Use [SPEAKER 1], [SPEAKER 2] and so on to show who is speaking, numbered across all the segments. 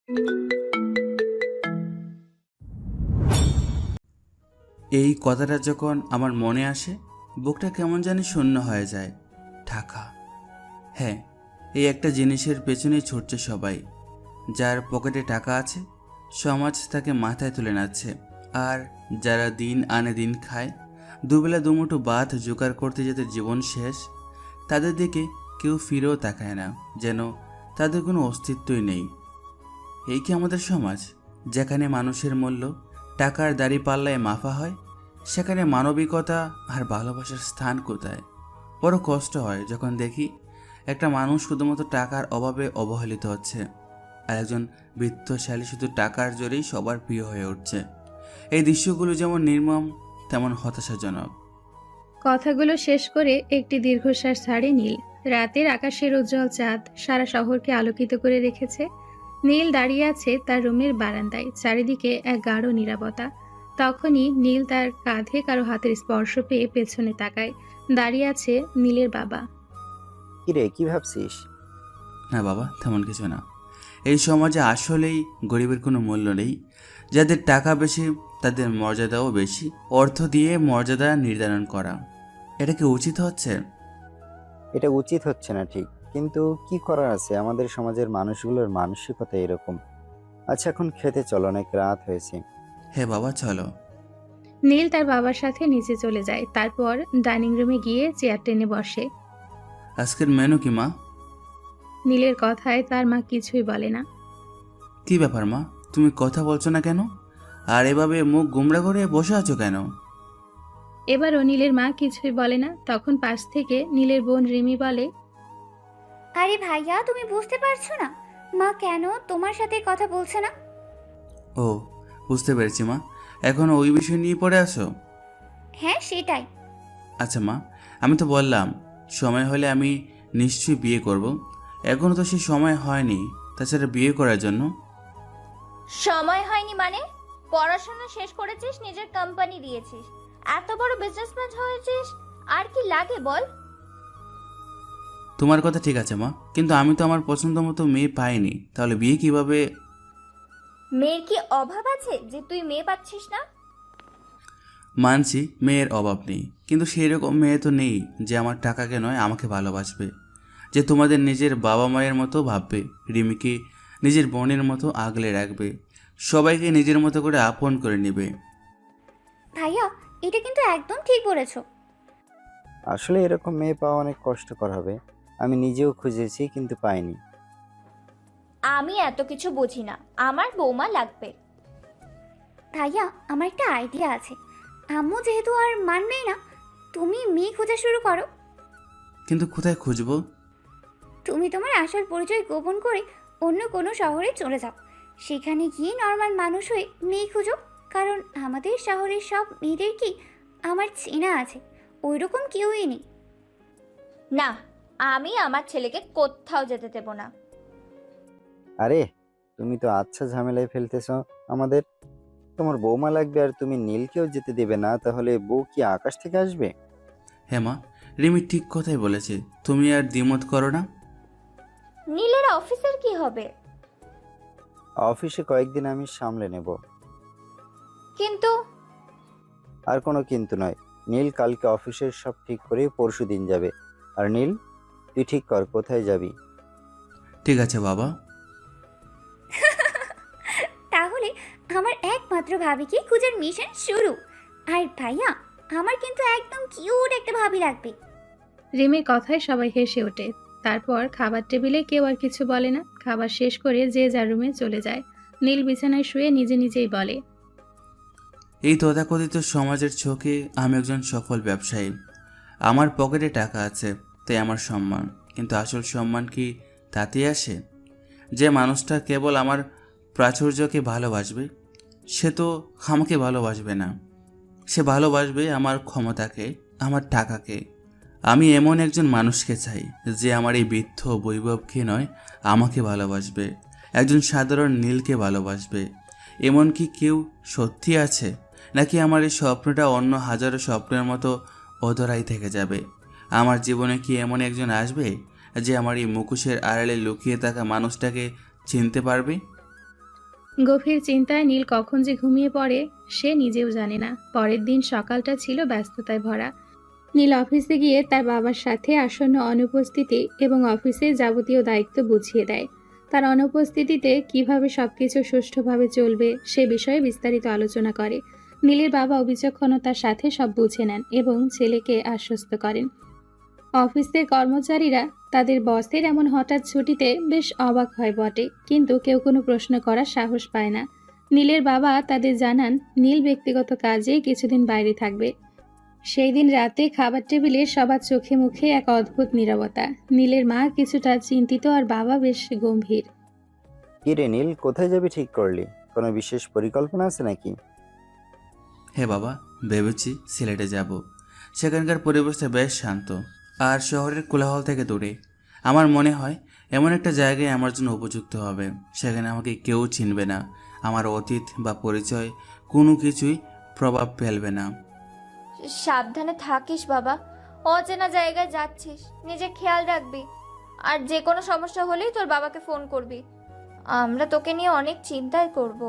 [SPEAKER 1] এই কথাটা যখন আমার মনে আসে, বুকটা কেমন জানি শূন্য হয়ে যায়। টাকা, হ্যাঁ, এই একটা জিনিসের পেছনেই ছুটছে সবাই। যার পকেটে টাকা আছে, সমাজ তাকে মাথায় তুলে নাচ্ছে। আর যারা দিন আনে দিন খায়, দুবেলা দুমুঠো ভাত জোগাড় করতে যেতে জীবন শেষ, তাদের দিকে কেউ ফিরেও তাকায় না, যেন তাদের কোনো অস্তিত্বই নেই। এই কি আমাদের সমাজ, যেখানে মানুষের মূল্য টাকার দাঁড়িপাল্লায় মাপা হয়? সেখানে মানবিকতা আর ভালোবাসার স্থান কোথায়? বড় কষ্ট হয় যখন দেখি একটা মানুষ শুধুমাত্র টাকার অভাবে অবহেলিত হচ্ছে, আর একজন বৃত্তশালী শুধু টাকার জোরেই সবার প্রিয় হয়ে উঠছে। এই দৃশ্যগুলো যেমন নির্মম, তেমন হতাশাজনক।
[SPEAKER 2] কথাগুলো শেষ করে একটি দীর্ঘশ্বাস ছাড়ে নীল। রাতের আকাশের উজ্জ্বল চাঁদ সারা শহরকে আলোকিত করে রেখেছে। নীল দাঁড়িয়ে আছে তার রুমের বারান্দায়, চারিদিকে এক গাঢ় নীরবতা। তখনই নীল তার কাঁধে কারো হাতের স্পর্শ পেয়ে পেছনে তাকায়। দাঁড়িয়ে আছে নীলের বাবা।
[SPEAKER 3] কিরে, কি ভাবছিস?
[SPEAKER 1] না বাবা, তেমন কিছু না। এই সমাজে আসলেই গরিবের কোনো মূল্য নেই। যাদের টাকা বেশি তাদের মর্যাদাও বেশি। অর্থ দিয়ে মর্যাদা নির্ধারণ করা, এটা কি উচিত হচ্ছে?
[SPEAKER 3] এটা উচিত হচ্ছে না ঠিক, কিন্তু কি করার আছে, আমাদের সমাজের মানুষগুলোর মানসিকতা এরকম। আচ্ছা, এখন খেতে চলো, অনেক রাত হয়েছে।
[SPEAKER 1] হে বাবা, চলো।
[SPEAKER 2] নীল তার বাবার সাথে নিচে চলে যায়। তারপর ডাইনিং রুমে গিয়ে চেয়ার টেনে বসে।
[SPEAKER 1] আজকের মেনু কি মা?
[SPEAKER 2] নীলের কথায় তার মা কিছুই বলে না।
[SPEAKER 1] কি ব্যাপার মা, তুমি কথা বলছো না কেন? আর এভাবে মুখ গুমড়া করে বসে আছো কেন?
[SPEAKER 2] এবারও নীলের মা কিছুই বলে না। তখন পাশ থেকে নীলের বোন রিমি বলে,
[SPEAKER 4] আরে ভাইয়া, তুমি বুঝতে পারছো না মা কেন তোমার সাথে কথা বলছে না?
[SPEAKER 1] ও, বুঝতে পেরেছি মা। এখন ওই বিষয় নিয়ে পড়ে আসো?
[SPEAKER 4] হ্যাঁ, সেটাই।
[SPEAKER 1] আচ্ছা মা, আমি তো বললাম সময় হলে আমি নিশ্চয়ই বিয়ে করব। এখনও তো সেই সময় হয়নি, তাছাড়া বিয়ে করার জন্য।
[SPEAKER 5] সময় হয়নি মানে? পড়াশোনা শেষ করেছিস, নিজের কোম্পানি দিয়েছিস, এত বড় বিজনেসম্যান হয়েছিস, আর কি লাগে বল?
[SPEAKER 1] তোমার কথা ঠিক আছে মা, কিন্তু আমি তো আমার পছন্দ মতো মেয়ে পাইনি, তাহলে বিয়ে কিভাবে?
[SPEAKER 5] মেয়ের কি অভাব আছে যে তুই মেয়ে পাচ্ছিস না?
[SPEAKER 1] মানছি মেয়ের অভাব নেই, কিন্তু সেই রকম মেয়ে তো নেই যে আমার টাকাকে নয় আমাকে ভালোবাসবে, যে তোমাদের নিজের বাবা মায়ের মতো ভাববে, রিমিকে নিজের বোনের মতো আগলে রাখবে, সবাইকে নিজের মতো করে আপন করে নেবে।
[SPEAKER 4] ভাইয়া, এটা কিন্তু একদম ঠিক বলেছো।
[SPEAKER 3] আসলে এরকম মেয়ে পাওয়া অনেক কষ্টকর হবে। আমি নিজেও খুঁজেছি, কিন্তু পাইনি।
[SPEAKER 5] আমি এত কিছু বুঝি না, আমার বৌমা লাগবে।
[SPEAKER 4] ভাইয়া, আমার একটা আইডিয়া আছে। আম্মু যেহেতু আর মানবেই না, তুমি মেয়ে খোঁজা শুরু করো।
[SPEAKER 1] কিন্তু কোথায় খুঁজবো?
[SPEAKER 4] তুমি তোমার আসল পরিচয় গোপন করে অন্য কোনো শহরে চলে যাও। সেখানে গিয়ে নর্মাল মানুষ হয়ে মেয়ে খুঁজো। কারণ আমাদের শহরের সব মেয়েদের কি আমার চেনা আছে, ওই রকম কেউই নেই।
[SPEAKER 5] না, আমি আমার ছেলেকে কোথাও যেতে দেব না।
[SPEAKER 3] আরে, তুমি তো আচ্ছা ঝামেলায় ফেলতেছ আমাদের। তোমার বৌমা লাগবে আর তুমি নীলকেও যেতে দেবে না, তাহলে বউ কি আকাশ থেকে আসবে?
[SPEAKER 1] হ্যাঁ মা, রিমি ঠিক কথাই বলেছে, তুমি আর দ্বিমত করো না।
[SPEAKER 5] নীলের অফিসের কি হবে?
[SPEAKER 3] অফিসে কয়েকদিন আমি সামলে নেব।
[SPEAKER 5] কিন্তু
[SPEAKER 3] আর কোনো কিন্তু নয়। নীল কালকে অফিসের সব ঠিক করে পরশু দিন যাবে। আর নীল, তুই ঠিক কর কোথায় যাবি।
[SPEAKER 1] ঠিক আছে বাবা।
[SPEAKER 4] তাহলে আমার একমাত্র ভাবিকে খোঁজার মিশন শুরু। আর ভাইয়া, আমার কিন্তু একদম কিউট একটা ভাবি লাগবে।
[SPEAKER 2] রিমির কথায় সবাই হেসে ওঠে। তারপর খাবার টেবিলে কেউ আর কিছু বলে না। খাবার শেষ করে যে যার রুমে চলে যায়। নীল বিছানায় শুয়ে নিজে নিজেই বলে,
[SPEAKER 1] এই তথাকথিত সমাজের চোখে আমি একজন সফল ব্যবসায়ী। আমার পকেটে টাকা আছে, তাই আমার সম্মান। কিন্তু আসল সম্মান কি তাতেই আসে? যে মানুষটা কেবল আমার প্রাচুর্যকে ভালোবাসবে, সে তো আমাকে ভালোবাসবে না। সে ভালোবাসবে আমার ক্ষমতাকে, আমার টাকাকে। আমি এমন একজন মানুষকে চাই যে আমার এই বৃদ্ধ বৈভবকে নয়, আমাকে ভালোবাসবে। একজন সাধারণ নীলকে ভালোবাসবে। এমন কি কেউ সত্যি আছে, নাকি আমার এই স্বপ্নটা অন্য হাজারো স্বপ্নের মতো অধরাই থেকে যাবে? আমার জীবনে কি এমন একজন আসবে যে আমার এই মুখোশের আড়ালে লুকিয়ে থাকা মানুষটাকে চিনতে পারবে?
[SPEAKER 2] গভীর চিন্তায় নীল কখন যে ঘুমিয়ে পড়ে সে নিজেও জানে না। পরের দিন সকালটা ছিল ব্যস্ততায় ভরা। নীল অফিসে গিয়ে তার বাবার সাথে আসন্ন অনুপস্থিতি এবং অফিসের যাবতীয় দায়িত্ব বুঝিয়ে দেয়। তার অনুপস্থিতিতে কিভাবে সবকিছু সুষ্ঠুভাবে চলবে সে বিষয়ে বিস্তারিত আলোচনা করে। নীলের বাবা বিচক্ষণতার সাথে সব বুঝে নেন এবং ছেলেকে আশ্বস্ত করেন। অফিসের কর্মচারীরা তাদের বসের এমন হঠাৎ ছুটিতে বেশ অবাক হয় বটে, কিন্তু কেউ কোনো প্রশ্ন করার সাহস পায় না। নীলের বাবা তাদের জানান নীল ব্যক্তিগত কাজে কিছুদিন বাইরে থাকবে। সেই দিন রাতে খাবার টেবিলে সবার চোখে মুখে এক অদ্ভুত নীরবতা। নীলের মা কিছুটা চিন্তিত আর বাবা বেশ গম্ভীর।
[SPEAKER 3] কি রে নীল, কোথায় যাবি ঠিক করলি? কোনো বিশেষ পরিকল্পনা আছে নাকি?
[SPEAKER 1] হ্যাঁ বাবা, ভেবেছি সিলেটে যাব। সেখানকার পরিবেশটা বেশ শান্ত আর শহরের কোলাহল থেকে দূরে। আমার মনে হয় এমন একটা জায়গায় আমার জন্য উপযুক্ত হবে। সেখানে আমাকে কেউ চিনবে না, আমার অতীত বা পরিচয় কোনো কিছুই প্রভাব ফেলবে না।
[SPEAKER 5] সাবধানে থাকিস বাবা, অচেনা জায়গায় যাচ্ছিস, নিজের খেয়াল রাখবি। আর যে কোনো সমস্যা হলেই তোর বাবাকে ফোন করবি। আমরা তোকে নিয়ে অনেক চিন্তায় করব।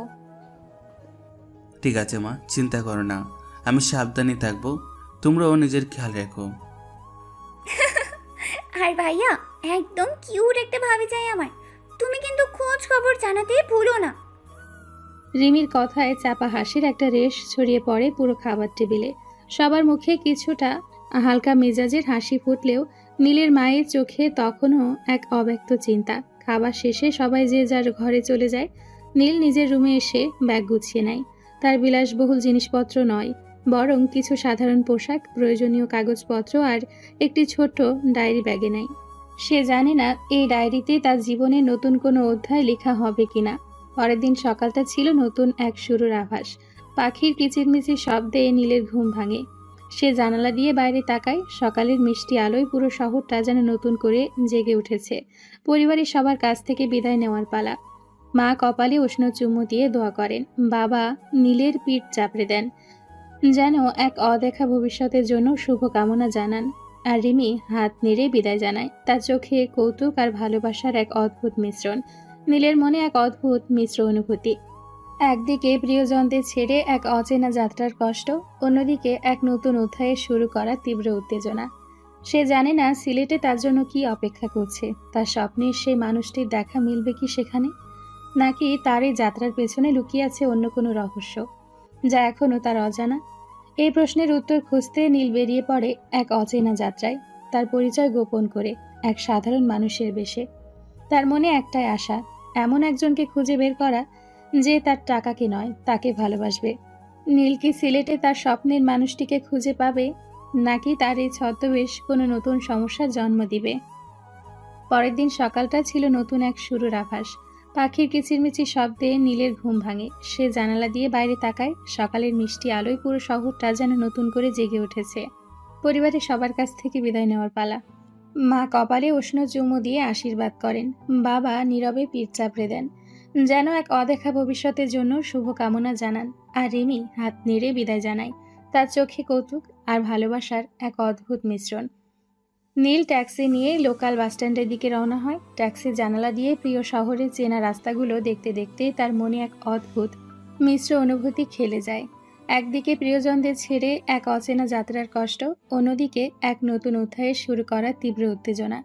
[SPEAKER 1] ঠিক আছে মা, চিন্তা করো না, আমি সাবধানে থাকবো। তোমরাও নিজের খেয়াল রেখো।
[SPEAKER 4] আর ভাইয়া, একদম কিউট একটা ভাবি চাই আমার। তুমি কিন্তু খোঁজ খবর জানাতে ভুলো না।
[SPEAKER 2] রিমির কথায় চাপা হাসির একটা রেশ ছড়িয়ে পড়ে পুরো খাবার টেবিলে। সবার মুখে কিছুটা হালকা মেজাজের হাসি ফুটলেও নীলের মায়ের চোখে তখনও এক অব্যক্ত চিন্তা। খাবার শেষে সবাই যে যার ঘরে চলে যায়। নীল নিজের রুমে এসে ব্যাগ গুছিয়ে নেয়। তার বিলাসবহুল জিনিসপত্র নয়, বরং কিছু সাধারণ পোশাক, প্রয়োজনীয় কাগজপত্র আর একটি ছোট ডায়েরি ব্যাগে নেয়। সে জানে না এই ডায়েরিতে তার জীবনে নতুন কোনো অধ্যায় লেখা হবে কিনা। পরের দিন সকালটা ছিল নতুন এক শুরুর আভাস। পাখির কিচিরমিচির শব্দে নীলের ঘুম ভাঙে। সে জানালা দিয়ে বাইরে তাকায়। সকালের মিষ্টি আলোয় পুরো শহরটা যেন নতুন করে জেগে উঠেছে। পরিবারের সবার কাছ থেকে বিদায় নেওয়ার পালা। মা কপালে উষ্ণ চুমু দিয়ে দোয়া করেন, বাবা নীলের পিঠ চাপড়ে দেন, যেন এক অদেখা ভবিষ্যতের জন্য শুভকামনা জানান। আর রিমি হাত নেড়ে বিদায় জানায়। তার চোখে কৌতুক আর ভালোবাসার এক অদ্ভুত মিশ্রণ। নীলের মনে এক অদ্ভুত মিশ্র অনুভূতি। একদিকে প্রিয়জনদের ছেড়ে এক অচেনা যাত্রার কষ্ট, অন্যদিকে এক নতুন অধ্যায়ের শুরু করা তীব্র উত্তেজনা। সে জানে না সিলেটে তার জন্য কি অপেক্ষা করছে। তার স্বপ্নের সেই মানুষটির দেখা মিলবে কি সেখানে, নাকি তার এই যাত্রার পেছনে লুকিয়ে আছে অন্য কোনো রহস্য যা এখনও তার অজানা। এই প্রশ্নের উত্তর খুঁজতে নীল বেরিয়ে পড়ে এক অচেনা যাত্রায়। তার পরিচয় গোপন করে, এক সাধারণ মানুষের বেশে। তার মনে একটাই আশা, এমন একজনকে খুঁজে বের করা যে তার টাকাকে নয়, তাকে ভালোবাসবে। নীল কি সিলেটে তার স্বপ্নের মানুষটিকে খুঁজে পাবে, নাকি তার এই ছদ্মবেশ কোনো নতুন সমস্যার জন্ম দিবে? পরের দিন সকালটা ছিল নতুন এক শুরুর আভাস। পাখির কিচিরমিচির শব্দে নীলের ঘুম ভাঙে। সে জানালা দিয়ে বাইরে তাকায়। সকালের মিষ্টি আলোয় পুরো শহরটা যেন নতুন করে জেগে উঠেছে। পরিবারের সবার কাছ থেকে বিদায় নেওয়ার পালা। মা কপালে উষ্ণ চুমু দিয়ে আশীর্বাদ করেন। বাবা নীরবে পিঠ চাপড়ে দেন, যেন এক অদেখা ভবিষ্যতের জন্য শুভকামনা জানান। আর রিমি হাত নেড়ে বিদায় জানায়। তার চোখে কৌতুক আর ভালোবাসার এক অদ্ভুত মিশ্রণ। নীল ট্যাক্সি নিয়ে লোকাল বাসস্ট্যান্ডের দিকে রওনা হয়। ট্যাক্সির জানালা দিয়ে প্রিয় শহরের চেনা রাস্তাগুলো দেখতে দেখতে তার মনে এক অদ্ভুত মিশ্র অনুভূতি খেলে যায়। একদিকে প্রিয়জনদের ছেড়ে এক অচেনা যাত্রার কষ্ট, অন্যদিকে এক নতুন অধ্যায়ের শুরু করা তীব্র উত্তেজনা।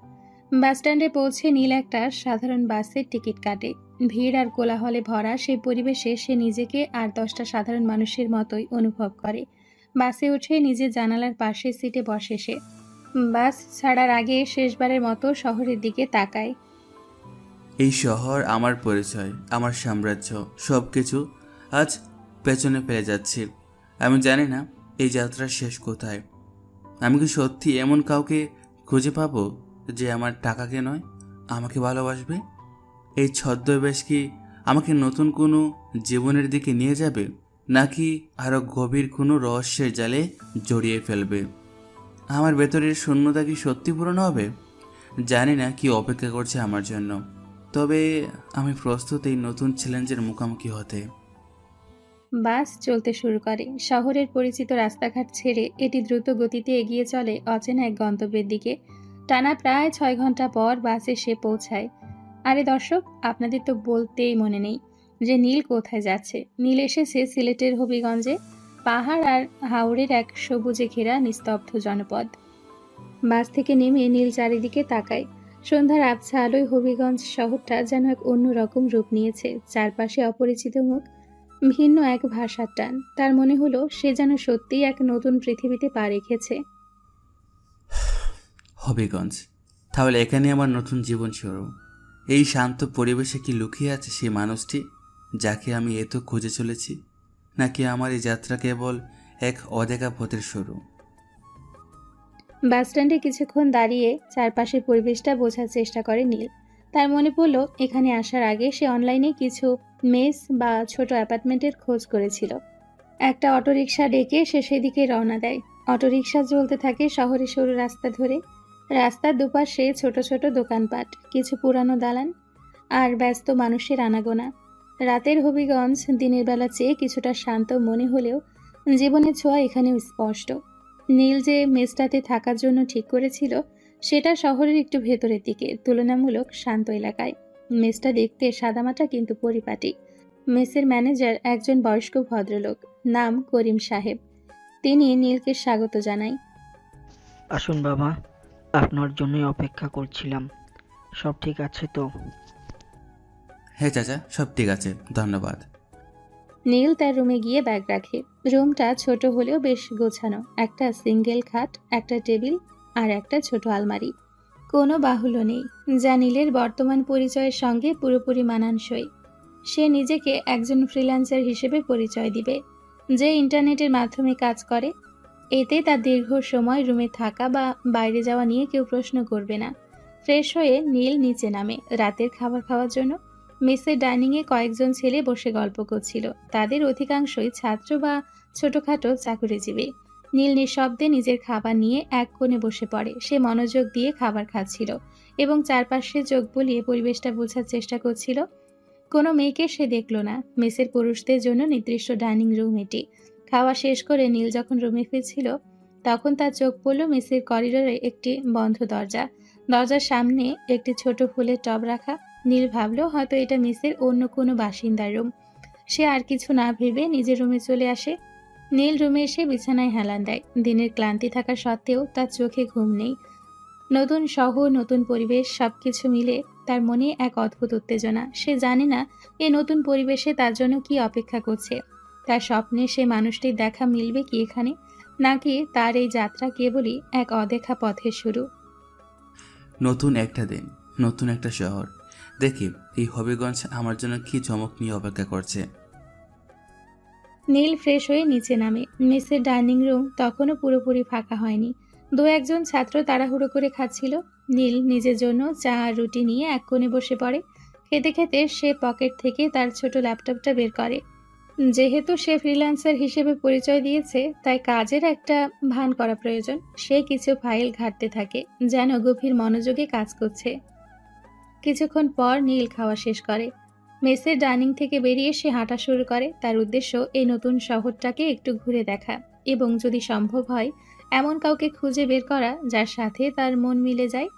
[SPEAKER 2] বাসস্ট্যান্ডে পৌঁছে নীল একটা সাধারণ বাসের টিকিট কাটে। ভিড় আর কোলাহলে ভরা সেই পরিবেশে সে নিজেকে আর 10টা সাধারণ মানুষের মতোই অনুভব করে। বাসে উঠে নিজের জানালার পাশের সিটে বসে সে। বাস ছাড়ার আগে শেষবারের মতো শহরের দিকে তাকায়।
[SPEAKER 1] এই শহর আমার পরিচয়, আমার সাম্রাজ্য, সব কিছু আজ পেছনে ফেলে যাচ্ছি। আমি জানি না এই যাত্রার শেষ কোথায়। আমি কি সত্যি এমন কাউকে খুঁজে পাবো যে আমার টাকাকে নয়, আমাকে ভালোবাসবে? এই ছদ্মবেশ কি আমাকে নতুন কোনো জীবনের দিকে নিয়ে যাবে, নাকি আরও গভীর কোনো রহস্যের জালে জড়িয়ে ফেলবে? আমার ভেতরের শূন্যতা কি সত্যি পূরণ হবে? জানি না কি অপেক্ষা করছে আমার জন্য, তবে আমি প্রস্তুত এই নতুন চ্যালেঞ্জের মুখোমুখি হতে।
[SPEAKER 2] বাস চলতে শুরু করে। শহরের পরিচিত রাস্তাঘাট ছেড়ে এটি দ্রুত গতিতে এগিয়ে চলে অচেনা এক গন্তব্যের দিকে। টানা প্রায় 6 ঘন্টা পর বাস এসে পৌঁছায়। আরে দর্শক, আপনাদের তো বলতেই মনে নেই, যে নীল কোথায় যাচ্ছে। নীল এসেছে সিলেটের হবিগঞ্জে। পাহাড় আর হাওরের এক সবুজে ঘেরা নিস্তব্ধ জনপদ। বাস থেকে নেমে নীল চারিদিকে তাকায়। সন্ধ্যার আবছা আলোয় হবিগঞ্জ শহরটা যেন এক অন্যরকম রূপ নিয়েছে। চারপাশে অপরিচিত মুখ, ভিন্ন এক ভাষার টান। তার মনে হলো সে যেন সত্যিই এক নতুন পৃথিবীতে পা রেখেছে।
[SPEAKER 1] হবিগঞ্জ, তাহলে এখানে আমার নতুন জীবন শুরু। এই শান্ত পরিবেশে কি লুকিয়ে আছে সেই মানুষটি যাকে আমি এত খুঁজে চলেছি, নাকি আমার এই যাত্রা কেবল এক অদেখা পথের শুরু?
[SPEAKER 2] বাসস্ট্যান্ডে কিছুক্ষণ দাঁড়িয়ে চারপাশের পরিবেশটা বোঝার চেষ্টা করে নীল। তার মনে পড়ল এখানে আসার আগে সে অনলাইনে কিছু মেস বা ছোট অ্যাপার্টমেন্টের খোঁজ করেছিল। একটা অটোরিকশা ডেকে সে সেদিকে রওনা দেয়। অটোরিকশা চলতে থাকে শহরের সরু রাস্তা ধরে। রাস্তার দুপাশে ছোট ছোট দোকানপাট, কিছু পুরানো দালান আর ব্যস্ত মানুষের আনাগোনা। রাতের হবিগঞ্জ দিনের বেলা চেয়ে কিছুটা শান্ত মনে হলেও জীবনের ছোঁয়া এখানেও স্পষ্ট। নীল যে মেসটাতে থাকার জন্য ঠিক করেছিল সেটা শহরের একটু ভেতরের দিকে তুলনামূলক শান্ত এলাকায়। মেসটা দেখতে সাদামাটা কিন্তু পরিপাটি। মেসের ম্যানেজার একজন বয়স্ক ভদ্রলোক, নাম করিম সাহেব। তিনি নীলকে স্বাগত জানায়।
[SPEAKER 6] আসুন বাবা, আপনার জন্যই অপেক্ষা করছিলাম। সব ঠিক আছে তো?
[SPEAKER 1] হ্যাঁ চাচা, সব ঠিক আছে, ধন্যবাদ।
[SPEAKER 2] নীল তার রুমে গিয়ে ব্যাগ রাখে। রুমটা ছোট হলেও বেশ গোছানো। একটা সিঙ্গেল খাট, একটা টেবিল আর একটা ছোট আলমারি। কোনো বাহুল্য নেই, যা নীলের বর্তমান পরিচয়ের সঙ্গে পুরোপুরি মানানসই। সে নিজেকে একজন ফ্রিল্যান্সার হিসেবে পরিচয় দিবে, যে ইন্টারনেটের মাধ্যমে কাজ করে। এতে তার দীর্ঘ সময় রুমে থাকা বা বাইরে যাওয়া নিয়ে কেউ প্রশ্ন করবে না। ফ্রেশ হয়ে নীল নিচে নামে রাতের খাবার খাওয়ার জন্য। মেসের ডাইনিংয়ে কয়েকজন ছেলে বসে গল্প করছিল। তাদের অধিকাংশই ছাত্র বা ছোটখাটো চাকুরিজীবী। নীল নিঃশব্দে নিজের খাবার নিয়ে এক কোণে বসে পড়ে। সে মনোযোগ দিয়ে খাবার খাচ্ছিল এবং চারপাশে চোখ বুলিয়ে পরিবেশটা বোঝার চেষ্টা করছিল। কোনো মেয়েকে সে দেখল না। মেসের পুরুষদের জন্য নির্দিষ্ট ডাইনিং রুম এটি। খাওয়া শেষ করে নীল যখন রুমে ফিরছিল তখন তার চোখ পড়ল মেসের করিডোরে একটি বন্ধ দরজা। দরজার সামনে একটি ছোট ফুলের টব রাখা। নীল ভাবল হয়তো এটা মেসের অন্য কোনো বাসিন্দার রুম। সে আর কিছু না ভেবে নিজের রুমে চলে আসে। নীল রুমে এসে বিছানায় হেলান দেয়। দিনের ক্লান্তি থাকা সত্ত্বেও তার চোখে ঘুম নেই। নতুন শহর, নতুন পরিবেশ, সবকিছু মিলে তার মনে এক অদ্ভুত উত্তেজনা। সে জানে না এই নতুন পরিবেশে তার জন্য কি অপেক্ষা করছে। তার স্বপ্নে সে মানুষটির দেখা মিলবে কি এখানে, নাকি তার এই যাত্রা কেবলই এক অদেখা পথের শুরু।
[SPEAKER 1] নতুন একটা দিন, নতুন একটা শহর। দেখি এই হবিগঞ্জ আমার জন্য কি চমক নিয়ে অপেক্ষা করছে।
[SPEAKER 2] নীল ফ্রেশ হয়ে নিচে নামে। মেসের ডাইনিং রুম তখনও পুরোপুরি ফাঁকা হয়নি। দু একজন ছাত্র তাড়াহুড়ো করে খাচ্ছিল। নীল নিজের জন্য চা আর রুটি নিয়ে এক কোণে বসে পড়ে। খেতে খেতে সে পকেট থেকে তার ছোট ল্যাপটপটা বের করে। যেহেতু সে ফ্রিল্যান্সার হিসেবে পরিচয় দিয়েছে, তাই কাজের একটা ভান করা প্রয়োজন। সে কিছু ফাইল ঘাঁটতে থাকে, যেন গভীর মনোযোগে কাজ করছে। কিছুক্ষণ পর নীল খাওয়া শেষ করে। মেসের ডাইনিং থেকে বেরিয়ে সে হাঁটা শুরু করে। তার উদ্দেশ্য এই নতুন শহরটাকে একটু ঘুরে দেখা এবং যদি সম্ভব হয় এমন কাউকে খুঁজে বের করা যার সাথে তার মন মিলে যায়।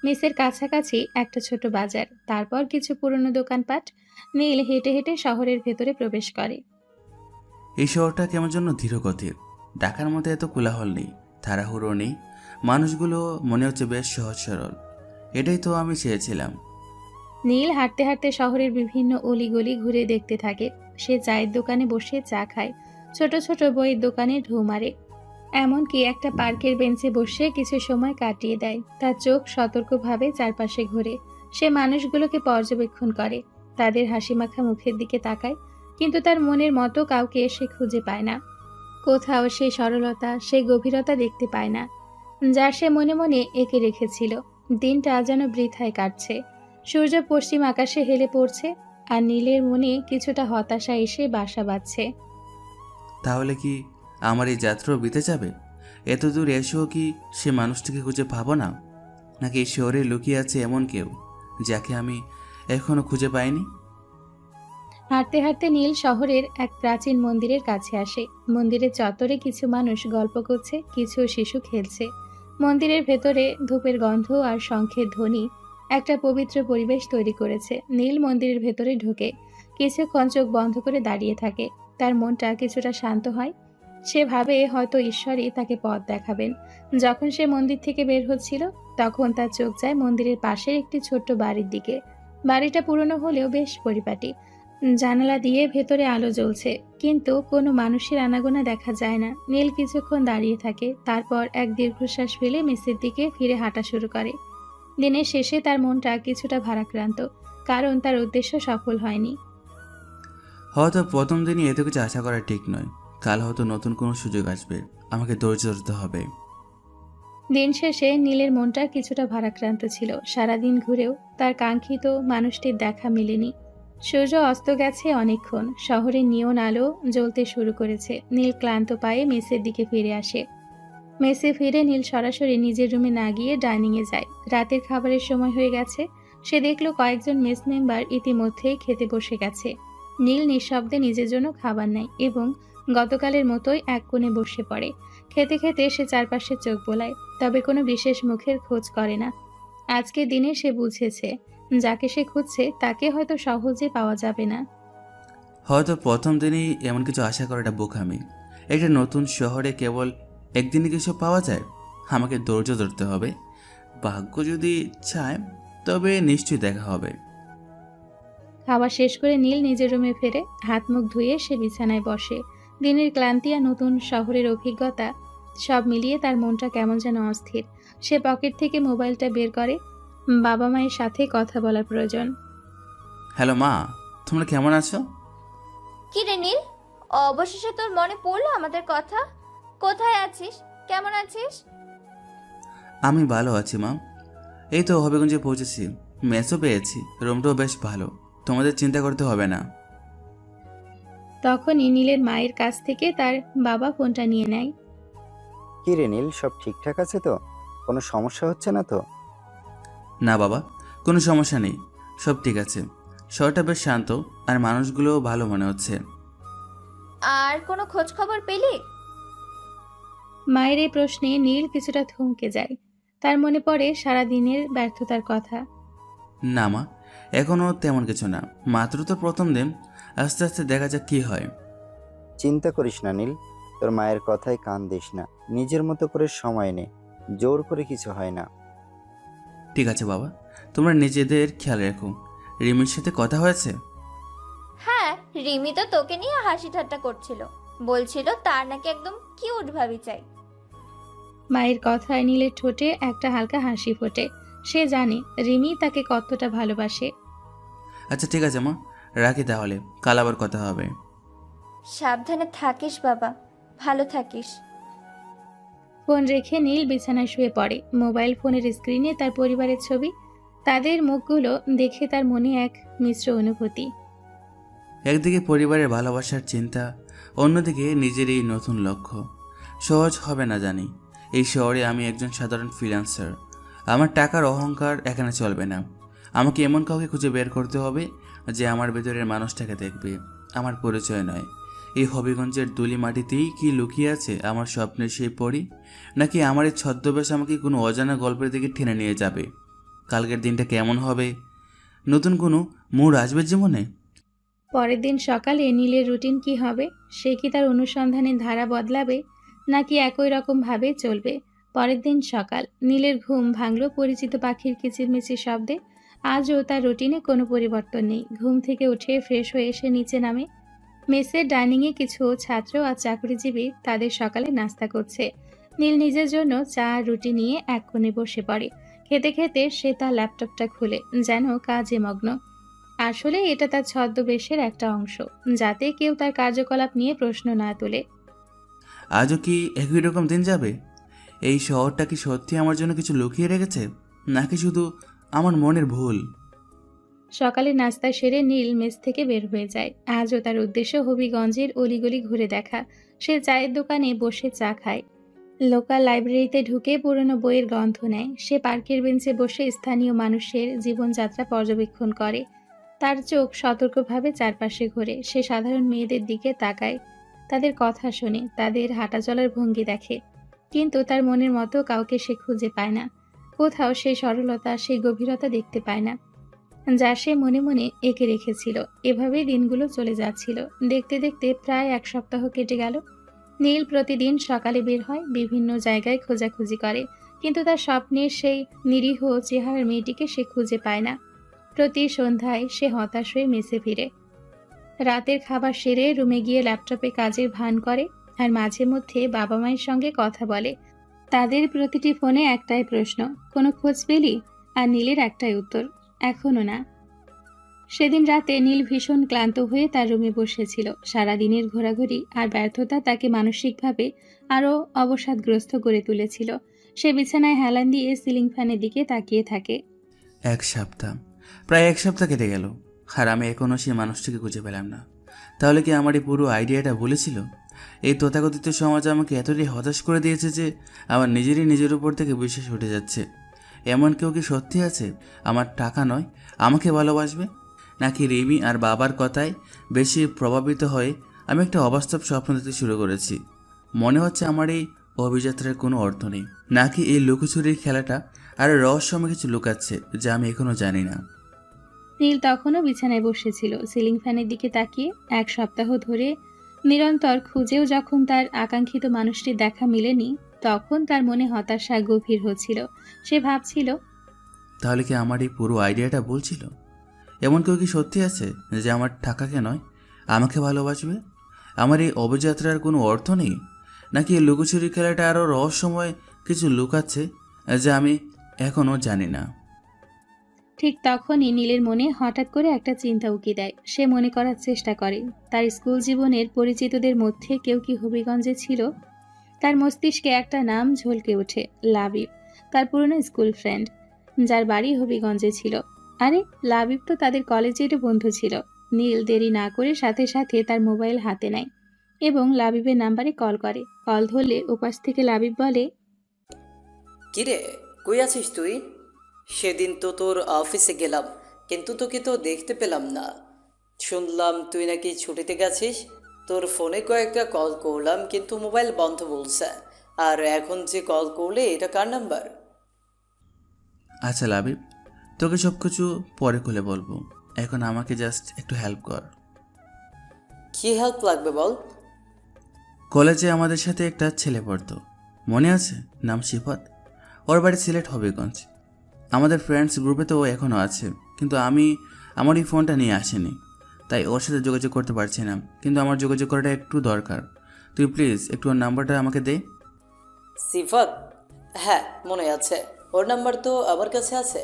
[SPEAKER 2] মেসের কাছাকাছি একটা ছোট বাজার, তারপর কিছু পুরনো দোকানপাট। নীল হেঁটে হেঁটে শহরের ভেতরে প্রবেশ করে।
[SPEAKER 1] এই শহরটা কেমন যেন ধীরগতির। ঢাকার মধ্যে এত কোলাহল নেই, তাড়াহুড়ো নেই। মানুষগুলো মনে হচ্ছে বেশ সহজ সরল। এটাই তো আমি চেয়েছিলাম।
[SPEAKER 2] নীল হাঁটতে হাঁটতে শহরের বিভিন্ন অলিগলি ঘুরে দেখতে থাকে। সে চায়ের দোকানে বসে চা খায়, ছোট ছোট বইয়ের দোকানে ঢু মারে, এমনকি একটা পার্কের বেঞ্চে বসে কিছু সময় কাটিয়ে দেয়। তার চোখ সতর্কভাবে চারপাশে ঘুরে। সে মানুষগুলোকে পর্যবেক্ষণ করে, তাদের হাসিমাখা মুখের দিকে তাকায়, কিন্তু তার মনের মতো কাউকে সে খুঁজে পায় না। কোথাও সেই সরলতা, সেই গভীরতা দেখতে পায় না, যা সে মনে মনে এঁকে রেখেছিল। দিনটা যেন বৃথায় কাটছে। সূর্য পশ্চিম আকাশে হেলে পড়ছে, আর নীলের মনে কিছুটা হতাশা এসে বাসা বাঁধছে।
[SPEAKER 1] তাহলে কি আমার এই যাত্রাও বিতে যাবে? এত দূর এসেও কি সে মানুষটিকে খুঁজে পাবো না? নাকি এই শহরে লুকিয়ে আছে এমন কেউ যাকে আমি এখনো খুঁজে পাইনি?
[SPEAKER 2] হাঁটতে হাঁটতে নীল শহরের এক প্রাচীন মন্দিরের কাছে আসে। মন্দিরের চত্বরে কিছু মানুষ গল্প করছে, কিছু শিশু খেলছে। মন্দিরের ভেতরে ধূপের গন্ধ আর শঙ্খের ধ্বনি একটা পবিত্র পরিবেশ তৈরি করেছে। নীল মন্দিরের ভেতরে ঢোকে। কিছুক্ষণ চোখ বন্ধ করে দাঁড়িয়ে থাকে। তার মনটা কিছুটা শান্ত হয়। সে ভাবে হয়তো ঈশ্বরই তাকে পথ দেখাবেন। যখন সে মন্দির থেকে বের হচ্ছিল, তখন তার চোখ যায় মন্দিরের পাশের একটি ছোট্ট বাড়ির দিকে। বাড়িটা পুরনো হলেও বেশ পরিপাটি। জানালা দিয়ে ভেতরে আলো জ্বলছে, কিন্তু কোনো মানুষের আনাগোনা দেখা যায় না। নীল কিছুক্ষণ দাঁড়িয়ে থাকে, তারপর এক দীর্ঘশ্বাস ফেলে মেসের দিকে ফিরে হাঁটা শুরু করে। দিনের শেষে তার মনটা কিছুটা ভারাক্রান্ত, কারণ তার উদ্দেশ্য সফল হয়নি।
[SPEAKER 1] হয়তো প্রথম দিনই এত কিছু আশা করা ঠিক নয়। কাল হয়তো নতুন কোনো সুযোগ আসবে, আমাকে ধৈর্য ধরতে হবে।
[SPEAKER 2] দিন শেষে নীলের মনটা কিছুটা ভারাক্রান্ত ছিল। সারাদিন ঘুরেও তার কাঙ্ক্ষিত মানুষটির দেখা মেলেনি। সূর্য অস্ত গেছে অনেকক্ষণ, শহরে নিয়ন আলো জ্বলতে শুরু করেছে। নীল ক্লান্ত পায়ে মেসের দিকে ফিরে আসে। মেসে ফিরে নীল সরাসরি নিজের রুমে না গিয়ে ডাইনিংয়ে যায়। রাতের খাবারের সময় হয়ে গেছে। সে দেখল কয়েকজন মেস মেম্বার ইতিমধ্যেই খেতে বসে গেছে। নীল নিঃশব্দে নিজের জন্য খাবার নেয় এবং গতকালের মতোই এক কোণে বসে পড়ে। খেতে খেতে সে চারপাশে চোখ বোলায়, তবে কোনো বিশেষ মুখের খোঁজ করে না। আজকের দিনে সে বুঝেছে, যাকে সে খুঁজছে তাকে হয়তো সহজে পাওয়া যাবে না।
[SPEAKER 1] হয়তো প্রথম দিনই এমন কিছু আশা করাটা বোকামি। একটা নতুন শহরে কেবল একদিনই কিছু পাওয়া যায়। আমাকে ধৈর্য ধরতে হবে। ভাগ্য যদি চায় তবে নিশ্চয়ই দেখা হবে।
[SPEAKER 2] খাওয়া শেষ করে নীল নিজের রুমে ফেরে হাত মুখ ধুয়ে সে বিছানায় বসে। দিনের ক্লান্তি আর নতুন শহরের অভিজ্ঞতা সব মিলিয়ে তার মনটা কেমন যেন অস্থির। সে পকেট থেকে মোবাইলটা বের করে। বাবা মায়ের সাথে কথা বলার প্রয়োজন।
[SPEAKER 1] হ্যালো মা, তোমরা কেমন আছো?
[SPEAKER 5] কি রে নীল, অবশেষে তোর মনে পড়লো আমাদের কথা? কোথায় আছিস? কেমন আছিস?
[SPEAKER 1] আমি ভালো আছি মা। এই তো হবিগঞ্জে পৌঁছেছি। মেসও পেয়েছি, রুমটাও বেশ ভালো। তোমাদের চিন্তা করতে হবে না।
[SPEAKER 2] তখনই নীলের মায়ের কাছ থেকে তার বাবা ফোনটা নিয়ে নেয়।
[SPEAKER 3] কি রে নীল, সব ঠিকঠাক আছে তো? কোনো সমস্যা হচ্ছে না তো?
[SPEAKER 1] না বাবা, কোনো সমস্যা নেই, সব ঠিক আছে। শহরটা বেশ শান্ত আর মানুষগুলোও ভালো মনে হচ্ছে।
[SPEAKER 5] আর কোনো খোঁজ খবর পেলি?
[SPEAKER 2] মায়ের এই প্রশ্নে নীল কিছুটা থমকে যায়। তার মনে পড়ে সারা দিনের ব্যর্থতার কথা।
[SPEAKER 1] না মা, এখনও তেমন কিছু না, মাত্র তো প্রথম দিন। আস্তে আস্তে দেখা যাক কি হয়।
[SPEAKER 3] চিন্তা করিস না নীল, তোর মায়ের কথায় কান দিস না। নিজের মতো করে সময় নে, জোর করে কিছু হয় না।
[SPEAKER 1] ঠিক আছে বাবা, তোমরা নিজেদের খেয়াল রেখো। রিমির সাথে কথা হয়েছে?
[SPEAKER 5] হ্যাঁ, রিমি তো তোকে নিয়ে হাসি ঠাট্টা করছিল, বলছিল তার নাকি একদম কিউট ভাবি চাই।
[SPEAKER 2] মায়ের কথায় নীলের ঠোঁটে একটা হালকা হাসি ফোটে। সে জানে রিমি তাকে কতটা ভালোবাসে।
[SPEAKER 1] আচ্ছা ঠিক আছে মা, রাখি তাহলে, কাল আবার কথা হবে।
[SPEAKER 5] সাবধানে থাকিস বাবা, ভালো থাকিস।
[SPEAKER 2] ফোন রেখে নীল বিছানায় শুয়ে পড়ে। মোবাইল ফোনের স্ক্রিনে তার পরিবারের ছবি। তাদের মুখগুলো দেখে তার মনে এক মিশ্র অনুভূতি।
[SPEAKER 1] একদিকে পরিবারের ভালোবাসার চিন্তা, অন্যদিকে নিজের এই নতুন লক্ষ্য। সহজ হবে না জানি। এই শহরে আমি একজন সাধারণ ফ্রিল্যান্সার। আমার টাকার অহংকার এখানে চলবে না। আমাকে এমন কাউকে খুঁজে বের করতে হবে যে আমার ভেতরের মানুষটাকে দেখবে, আমার পরিচয় নয়। এই হবিগঞ্জের দুলি মাটিতেই কি লুকিয়ে আছে আমার স্বপ্নের সেই পরি, নাকি আমার এই ছদ্মবেশ আমাকে কোনো অজানা গল্পের দিকে টেনে নিয়ে যাবে? কালকের দিনটা কেমন হবে? নতুন কোনো মোড় আসবে জীবনে?
[SPEAKER 2] পরের দিন সকালে নীলের রুটিন কি হবে? সে কি তার অনুসন্ধানের ধারা বদলাবে, নাকি একই রকম ভাবে চলবে? পরের দিন সকাল, নীলের ঘুম ভাঙল পরিচিত পাখির কিচিরমিচির শব্দে। আজও তার রুটিনে কোনো পরিবর্তন নেই। ঘুম থেকে উঠে ফ্রেশ হয়ে এসে নিচে নামে। মেসের ডাইনিংয়ে কিছু ছাত্র আর চাকরিজীবী তাদের সকালে নাস্তা করছে। নীল নিজের জন্য চা আর রুটি নিয়ে এক কোণে বসে পড়ে। খেতে খেতে সে তার ল্যাপটপটা খুলে যেন কাজে মগ্ন। আসলে এটা তার ছদ্মবেশের একটা অংশ, যাতে কেউ তার কার্যকলাপ নিয়ে প্রশ্ন না তোলে।
[SPEAKER 1] আজও কি একই রকম দিন যাবে? এই শহরটা কি সত্যি আমার জন্য কিছু লুকিয়ে রেখেছে, নাকি শুধু আমার মনের ভুল?
[SPEAKER 2] সকালে নাস্তা সেরে নীল মেস থেকে বের হয়ে যায়। আজও তার উদ্দেশ্য হবিগঞ্জের অলিগলি ঘুরে দেখা। সে চায়ের দোকানে বসে চা খায়, লোকাল লাইব্রেরিতে ঢুকে পুরনো বইয়ের গন্ধ নেয়। সে পার্কের বেঞ্চে বসে স্থানীয় মানুষের জীবনযাত্রা পর্যবেক্ষণ করে। তার চোখ সতর্কভাবে চারপাশে ঘোরে। সে সাধারণ মেয়েদের দিকে তাকায়, তাদের কথা শোনে, তাদের হাঁটা চলার ভঙ্গি দেখে। কিন্তু তার মনের মতো কাউকে সে খুঁজে পায় না। কোথাও সেই সরলতা, সেই গভীরতা দেখতে পায় না। যা সে মনে মনে এঁকে রেখেছিল। এভাবেই দিনগুলো চলে যাচ্ছিল। দেখতে দেখতে প্রায় 1 সপ্তাহ কেটে গেল। নীল প্রতিদিন সকালে বের হয়, বিভিন্ন জায়গায় খোঁজাখুঁজি করে, কিন্তু তার স্বপ্নের সেই নিরীহ চেহারার মেয়েটিকে সে খুঁজে পায় না। প্রতি সন্ধ্যায় সে হতাশ হয়ে মেসে ফিরে। রাতের খাবার সেরে রুমে গিয়ে ল্যাপটপে কাজের ভান করে আর মাঝে মধ্যে বাবা মায়ের সঙ্গে কথা বলে। তাদের প্রতিটি ফোনে একটাই প্রশ্ন, কোনো খোঁজ পেলি? আর নীলের একটাই উত্তর, এখনো না। সেদিন রাতে নীল ভীষণ ক্লান্ত হয়ে তার রুমে বসেছিল। সারাদিনের ঘোরাঘুরি আর ব্যর্থতা তাকে মানসিকভাবে আরও অবসাদগ্রস্ত করে তুলেছিল। সে বিছানায় হেলান দিয়ে সিলিং ফ্যানের দিকে তাকিয়ে থাকে।
[SPEAKER 1] 1 সপ্তাহ, প্রায় 1 সপ্তাহ কেটে গেল, আর আমি এখনও সেই মানুষটিকে খুঁজে পেলাম না। তাহলে কি আমার এই পুরো আইডিয়াটা ভুলেছিল? এই তথাকথিত সমাজ আমাকে এতটাই হতাশ করে দিয়েছে যে আমার নিজের উপর থেকে বিশ্বাস উঠে যাচ্ছে। এমন কেউ কি সত্যি আছে আমার টাকা নয় আমাকে ভালোবাসবে? নাকি রিমি আর বাবার কথায় বেশি প্রভাবিত হয়ে আমি একটা অবাস্তব স্বপ্ন দেখতে শুরু করেছি? মনে হচ্ছে আমার এই অভিযাত্রার কোনো অর্থ নেই, নাকি এই লুকোচুরির খেলাটা আর রহস্যময় কিছু লুকাচ্ছে যা আমি এখনও জানি না।
[SPEAKER 2] নীল তখনও বিছানায় বসেছিল, সিলিং ফ্যানের দিকে তাকিয়ে। 1 সপ্তাহ ধরে নিরন্তর খুঁজেও যখন তার আকাঙ্ক্ষিত মানুষটির দেখা মিলেনি, তখন তার মনে হতাশা গভীর হচ্ছিল। সে ভাবছিল,
[SPEAKER 1] তাহলে কি আমার এই পুরো আইডিয়াটা বলছিল? এমন কেউ কি সত্যি আছে যে আমার টাকাকে নয় আমাকে ভালোবাসবে? আমার এই অভিযাত্রার কোনো অর্থ নেই, নাকি এই লুকোচুরি খেলাটা আরও রহস্যময় কিছু লুকাচ্ছে যা আমি এখনও জানি না।
[SPEAKER 2] ঠিক তখনই নীলের মনে হঠাৎ করে একটা চিন্তা উকি দেয়। সে মনে করার চেষ্টা করে তার স্কুল জীবনের পরিচিতদের মধ্যে কেউ কি হবিগঞ্জে ছিল। তার মস্তিষ্কে একটা নাম ঝলকে ওঠে, লাবিব, তার পুরনো স্কুল ফ্রেন্ড, যার বাড়ি হবিগঞ্জে ছিল। আরে, লাবিব তো তাদের কলেজের বন্ধু ছিল। নীল দেরি না করে সাথে সাথে তার মোবাইল হাতে নেয় এবং লাবিবের নাম্বারে কল করে। কল ধরলে ওপাশ থেকে লাবিব বলে,
[SPEAKER 7] কিরে, কই আছিস তুই? সেদিন তো তোর অফিসে গেলাম, কিন্তু তোকে তো দেখতে পেলাম না। শুনলাম তুই নাকি ছুটিতে গেছিস। তোর ফোনে কয়েকটা কল করলাম, কিন্তু মোবাইল বন্ধ বলছে। আর এখন যে কল করলে, এটা কার নাম্বার?
[SPEAKER 1] আচ্ছা লাবিব, তোকে সব কিছু পরে খুলে বলবো, এখন আমাকে জাস্ট একটু হেল্প কর।
[SPEAKER 7] কি হেল্প লাগবে বল।
[SPEAKER 1] কলেজে আমাদের সাথে একটা ছেলে পড়তো, মনে আছে? নাম সিফাত। ওর বাড়ি সিলেট হবিগঞ্জ। আমাদের ফ্রেন্ডস গ্রুপে তো ও এখনও আছে, কিন্তু আমি আমার এই ফোনটা নিয়ে আসিনি, তাই ওর সাথে যোগাযোগ করতে পারছি না। কিন্তু আমার যোগাযোগ করাটা একটু দরকার। তুই প্লিজ একটু ওর নাম্বারটা আমাকে দে।
[SPEAKER 7] সিফাত? হ্যাঁ, মনে আছে। ওর নাম্বার তো আমার কাছে আছে।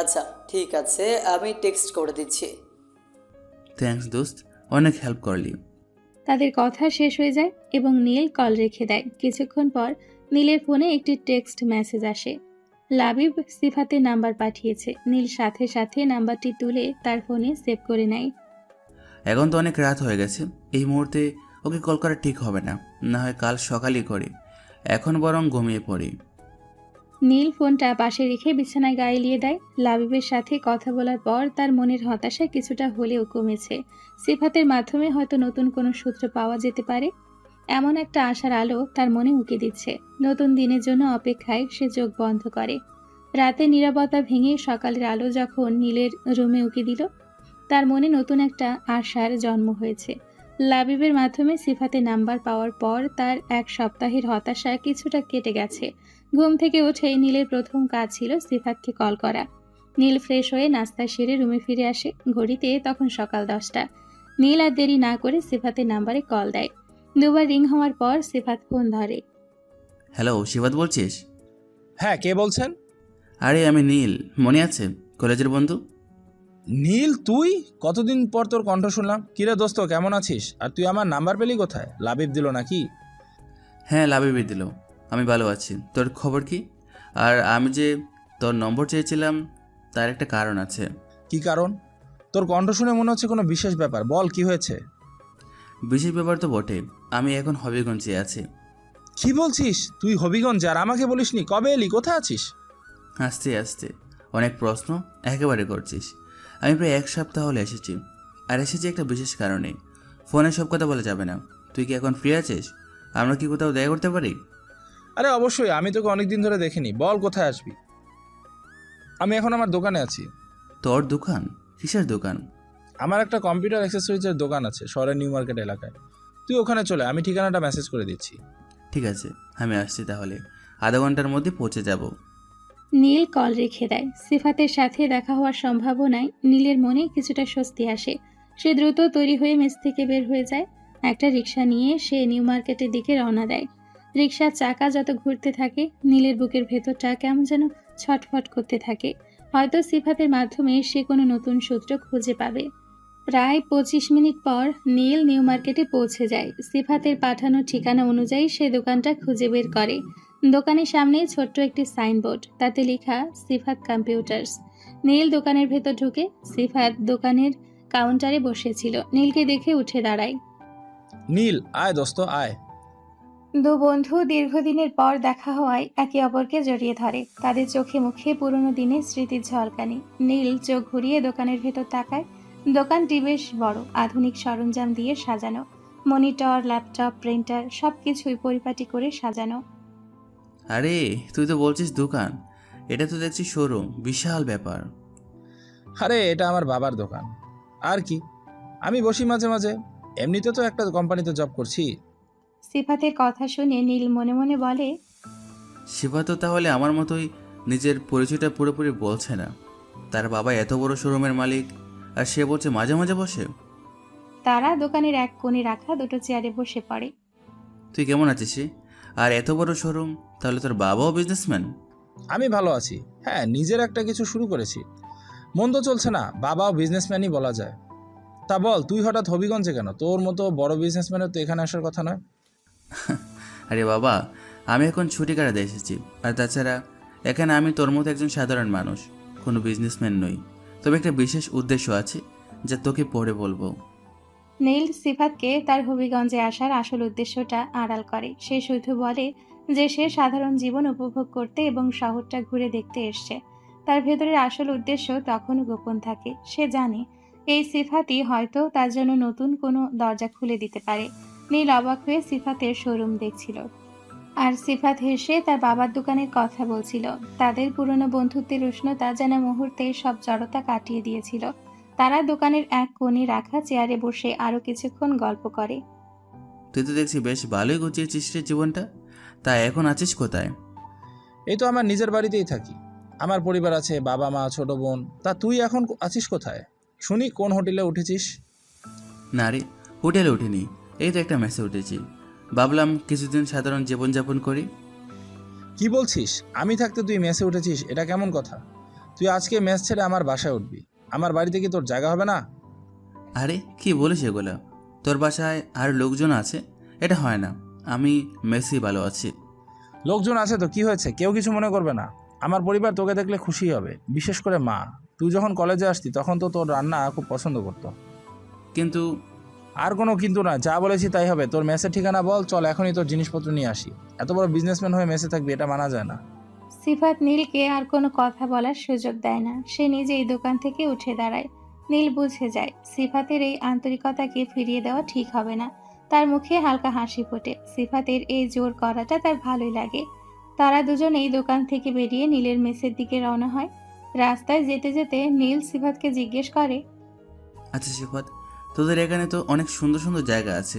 [SPEAKER 7] আচ্ছা ঠিক আছে, আমি টেক্সট করে দিচ্ছি।
[SPEAKER 1] থ্যাঙ্কস দোস্ত, অনেক হেল্প করলি।
[SPEAKER 2] তাদের কথা শেষ হয়ে যায় এবং নীল কল রেখে দেয়। কিছুক্ষণ পর নীলের ফোনে একটি টেক্সট মেসেজ আসে। লাবিব সিফাতের নাম্বার পাঠিয়েছে। নীল সাথে সাথে নাম্বারটি তুলে তার ফোনে সেভ করে নেয়।
[SPEAKER 1] এখন তো অনেক রাত হয়ে গেছে, এই মুহূর্তে ওকে কল করা ঠিক হবে না, না হয় কাল সকালই করি। এখন বরং ঘুমিয়ে পড়ি।
[SPEAKER 2] নীল ফোনটা পাশে রেখে বিছানায় গায়ে এলিয়ে দেয়। লাবিবের সাথে কথা বলার পর তার মনের হতাশা কিছুটা হলেও কমেছে। সিফাতের মাধ্যমে হয়তো নতুন কোনো সূত্র পাওয়া যেতে পারে, এমন একটা আশার আলো তার মনে উকি দিচ্ছে। নতুন দিনের জন্য অপেক্ষায় সে চোখ বন্ধ করে। রাতে নীরবতা ভেঙে সকালের আলো যখন নীলের রুমে উকি দিল, তার মনে নতুন একটা আশার জন্ম হয়েছে। লাবিবের মাধ্যমে সিফাতের নাম্বার পাওয়ার পর তার 1 সপ্তাহের হতাশা কিছুটা কেটে গেছে। ঘুম থেকে উঠে নীলের প্রথম কাজ ছিল সিফাতকে কল করা। নীল ফ্রেশ হয়ে নাস্তা সেরে রুমে ফিরে আসে। ঘড়িতে তখন সকাল 10টা। নীল আর দেরি না করে সিফাতের নাম্বারে কল দেয়। 2বার রিং হওয়ার পর সিফাত ফোন ধরে।
[SPEAKER 1] হ্যালো, শিবাত বলছিস?
[SPEAKER 8] হ্যাঁ, কে বলছেন?
[SPEAKER 1] আরে আমি নীল, মনে আছে? কলেজের বন্ধু।
[SPEAKER 8] নীল, তুই? কতদিন পর তোর কণ্ঠ শুনলাম। কিরে দোস্ত, কেমন আছিস? আর তুই আমার নাম্বার পেলি কোথায়? লাবিব দিল নাকি?
[SPEAKER 1] হ্যাঁ, লাবিবি দিল। আমি ভালো আছি, তোর খবর কি? আর আমি যে তোর নম্বর চেয়েছিলাম তার একটা কারণ আছে।
[SPEAKER 8] কি কারণ? তোর কণ্ঠ শুনে মনে হচ্ছে কোনো বিশেষ ব্যাপার। বল, কি হয়েছে?
[SPEAKER 1] বিশেষ ব্যাপার তো বটে, আমি এখন হবিগঞ্জে আছি।
[SPEAKER 8] কি বলছিস? তুই হবিগঞ্জ? আর আমাকে বলিসনি? কবে এলি? কোথায় আছিস?
[SPEAKER 1] আস্তে আস্তে অনেক প্রশ্ন একেবারে করছিস। আমি প্রায় 1 সপ্তাহ হলে এসেছি, আর এসেছি একটা বিশেষ কারণে। ফোনে সব কথা বলা যাবে না। তুই কি এখন ফ্রি আছিস? আমরা কি কোথাও দেখা করতে পারি?
[SPEAKER 8] আরে অবশ্যই, আমি তোকে অনেকদিন ধরে দেখিনি। বল, কোথায় আসবি? আমি এখন আমার দোকানে আছি।
[SPEAKER 1] তোর দোকান? কিসের দোকান?
[SPEAKER 8] আমার একটা কম্পিউটার অ্যাক্সেসরিজের দোকান আছে শহরের নিউ মার্কেট এলাকায়। তুই ওখানে চলে, আমি ঠিকানাটা মেসেজ করে দিচ্ছি।
[SPEAKER 1] ঠিক আছে, আমি আসছি তাহলে, আধা ঘন্টার মধ্যে পৌঁছে যাব।
[SPEAKER 2] নীল কল রেখে দেয়। সিফাতের সাথে দেখা হওয়ার সম্ভাবনায় নীলের মনে কিছুটা স্বস্তি আসে। সে দ্রুত তৈরি হয়ে মেস থেকে বের হয়ে যায়। একটা রিক্সা নিয়ে সে নিউ মার্কেটের দিকে রওনা দেয়। রিক্সার চাকা যত ঘুরতে থাকে নীলের বুকের ভেতরটা কেমন যেন ছটফট করতে থাকে। হয়তো সিফাতের মাধ্যমে সে কোনো নতুন সূত্র খুঁজে পাবে। প্রায় 25 মিনিট পর নীল নিউ মার্কেটে পৌঁছে যায়। সিফাতের পাঠানো ঠিকানা অনুযায়ী সে দোকানটা খুঁজে বের করে। দোকানের সামনে ছোট্ট একটি সাইনবোর্ড, তাতে লেখা সিফাত কম্পিউটার্স। নীল দোকানের ভেতর ঢুকে সিফাত দোকানের কাউন্টারে বসেছিল। নীলকে দেখে উঠে দাঁড়ায়।
[SPEAKER 8] নীল, আয় দোস্ত আয়।
[SPEAKER 2] দু বন্ধু দীর্ঘদিনের পর দেখা হওয়ায় একে অপরকে জড়িয়ে ধরে। তাদের চোখে মুখে পুরনো দিনের স্মৃতির ঝলকানি। নীল চোখ ঘুরিয়ে দোকানের ভেতর তাকায়। দোকানটি বেশ বড়, আধুনিক সরঞ্জাম দিয়ে সাজানো। মনিটর, ল্যাপটপ, প্রিন্টার সবকিছুই পরিপাটি করে সাজানো।
[SPEAKER 1] আরে তুই তো বলছিস দোকান, এটা তো দেখছি শোরুম, বিশাল ব্যাপার।
[SPEAKER 8] আরে এটা আমার বাবার দোকান। আর কি, আমি বসি মাঝে মাঝে, এমনিতে তো একটা কোম্পানিতে জব করছি।
[SPEAKER 2] সিফাতের কথা শুনে নীল মনে মনে বলে,
[SPEAKER 1] শিবা তো তাহলে আমার মতোই নিজের পরিচয়টা পুরোপুরি বলছে না। তার বাবা এত বড় শোরুমের মালিক, আর সে বলছে মাঝে মাঝে বসে।
[SPEAKER 2] তারা দোকানের এক কোণে রাখা দুটো চেয়ারে বসে পড়ে।
[SPEAKER 1] তুই কেমন আছিস রে? আর এত বড় শোরুম, তাহলে তোর বাবাও বিজনেসম্যান?
[SPEAKER 8] আমি ভালো আছি, হ্যাঁ নিজের একটা কিছু শুরু করেছি। মন্দ চলছে না, বাবাও বিজনেসম্যানই বলা যায়। তা বল, তুই হঠাৎ হবিগঞ্জে কেন? তোর মতো বড় বিজনেসম্যানের তো এখানে আসার কথা নয়।
[SPEAKER 1] আরে বাবা, আমি এখন ছুটি কাটাতে এসেছি। আর তাছাড়া এখানে আমি তোর মতো একজন সাধারণ মানুষ, কোনো বিজনেসম্যান নই। তবে একটা বিশেষ উদ্দেশ্য আছে, যা তোকে পরে বলবো।
[SPEAKER 2] নীল সিফাতকে তার হবিগঞ্জে আসার আসল উদ্দেশ্যটা আড়াল করে। সে শুধু বলে যে সে সাধারণ জীবন উপভোগ করতে এবং শহরটা ঘুরে দেখতে এসছে। তার ভেতরের আসল উদ্দেশ্য তখনও গোপন থাকে। সে জানে এই সিফাতই হয়তো তার জন্য নতুন কোনো দরজা খুলে দিতে পারে। নীল অবাক হয়ে সিফাতের শোরুম দেখছিল, আর সিফাত হেসে তার বাবার দোকানের কথা বলছিল। তাদের পুরনো বন্ধুত্বের উষ্ণতা যেন মুহূর্তে সব জড়তা কাটিয়ে দিয়েছিল। তারা দোকানের এক কোণে রাখা চেয়ারে বসে আরো কিছুক্ষণ গল্প করে।
[SPEAKER 1] তুই তো দেখছি বেশ ভালোই গুছিয়েছিস রে জীবনটা। তা এখন আছিস কোথায়?
[SPEAKER 8] এই তো আমার নিজের বাড়িতেই থাকি, আমার পরিবার আছে, বাবা মা ছোট বোন। তা তুই এখন আছিস কোথায়? শুনি কোন হোটেলে উঠেছিস?
[SPEAKER 1] না রে, হোটেলে উঠিনি, এই তো একটা মেসে উঠেছি। ভাবলাম কিছুদিন সাধারণ জীবনযাপন করি।
[SPEAKER 8] কি বলছিস? আমি থাকতে তুই মেসে উঠেছিস? এটা কেমন কথা? তুই আজকে মেস ছেড়ে আমার বাসায় উঠবি। আমার বাড়িতে কি তোর জায়গা হবে না?
[SPEAKER 1] আরে কি বলিস এগুলো? তোর বাসায় আর লোকজন আছে, এটা হয় না। আমি মেসি ভালো আছি।
[SPEAKER 8] লোকজন আছে তো কি হয়েছে, কেউ কিছু মনে করবে না। আমার পরিবার তোকে দেখলে খুশি হবে, বিশেষ করে মা। তুই যখন কলেজে আসতি তখন তো তোর রান্না খুব পছন্দ করতো।
[SPEAKER 1] কিন্তু
[SPEAKER 8] আর কোনো কিন্তু না, যা বলেছি তাই হবে। তোর মেসের ঠিকানা বল, চল এখনই তোর জিনিসপত্র নিয়ে আসি। এত বড় বিজনেসম্যান হয়ে মেসে থাকবি, এটা মানা যায় না।
[SPEAKER 2] সিফাত নীলকে আর কোনো কথা বলার সুযোগ দেয় না। সে নিজেই দোকান থেকে উঠে দাঁড়ায়। নীল বুঝে যায় সিফাতের এই আন্তরিকতাকে ফিরিয়ে দেওয়া ঠিক হবে না। তার মুখে হালকা হাসি ফোটে। সিফাতের এই জোর করাটা তার ভালোই লাগে। তারা দুজনেই দোকান থেকে বেরিয়ে নীলের মেসের দিকে রওনা হয়। রাস্তায় যেতে যেতে নীল সিফাতকে জিজ্ঞেস করে,
[SPEAKER 1] আচ্ছা সিফাত, তোদের এখানে তো অনেক সুন্দর সুন্দর জায়গা আছে,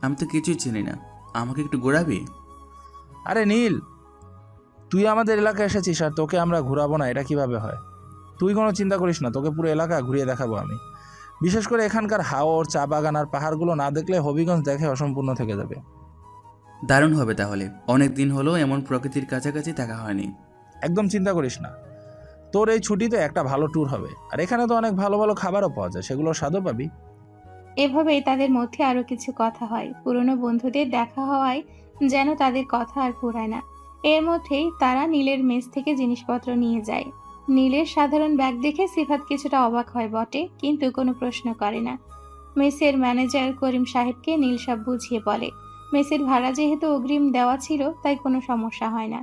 [SPEAKER 1] আমি তো কিছুই চিনি না, আমাকে একটু ঘোরাবি?
[SPEAKER 8] আরে নীল, তুই আমাদের এলাকায় এসেছিস আর তোকে আমরা ঘোরাবো না, এটা কিভাবে হয়? তুই কোনো চিন্তা করিস না, তোকে পুরো এলাকা ঘুরিয়ে দেখাবো আমি। বিশেষ করে এখানকার হাওর, চা বাগান আর পাহাড়গুলো না দেখলে হবিগঞ্জ দেখে অসম্পূর্ণ থেকে যাবে।
[SPEAKER 1] দারুণ হবে তাহলে। অনেক দিন হলো এমন প্রকৃতির কাছাকাছি থাকা হয়নি।
[SPEAKER 8] একদম চিন্তা করিস না, তোর এই ছুটিতে একটা ভালো ট্যুর হবে। আর এখানে তো অনেক ভালো ভালো খাবারও পাওয়া যায়, সেগুলোর স্বাদও পাবি।
[SPEAKER 2] এভাবেই তাদের মধ্যে আরো কিছু কথা হয়। পুরনো বন্ধুদের দেখা হওয়ায় যেন তাদের কথা আর ফুরায় না। এর মধ্যেই তারা নীলের মেস থেকে জিনিসপত্র নিয়ে যায়। নীলের সাধারণ ব্যাগ দেখে সিফাত কিছুটা অবাক হয় বটে, কিন্তু কোনো প্রশ্ন করে না। মেসের ম্যানেজার করিম সাহেবকে নীল সব বুঝিয়ে বলে। মেসের ভাড়া যেহেতু অগ্রিম দেওয়া ছিল, তাই কোনো সমস্যা হয় না।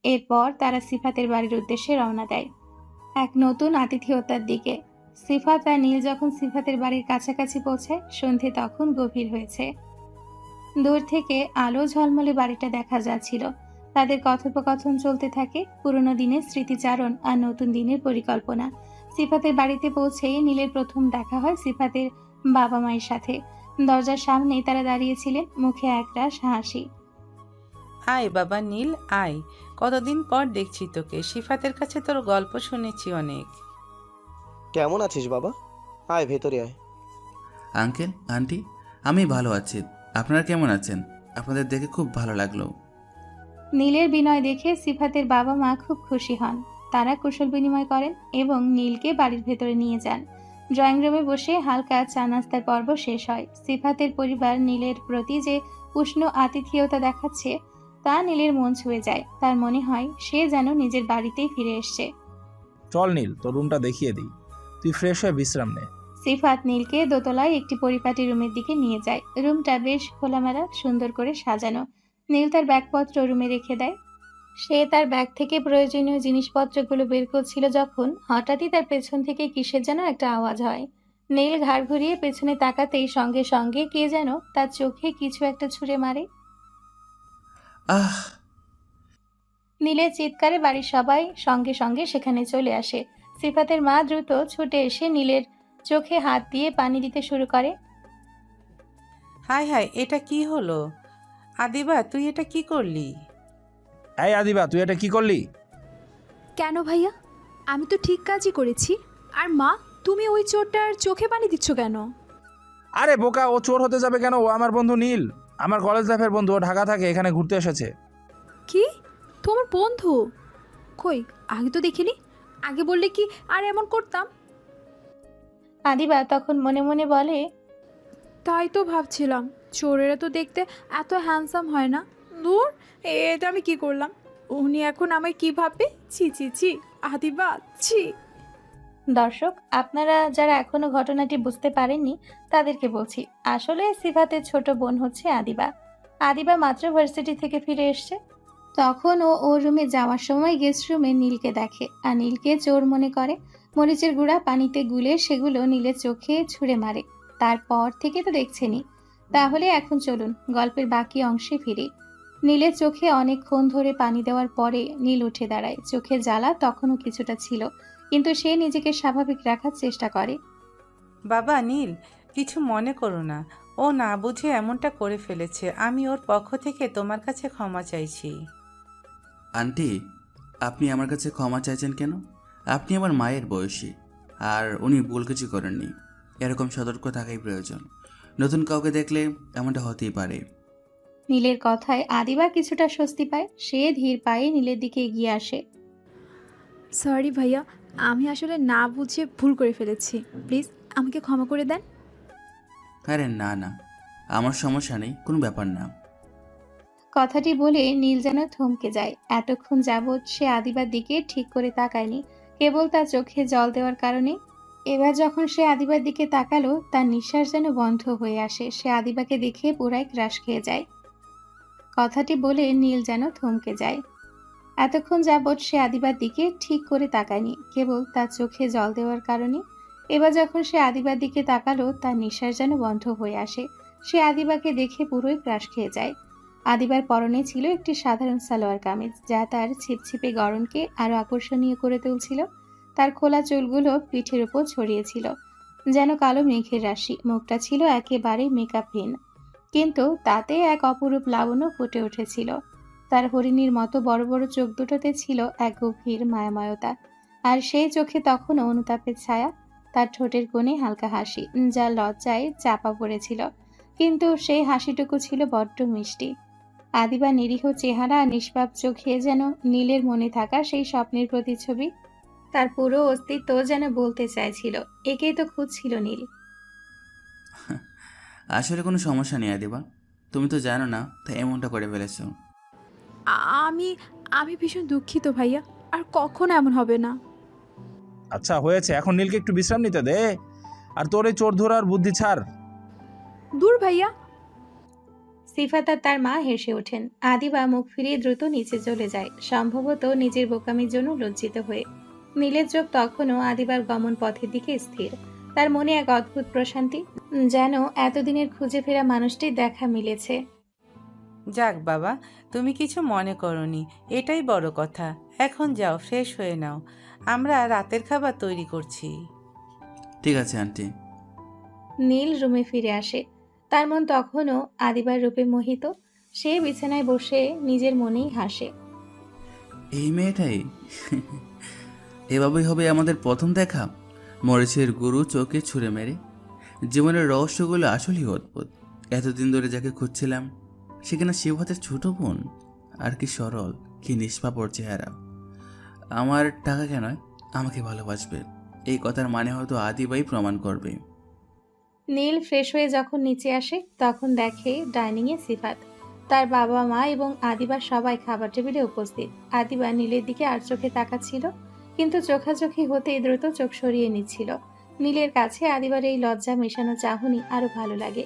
[SPEAKER 2] এরপর তারা সিফাতের বাড়ির উদ্দেশ্যে রওনা দেয়, এক নতুন আতিথেয়তার দিকে। সিফাত আর নীল যখন সিফাতের বাড়ির কাছাকাছি পৌঁছায়, সন্ধে তখন গভীর হয়েছে। দূর থেকে আলো ঝলমলে বাড়িটা দেখা যাচ্ছিল। তাদের কথোপকথন চলতে থাকে পুরনো দিনের স্মৃতিচারণ আর নতুন দিনের পরিকল্পনা। সিফাতের বাড়িতে পৌঁছেই নীলের প্রথম দেখা হয় সিফাতের বাবা মায়ের সাথে। দরজার সামনে তারা দাঁড়িয়েছিলেন, মুখে একরাশ হাসি।
[SPEAKER 9] আয় বাবা নীল, আয়। কতদিন পর দেখছি তোকে। সিফাতের কাছে তোর গল্প শুনেছি অনেক।
[SPEAKER 10] কেমন আছিস বাবা? আয় ভেতরে আয়।
[SPEAKER 1] আঙ্কেল, আন্টি, আমি ভালো আছি। আপনারা কেমন আছেন? আপনাদের দেখে খুব ভালো লাগলো।
[SPEAKER 2] নীলের বিনয় দেখে সিফাতের বাবা মা খুব খুশি হন। তারা কুশল বিনিময় করেন এবং নীলকে বাড়ির ভেতরে নিয়ে যান। ড্রয়িং রুমে বসে হালকা চা নাস্তার পর্ব শেষ হয়। সিফাতের পরিবার নীলের প্রতি যে উষ্ণ আতিথেয়তা দেখাচ্ছে তা নীলের মন ছুঁয়ে যায়। তার মনে হয় সে যেন নিজের বাড়িতেই ফিরে এসছে।
[SPEAKER 8] চল নীল, তোর রুমটা দেখিয়ে দিই, তুই ফ্রেশ হয়ে বিশ্রাম নে।
[SPEAKER 2] সিফাত নীলকে দোতলায় একটি পরিপাটি রুমের দিকে নিয়ে যায়। রুমটা বেশ খোলামেলা, সুন্দর করে সাজানো। নীল তার ব্যাগপত্র রুমে রেখে দেয়। সে তার ব্যাগ থেকে প্রয়োজনীয় জিনিসপত্রগুলো বের করছিল যখন হঠাৎই তার পেছন থেকে কিসের যেন একটা আওয়াজ হয়। নীল ঘাড় ঘুরিয়ে পেছনে তাকাতেই সঙ্গে সঙ্গে কে যেন তার চোখে কিছু একটা ছুঁড়ে মারে।
[SPEAKER 1] আহ!
[SPEAKER 2] নীলের চিৎকারে বাড়ির সবাই সঙ্গে সঙ্গে সেখানে চলে আসে। সিফাতের মা দ্রুত ছুটে এসে নীলের চোখে হাত দিয়ে পানি দিতে শুরু করে।
[SPEAKER 9] হায় হায়, এটা কি হলো? আদিবা, তুই এটা কি করলি?
[SPEAKER 8] এই আদিবা, তুই এটা কি করলি?
[SPEAKER 11] কেন ভাইয়া? আমি তো ঠিক কাজই করেছি। আর মা, তুমি ওই চোরটার চোখে পানি দিচ্ছ কেন?
[SPEAKER 8] আরে বোকা, ও চোর হতে যাবে কেন? ও আমার বন্ধু নীল, আমার কলেজ লাইফের বন্ধু। ও ঢাকা থাকে, এখানে ঘুরতে এসেছে।
[SPEAKER 11] কি? তোমার বন্ধু? কই, আগে তো দেখিনি। আগে বললে কি আর এমন করতাম?
[SPEAKER 2] আদিবা তখন মনে মনে বলে,
[SPEAKER 11] তাই তো ভাবছিলাম, চোরেরা তো দেখতে এত হ্যান্ডসাম হয় না। দূর, এটা আমি কি করলাম? উনি এখন আমায় কি ভাববে? ছি ছি ছি, আদিবা, ছি।
[SPEAKER 2] দর্শক, আপনারা যারা এখনো ঘটনাটি বুঝতে পারেননি তাদেরকে বলছি। আসলে সিফাতের ছোট বোন হচ্ছে আদিবা। আদিবা মাত্র ভার্সিটি থেকে ফিরে এসছে। তখন ও ওর রুমে যাওয়ার সময় গেস্ট রুমে নীলকে দেখে আর নীলকে চোর মনে করে। মরিচের গুঁড়া পানিতে গুলে সেগুলো নীলের চোখে ছুঁড়ে মারে। তারপর থেকে তো দেখছেনি। তাহলে এখন চলুন গল্পের বাকি অংশে ফিরি। নীলের চোখে অনেকক্ষণ ধরে পানি দেওয়ার পরে নীল উঠে দাঁড়ায়। চোখে জ্বালা তখনও কিছুটা ছিল, কিন্তু সে নিজেকে স্বাভাবিক রাখার চেষ্টা করে।
[SPEAKER 9] বাবা নীল, কিছু মনে করো না। ও না বুঝে এমনটা করে ফেলেছে। আমি ওর পক্ষ থেকে তোমার কাছে ক্ষমা চাইছি।
[SPEAKER 1] আন্টি, আপনি আমার কাছে ক্ষমা চাইছেন কেন? আপনি আমার মায়ের বয়সী, আর উনি ভুল কিছু করেননি। এরকম সতর্ক থাকাই প্রয়োজন। নতুন কাউকে দেখলে এমনটা হতেই পারে।
[SPEAKER 2] নীলের কথায় আদিবা কিছুটা স্বস্তি পায়। সে ধীর পায়ে নীলের দিকে এগিয়ে আসে।
[SPEAKER 11] সরি ভাইয়া, আমি আসলে না বুঝে ভুল করে ফেলেছি। প্লিজ আমাকে ক্ষমা করে দেন।
[SPEAKER 1] আরে না না, আমার সমস্যা নেই, কোনো ব্যাপার না।
[SPEAKER 2] কথাটি বলে নীল যেন থমকে যায়। এতক্ষণ যাবৎ সে আদিবার দিকে ঠিক করে তাকায়নি, কেবল তার চোখে জল দেওয়ার কারণে। এবার যখন সে আদিবার দিকে তাকালো, তার নিঃশ্বাস যেন বন্ধ হয়ে আসে। সে আদিবাকে দেখে পুরাই ক্রাশ খেয়ে যায়। কথাটি বলে নীল যেন থমকে যায়। এতক্ষণ যাবৎ সে আদিবার দিকে ঠিক করে তাকায়নি, কেবল তার চোখে জল দেওয়ার কারণে। এবার যখন সে আদিবার দিকে তাকালো, তার নিঃশ্বাস যেন বন্ধ হয়ে আসে। সে আদিবাকে দেখে পুরোই ক্রাশ খেয়ে যায়। আদিবার পরনে ছিল একটি সাধারণ সালোয়ার কামিজ, যা তার ছিপছিপে গড়নকে আরো আকর্ষণীয় করে তুলছিল। তার খোলা চুলগুলো পিঠের উপর ছড়িয়েছিল যেন কালো মেঘের রাশি। মুখটা ছিল একেবারে মেকআপহীন, কিন্তু তাতে এক অপরূপ লাবণ্য ফুটে উঠেছিল। তার হরিণীর মতো বড় বড় চোখ দুটোতে ছিল এক গভীর মায়াময়তা, আর সেই চোখে তখনও অনুতাপের ছায়া। তার ঠোঁটের কোণে হালকা হাসি, যা লজ্জায় চাপা পড়েছিল, কিন্তু সেই হাসিটুকু ছিল বড্ড মিষ্টি। আদিবা নিরীহ চেহারা আর নিষ্পাপ চোখে যেন নীলের মনে থাকা সেই স্বপ্নের প্রতিছবি। তার পুরো অস্তিত্ব যেন বলতে চাইছিল, একেই তো খুঁজছিল নীল।
[SPEAKER 1] আসলে কোনো সমস্যা নেই আদিবা, তুমি তো জানো না, তাই এমনটা করে ফেলেছো।
[SPEAKER 11] আমি আমি ভীষণ দুঃখিত ভাইয়া, আর কখনো এমন হবে না।
[SPEAKER 8] আচ্ছা হয়েছে, এখন নীলকে একটু বিশ্রাম নিতে দে। আর তোর এই চোর ধরার বুদ্ধি ছাড়।
[SPEAKER 11] দূর ভাইয়া।
[SPEAKER 2] সিফাত আর তার মা হেসে ওঠেন। আদিবা মুখ ফিরিয়ে দ্রুত নিচে চলে যায়, সম্ভবত নিজের বোকামির জন্য লজ্জিত হয়ে। নীলের চোখ তখনও আদিবার গমন পথের দিকে স্থির। তার মনে এক অদ্ভুত প্রশান্তি, যেন এতদিনের খুঁজে ফেরা মানুষটির দেখা মিলেছে।
[SPEAKER 9] যাক বাবা, তুমি কিছু মনে করনি, এটাই বড় কথা। এখন যাও, ফ্রেশ হয়ে নাও। আমরা রাতের খাবার তৈরি করছি।
[SPEAKER 1] ঠিক আছে আন্টি।
[SPEAKER 2] নীল রুমে ফিরে আসে। তার মন তখনও আদিবার রূপে মোহিত। সে বিছানায় বসে নিজের মনেই হাসে।
[SPEAKER 1] এই মেয়েটাই এভাবেই হবে আমাদের প্রথম দেখা। মরিচের গুরু চোখে ছুঁড়ে মেরে। জীবনের রহস্যগুলো আসলেই অদ্ভুত। এতদিন ধরে যাকে খুঁজছিলাম সেখানে শিবহাতের ছোট বোন। আর কি সরল, কি নিষ্পাপ ওর চেহারা। আমার টাকা কেন আমাকে ভালোবাসবে, এই কথার মানে হয়তো আদিবাই প্রমাণ করবে।
[SPEAKER 2] নীল ফ্রেশ হয়ে যখন নিচে আসে তখন দেখে ডাইনিংয়ে সিফাত, তার বাবা মা এবং আদিবা সবাই খাবার টেবিলে উপস্থিত। আদিবা নীলের দিকে আর চোখে তাকাচ্ছিল, কিন্তু চোখাচোখি হতেই দ্রুত চোখ সরিয়ে নিচ্ছিল। নীলের কাছে আদিবার এই লজ্জা মেশানো চাহনি আরো ভালো লাগে।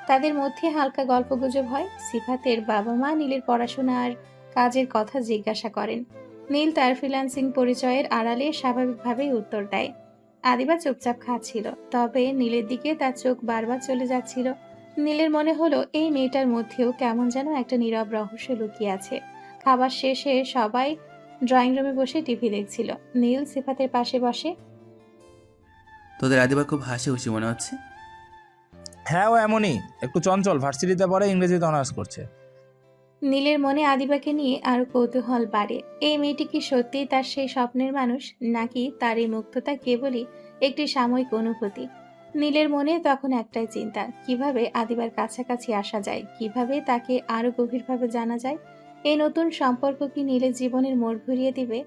[SPEAKER 2] তাদের মধ্যে হালকা গল্পগুজব হয়। সিফাতের বাবা মা নীলের পড়াশোনা আর কাজের কথা জিজ্ঞাসা করেন। নীল তার ফ্রিল্যান্সিং পরিচয়ের আড়ালে স্বাভাবিকভাবেই উত্তর দেয়। আদিবা চুপচাপ খাচ্ছিল, তবে নীলের দিকে তার চোখ বারবার চলে যাচ্ছিল। নীলের মনে হলো এই মেয়েটার মধ্যেও কেমন যেন একটা নীরব রহস্য লুকিয়ে আছে। খাবার শেষে সবাই ড্রয়িং রুমে বসে টিভি দেখছিল। নীল সিফাতের পাশে বসে।
[SPEAKER 1] তোদের আদিবা খুব হাসি খুশি মনে হচ্ছে।
[SPEAKER 8] হ্যাঁ, ও এমনই, একটু চঞ্চল, ভার্সিটিতে পড়ে, ইংরেজিতে অনার্স করছে।
[SPEAKER 2] নীলের মনে আদিবাকে নিয়ে আরো কৌতূহল বাড়ে। এই মেয়েটি কি সত্যিই তার সেই স্বপ্নের মানুষ, নাকি তার এই মুগ্ধতা কেবলই একটি সাময়িক অনুভূতি? নীলের মনে তখন একটাই চিন্তা, কিভাবে আদিবার কাছাকাছি আসা যায়, কিভাবে তাকে আরো গভীরভাবে জানা যায়। এই নতুন সম্পর্ক কি নীলের জীবনের মোড় ঘুরিয়ে দিবে?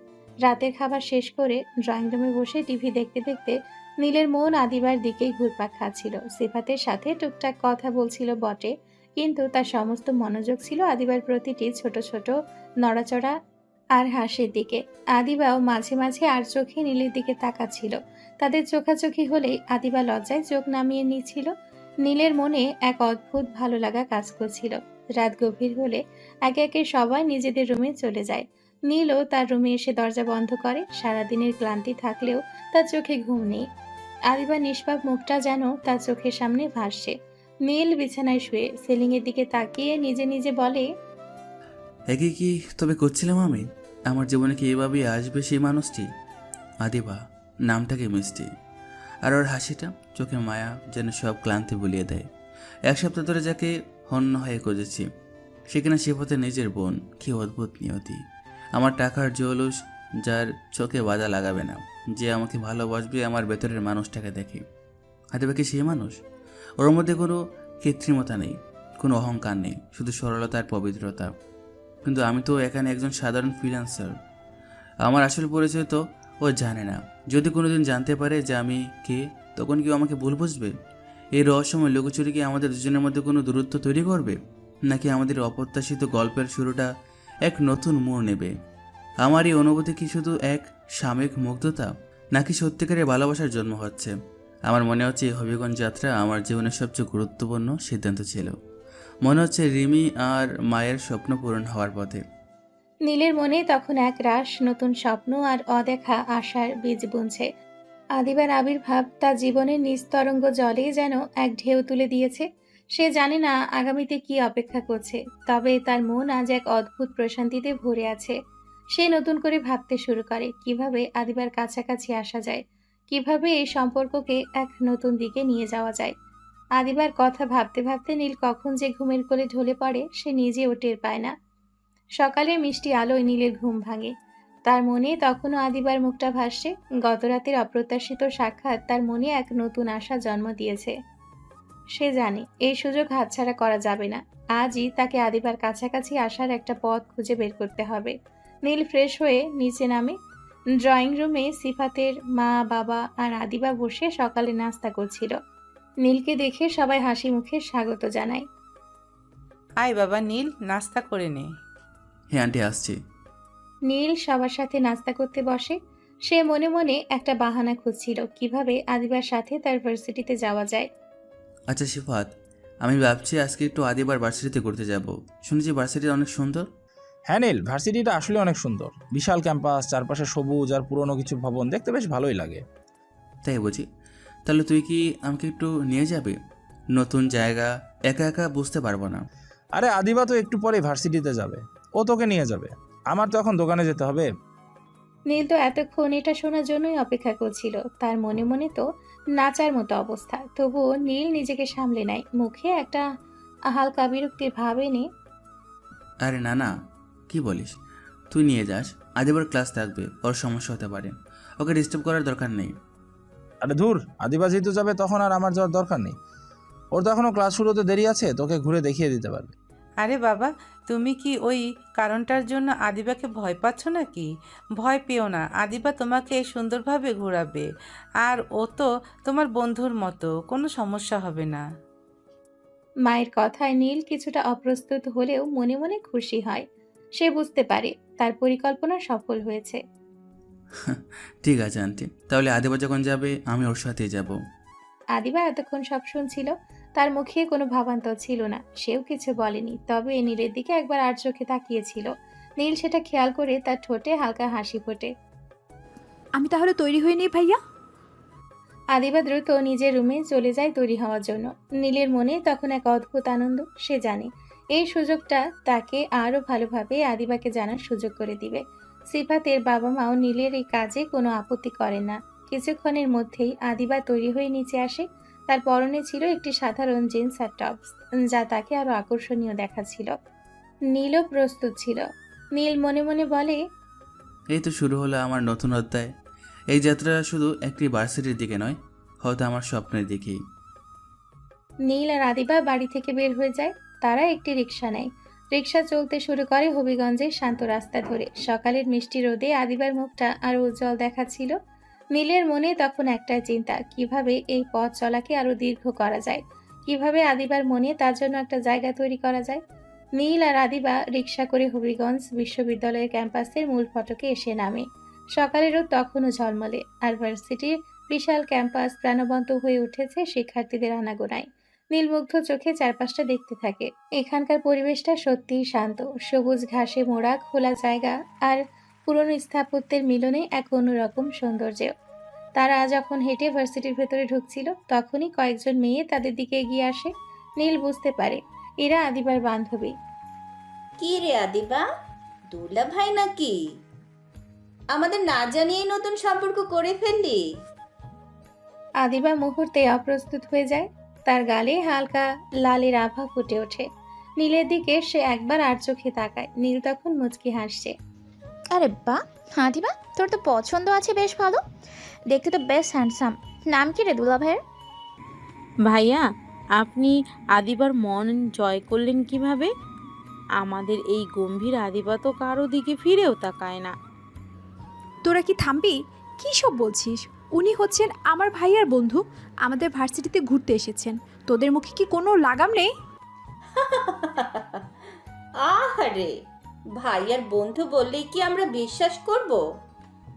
[SPEAKER 2] রাতের খাবার শেষ করে ড্রয়িং রুমে বসে টিভি দেখতে দেখতে নীলের মন আদিবার দিকেই ঘুরপাক খাচ্ছিল। সিফাতের সাথে টুকটাক কথা বলছিল বটে, কিন্তু তার সমস্ত মনোযোগ ছিল আদিবার প্রতিটি ছোট ছোট নড়াচড়া আর হাসির দিকে। আদিবাও মাঝে মাঝে আর চোখে নীলের দিকে তাকাচ্ছিল। তাদের চোখাচোখি হলেই আদিবা লজ্জায় চোখ নামিয়ে নিচ্ছিল। নীলের মনে এক অদ্ভুত ভালো লাগা কাজ করছিল। রাত গভীর হলে একে একে সবাই নিজেদের রুমে চলে যায়। নীলও তার রুমে এসে দরজা বন্ধ করে। সারাদিনের ক্লান্তি থাকলেও তার চোখে ঘুম নেই। আদিবার নিষ্পাপ মুখটা যেন তার চোখের সামনে ভাসছে। নীল বিছানায় শুয়ে সিলিংয়ের দিকে তাকিয়ে নিজে নিজে বলে,
[SPEAKER 1] একই কি তবে করছিলাম আমি? আমার জীবনে কি এভাবেই আসবে সেই মানুষটি? আদিবা নামটাকে মিষ্টি, আর ওর হাসিটা, চোখে মায়া যেন সব ক্লান্তি ভুলিয়ে দেয়। এক সপ্তাহ ধরে যাকে হন্য হয়ে খুঁজেছি, সেখানে শিবহাতের নিজের বোন। কি অদ্ভুত নিয়তি! আমার টাকার জৌলুস, যার চোখে বাধা লাগাবে না, যে আমাকে ভালোবাসবে আমার ভেতরের মানুষটাকে দেখে। আদিবা কি সেই মানুষ? ওর মধ্যে কোনো কৃত্রিমতা নেই, কোনো অহংকার নেই, শুধু সরলতা আর পবিত্রতা। কিন্তু আমি তো এখানে একজন সাধারণ ফ্রিল্যান্সার। আমার আসল পরিচয় তো ও জানে না। যদি কোনোদিন জানতে পারে যে আমি কে, তখন কি ও আমাকে ভুল বুঝবে? এই রহস্যময় লুকোচুরি কি আমাদের দুজনের মধ্যে কোনো দূরত্ব তৈরি করবে, নাকি আমাদের অপ্রত্যাশিত গল্পের শুরুটা এক নতুন মোড় নেবে? আমার এই অনুভূতি কি শুধু এক সাময়িক মুগ্ধতা, নাকি সত্যিকারের ভালোবাসার জন্ম হচ্ছে? আমার মনে হচ্ছে এই হবিগঞ্জ যাত্রা আমার জীবনের সবচেয়ে গুরুত্বপূর্ণ সিদ্ধান্ত ছিল। মনে হচ্ছে রিমি আর মায়ের স্বপ্ন পূরণ হওয়ার পথে।
[SPEAKER 2] নীলের মনে তখন এক রাশ নতুন স্বপ্ন আর অদেখা আশার বীজ বুনছে। আদিবার আবির্ভাব তার জীবনের নিস্তরঙ্গ জলে যেন এক ঢেউ তুলে দিয়েছে। সে জানে না আগামীতে কি অপেক্ষা করছে, তবে তার মন আজ এক অদ্ভুত প্রশান্তিতে ভরে আছে। সে নতুন করে ভাবতে শুরু করে কিভাবে আদিবার কাছাকাছি আসা যায়, কিভাবে এই সম্পর্ককে এক নতুন দিকে নিয়ে যাওয়া যায়। আদিবার কথা ভাবতে ভাবতে নীল কখন যে ঘুমের কোলে ঢলে পড়ে সে নিজেও টের পায় না। সকালে মিষ্টি আলোয় নীলের ঘুম ভাঙে। তার মনে তখনও আদিবার মুখটা ভাসছে। গতরাতের অপ্রত্যাশিত সাক্ষাৎ তার মনে এক নতুন আশা জন্ম দিয়েছে। সে জানে এই সুযোগ হাতছাড়া করা যাবে না। আজই তাকে আদিবার কাছাকাছি আসার একটা পথ খুঁজে বের করতে হবে। নীল ফ্রেশ হয়ে নিচে নামে। ড্রয়িং রুমে সিফাতের মা, বাবা আর আদিবা বসে সকালে নাস্তা করছিল। নীলকে দেখে সবাই হাসি মুখে স্বাগত জানায়।
[SPEAKER 9] আয় বাবা নীল, নাস্তা করে নে।
[SPEAKER 1] হ্যাঁ আন্টি, আসছি।
[SPEAKER 2] নীল সবার সাথে নাস্তা করতে বসে। সে মনে মনে একটা বাহানা খুঁজছিল কিভাবে আদিবার সাথে তার ভার্সিটিতে যাওয়া যায়।
[SPEAKER 1] আচ্ছা শিফাত, আমি ভাবছি আজকে একটু আদিবার ভার্সিটিতে ঘুরতে যাব। শুনেছি ভার্সিটি অনেক সুন্দর।
[SPEAKER 8] হ্যাঁ নীল, ভার্সিটিটা আসলে অনেক সুন্দর। বিশাল ক্যাম্পাস, চারপাশে সবুজ আর পুরনো কিছু ভবন, দেখতে বেশ ভালোই লাগে।
[SPEAKER 1] তাই বুঝি? তাহলে তুই কি আমাকে একটু নিয়ে যাবে? নতুন জায়গা, একা একা বুঝতে পারবো না।
[SPEAKER 8] আরে আদিবা তো একটু পরে ভার্সিটিতে যাবে, ও তোকে নিয়ে যাবে। আমার তো এখন দোকানে যেতে হবে।
[SPEAKER 2] নীল তো এতক্ষণ এটা শোনার জন্যই অপেক্ষা করছিল। তার মনে মনে তো নাচার মতো অবস্থা, তবুও নীল নিজেকে সামলে নেয়, মুখে একটা হালকা বিরক্তির ভাব এনে।
[SPEAKER 1] আরে না না, কি বলিস? তুই নিয়ে যাস, আদিবার ক্লাস থাকবে, ওর সমস্যা হতে পারে, ওকে ডিস্টার্ব করার দরকার নেই।
[SPEAKER 8] আরে ধুর, আদিবা যেহেতু যাবে তখন আর আমার যাওয়ার দরকার নেই। ওর তো এখনও ক্লাস শুরু হতে দেরি আছে, তোকে ঘুরে দেখিয়ে দিতে পারবে।
[SPEAKER 9] আরে বাবা, তুমি কি ওই কারণটার জন্য আদিবাকে ভয় পাচ্ছ নাকি? ভয় পেও না, আদিবা তোমাকে সুন্দরভাবে ঘোরাবে। আর ও তো তোমার বন্ধুর মতো, কোনো সমস্যা হবে না।
[SPEAKER 2] মায়ের কথায় নীল কিছুটা অপ্রস্তুত হলেও মনে মনে খুশি হয়। সে বুঝতে পারে তার পরিকল্পনা সফল হয়েছে।
[SPEAKER 1] ঠিক আছে আন্টি, তাহলে আদিবা যখন যাবে আমি ওর সাথেই যাব।
[SPEAKER 2] আদিবা এতক্ষণ সব শুনছিল, তার মুখে কোনো ভাবান্তর ছিল না, সেও কিছু বলেনি, তবে নীলের দিকে একবার আর চোখে তাকিয়েছিল। নীল সেটা খেয়াল করে তার ঠোঁটে হালকা হাসি ফোটে।
[SPEAKER 11] আমি তাহলে তৈরি হয়ে নিই ভাইয়া।
[SPEAKER 2] আদিবা দ্রুত নিজের রুমে চলে যায় তৈরি হওয়ার জন্য। নীলের মনে তখন এক অদ্ভুত আনন্দ। সে জানে এই সুযোগটা তাকে আরো ভালোভাবে আদিবাকে জানার সুযোগ করে দিবে। সিফাতের বাবা মাও নীলের এই কাজে কোনো আপত্তি করেন না। কিছুক্ষণের মধ্যেই আদিবা তৈরি হয়ে নিচে আসে। তার পরনে ছিল একটি সাধারণ জিন্স আর টপস, যা তাকে আরো আকর্ষণীয় দেখাচ্ছিল। নীলও প্রস্তুত ছিল। নীল মনে মনে বলে,
[SPEAKER 1] এই তো শুরু হলো আমার নতুন অধ্যায়। এই যাত্রা শুধু একটি ভার্সিটির দিকে নয়, হয়তো আমার স্বপ্নের দিকেই।
[SPEAKER 2] নীল আর আদিবা বাড়ি থেকে বের হয়ে যায়। তারা একটি রিক্সা নেয়। রিক্সা চলতে শুরু করে হবিগঞ্জের শান্ত রাস্তা ধরে। সকালের মিষ্টি রোদে আদিবার মুখটা আরো উজ্জ্বল দেখাচ্ছিল। নীলের মনে তখন একটাই চিন্তা, কিভাবে এই পথ চলাকে আরো দীর্ঘ করা যায়, কিভাবে আদিবার মনে তার জন্য একটা জায়গা তৈরি করা যায়। নীল আর আদিবা রিক্সা করে হবিগঞ্জ বিশ্ববিদ্যালয়ের ক্যাম্পাসের মূল ফটকে এসে নামে। সকালের রোদ তখনও ঝলমলে, আর ভার্সিটির বিশাল ক্যাম্পাস প্রাণবন্ত হয়ে উঠেছে শিক্ষার্থীদের আনাগোনায়। নীলমুগ্ধ চোখে চারপাশটা দেখতে থাকে। এখানকার পরিবেশটা সত্যিই শান্ত, সবুজ ঘাসে মোড়া খোলা জায়গা আর পুরনো স্থাপত্যের মিলনে এক অন্যরকম সৌন্দর্য। তারা যখন হেঁটে ভার্সিটির ভেতরে ঢুকছিল, তখনই কয়েকজন মেয়ে তাদের দিকে এগিয়ে আসে। নীল বুঝতে পারে এরা আদিবার বান্ধবী।
[SPEAKER 12] কি রে আদিবা, দুলা ভাই নাকি? আমাদের না জানিয়েই নতুন সম্পর্ক করে ফেললি?
[SPEAKER 2] আদিবা মুহূর্তে অপ্রস্তুত হয়ে যায়। তার গালে হালকা লালের আভা ফুটে ওঠে। নীলের দিকে সে একবার আর চোখে তাকায়। নীল তখন মুচকি হাসছে।
[SPEAKER 5] আরে বাহ আদিবা, তোর তো পছন্দ আছে বেশ ভালো, দেখতে তো বেশ হ্যান্ডসাম। নাম কি রে দুলা ভাইয়ের?
[SPEAKER 13] ভাইয়া, আপনি আদিবার মন জয় করলেন কিভাবে? আমাদের এই গম্ভীর আদিবা তো কারো দিকে ফিরেও তাকায় না।
[SPEAKER 11] তোরা কি থামবি? কী সব বলছিস? উনি হচ্ছেন আমার ভাইয়ার বন্ধু, আমাদের ভার্সিটিতে ঘুরতে এসেছেন। তোদের মুখে কি কোনো লাগাম নেই?
[SPEAKER 12] আহারে, ভাইয়ার বন্ধু বললেই কি আমরা বিশ্বাস করব?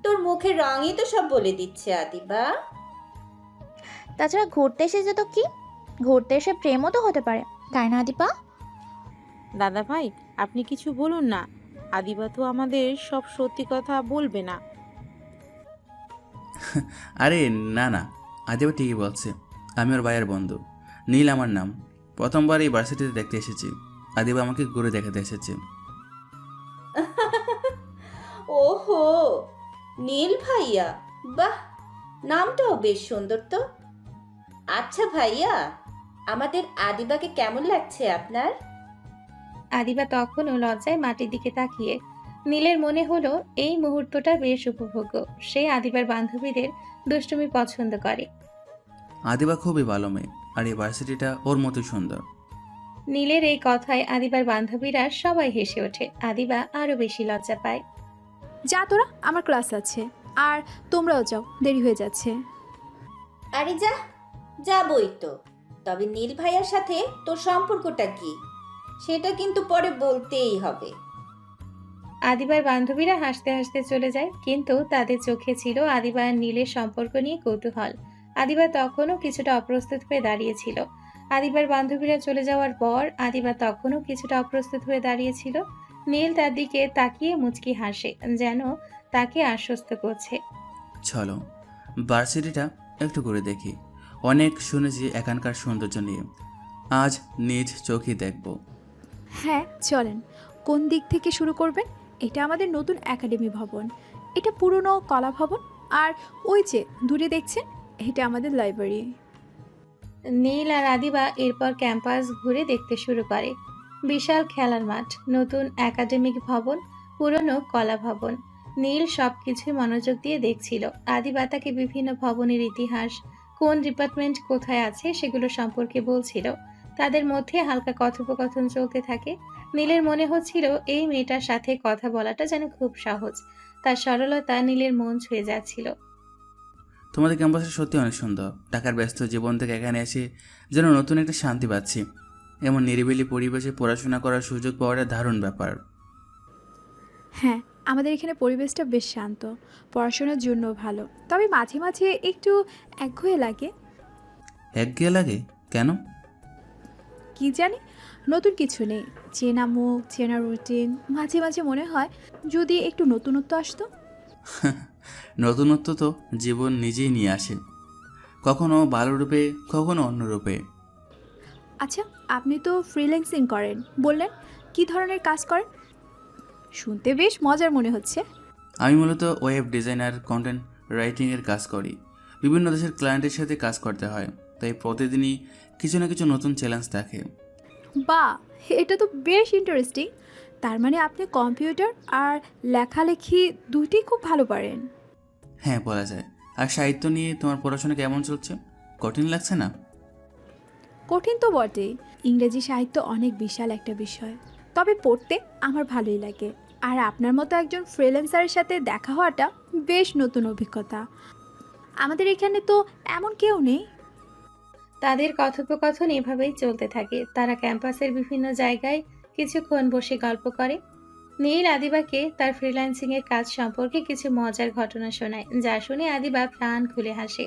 [SPEAKER 12] তোর মুখের রঙই তো সব বলে দিচ্ছে আদিবা।
[SPEAKER 5] তাছাড়া ঘুরতে এসেছে তো কি, ঘুরতে এসে প্রেমও তো হতে পারে, তাই না আদিবা?
[SPEAKER 13] দাদা ভাই, আপনি কিছু বলুন না, আদিবা তো আমাদের সব সত্যি কথা বলবে না।
[SPEAKER 1] আরে না না, আদিবা ঠিকই বলছে, আমি ওর ভাইয়ের বন্ধু। নীল আমার নাম। প্রথমবার এই ভার্সিটিতে দেখতে এসেছি। আদিবা আমাকে ঘুরে দেখাতে এসেছে।
[SPEAKER 12] ওহো, নীল ভাইয়া, বাহ, নামটাও বেশ সুন্দর তো। আচ্ছা ভাইয়া, আমাদের আদিবাকে কেমন লাগছে আপনার?
[SPEAKER 2] আদিবা তখনও লজ্জায় মাটির দিকে তাকিয়ে। নীলের মনে হলো এই মুহূর্তটা বেশ উপভোগ্য। সে আদিবার বান্ধবীদের দুষ্টুমি পছন্দ করে।
[SPEAKER 1] আদিবা খুবই ভালো মেয়ে, আর এই ভার্সিটিটা ওর মতোই সুন্দর।
[SPEAKER 2] নীলের এই কথায় আদিবার বান্ধবীরা সবাই হেসে ওঠে। আদিবা আরো বেশি লজ্জা পায়।
[SPEAKER 11] যা তোরা, আমার ক্লাস আছে, আর তোমরাও যাও, দেরি হয়ে যাচ্ছে।
[SPEAKER 12] আরে যা, যাবই তো। তবে নীল ভাইয়ার সাথে তোর সম্পর্কটা কি, সেটা কিন্তু পরে বলতেই হবে।
[SPEAKER 2] আদিবার বান্ধবীরা হাসতে হাসতে চলে যায়, কিন্তু তাদের চোখে ছিল আদিবা আর নীলের সম্পর্ক নিয়ে কৌতূহল। আদিবা তখনও কিছুটা অপ্রস্তুত হয়ে দাঁড়িয়েছিল। আদিবার বান্ধবীরা চলে যাওয়ার পর আদিবা তখনও কিছুটা অপ্রস্তুত হয়ে দাঁড়িয়েছিল। নীল তার দিকে তাকিয়ে মুচকি হাসে, যেন তাকে আশ্বস্ত করছে।
[SPEAKER 1] চলো ভার্সিটিটা একটু করে দেখি। অনেক শুনেছি এখানকার সৌন্দর্য নিয়ে, আজ নিজ চোখে দেখব।
[SPEAKER 11] হ্যাঁ চলেন। কোন দিক থেকে শুরু করবেন? এটা আমাদের নতুন একাডেমি ভবন। এটা পুরনো কলা ভবন, আর ওই যে দূরে দেখছেন, এটা আমাদের লাইব্রেরি।
[SPEAKER 2] নীল আর আদিবা এরপর ক্যাম্পাস ঘুরে দেখতে শুরু করে। বিশাল খেলার মাঠ, নতুন একাডেমিক ভবন, পুরনো কলা ভবন। নীল সবকিছুই মনোযোগ দিয়ে দেখছিল। আদিবা তাকে বিভিন্ন ভবনের ইতিহাস, কোন ডিপার্টমেন্ট কোথায় আছে সেগুলো সম্পর্কে বলছিল। তাদের মধ্যে হালকা কথোপকথন চলতে থাকে। নীলের মনে হচ্ছিল এই মেয়েটার সাথে কথা বলাটা যেন খুব সহজ। তার সরলতা নীলের মন ছুঁয়ে যাচ্ছিল।
[SPEAKER 1] তোমাদের ক্যাম্পাসটা সত্যি অনেক সুন্দর। ঢাকার ব্যস্ত জীবন থেকে এখানে এসে যেন নতুন একটা শান্তি পাচ্ছি। এমন নিরিবিলি পরিবেশে পড়াশোনা করার সুযোগ পাওয়াটা দারুণ ব্যাপার।
[SPEAKER 11] হ্যাঁ, আমাদের এখানে পরিবেশটা বেশ শান্ত, পড়াশোনার জন্য ভালো। তবে মাঝে মাঝে একটু একঘেয়ে লাগে।
[SPEAKER 1] একঘেয়ে লাগে কেন?
[SPEAKER 11] কি জানি, নতুন কিছু নেই, চেনা মুখ, চেনা রুটিন। মাঝে মাঝে মনে হয় যদি একটু নতুনত্ব আসতো।
[SPEAKER 1] নতুনত্ব তো জীবন নিজেই নিয়ে আসে, কখনো ভালো রূপে, কখনো অন্য রূপে।
[SPEAKER 11] আচ্ছা, আপনি তো ফ্রিল্যান্সিং করেন বললেন, কি ধরনের কাজ করেন? শুনতে বেশ মজার মনে হচ্ছে।
[SPEAKER 1] আমি মূলত ওয়েব ডিজাইনার, কন্টেন্ট রাইটিংয়ের কাজ করি। বিভিন্ন দেশের ক্লায়েন্টের সাথে কাজ করতে হয়, তাই প্রতিদিনই কিছু না কিছু নতুন চ্যালেঞ্জ থাকে।
[SPEAKER 11] বাহ, এটা তো বেশ ইন্টারেস্টিং। তার মানে আপনি কম্পিউটার আর লেখালেখি দুইটি খুব ভালো পারেন।
[SPEAKER 1] হ্যাঁ, বলা যায়। আর সাহিত্য নিয়ে তোমার পড়াশোনা কেমন চলছে? কঠিন লাগছে না?
[SPEAKER 11] কঠিন তো বটেই, ইংরেজি সাহিত্য অনেক বিশাল একটা বিষয়। তবে পড়তে আমার ভালোই লাগে। আর আপনার মতো একজন ফ্রিল্যান্সারের সাথে দেখা হওয়াটা বেশ নতুন অভিজ্ঞতা। আমাদের এখানে তো এমন কেউ নেই।
[SPEAKER 2] তাদের কথোপকথন এভাবেই চলতে থাকে। তারা ক্যাম্পাসের বিভিন্ন জায়গায় কিছুক্ষণ বসে গল্প করে। নীল আদিবাকে তার ফ্রিল্যান্সিং এর কাজ সম্পর্কে কিছু মজার ঘটনা শোনায়, যা শুনে আদিবা প্রাণ খুলে হাসে।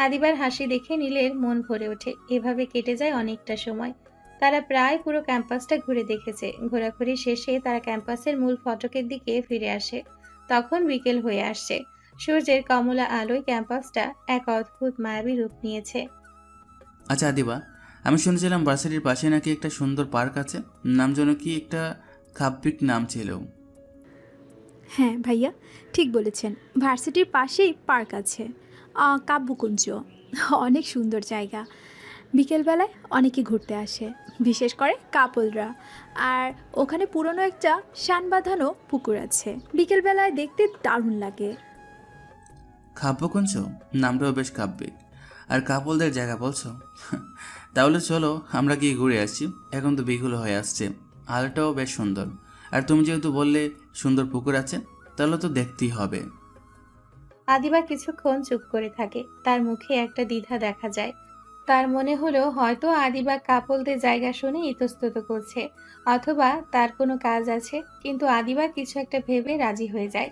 [SPEAKER 2] আদিবার হাসি দেখে নীলের মন ভরে ওঠে। এভাবে কেটে যায় অনেকটা সময়। তারা প্রায় পুরো ক্যাম্পাসটা ঘুরে দেখেছে। ঘোরাঘুরি শেষে তারা ক্যাম্পাসের মূল ফটকের দিকে ফিরে আসে। তখন বিকেল হয়ে আসছে। সূর্যের কমলা আলোয় ক্যাম্পাসটা এক অদ্ভুত মায়াবী রূপ নিয়েছে।
[SPEAKER 1] আচ্ছা আদিবা, আমি শুনেছিলাম ভার্সিটির পাশে নাকি একটা সুন্দর পার্ক আছে, নাম যেন কি একটা কাব্যিক নাম ছিল।
[SPEAKER 11] হ্যাঁ ভাইয়া, ঠিক বলেছেন। ভার্সিটির পাশেই পার্ক আছে, কাব্যকুঞ্জ। অনেক সুন্দর জায়গা। বিকেলবেলায় অনেকে ঘুরতে আসে, বিশেষ করে কাপলরা। আর ওখানে পুরনো একটা শান বাঁধানো পুকুর আছে। বিকেলবেলায় দেখতে দারুণ লাগে।
[SPEAKER 1] কাব্যকুঞ্জ নামটাও বেশ কাব্যিক। আর কাপলদের জায়গা বলছো? তাহলে চলো আমরা গিয়ে ঘুরে আসছি। এখন তো বিকেল হয়ে আসছে, আলোটাও বেশ সুন্দর। আর তুমি যেহেতু বললে সুন্দর পুকুর আছে, তাহলে তো দেখতেই হবে।
[SPEAKER 2] আদিবা কিছুক্ষণ চুপ করে থাকে। তার মুখে একটা দ্বিধা দেখা যায়। তার মনে হলো হয়তো আদিবা কাপলদের জায়গা শুনে ইতস্তত করছে, অথবা তার কোনো কাজ আছে। কিন্তু আদিবা কিছু একটা ভেবে রাজি হয়ে যায়।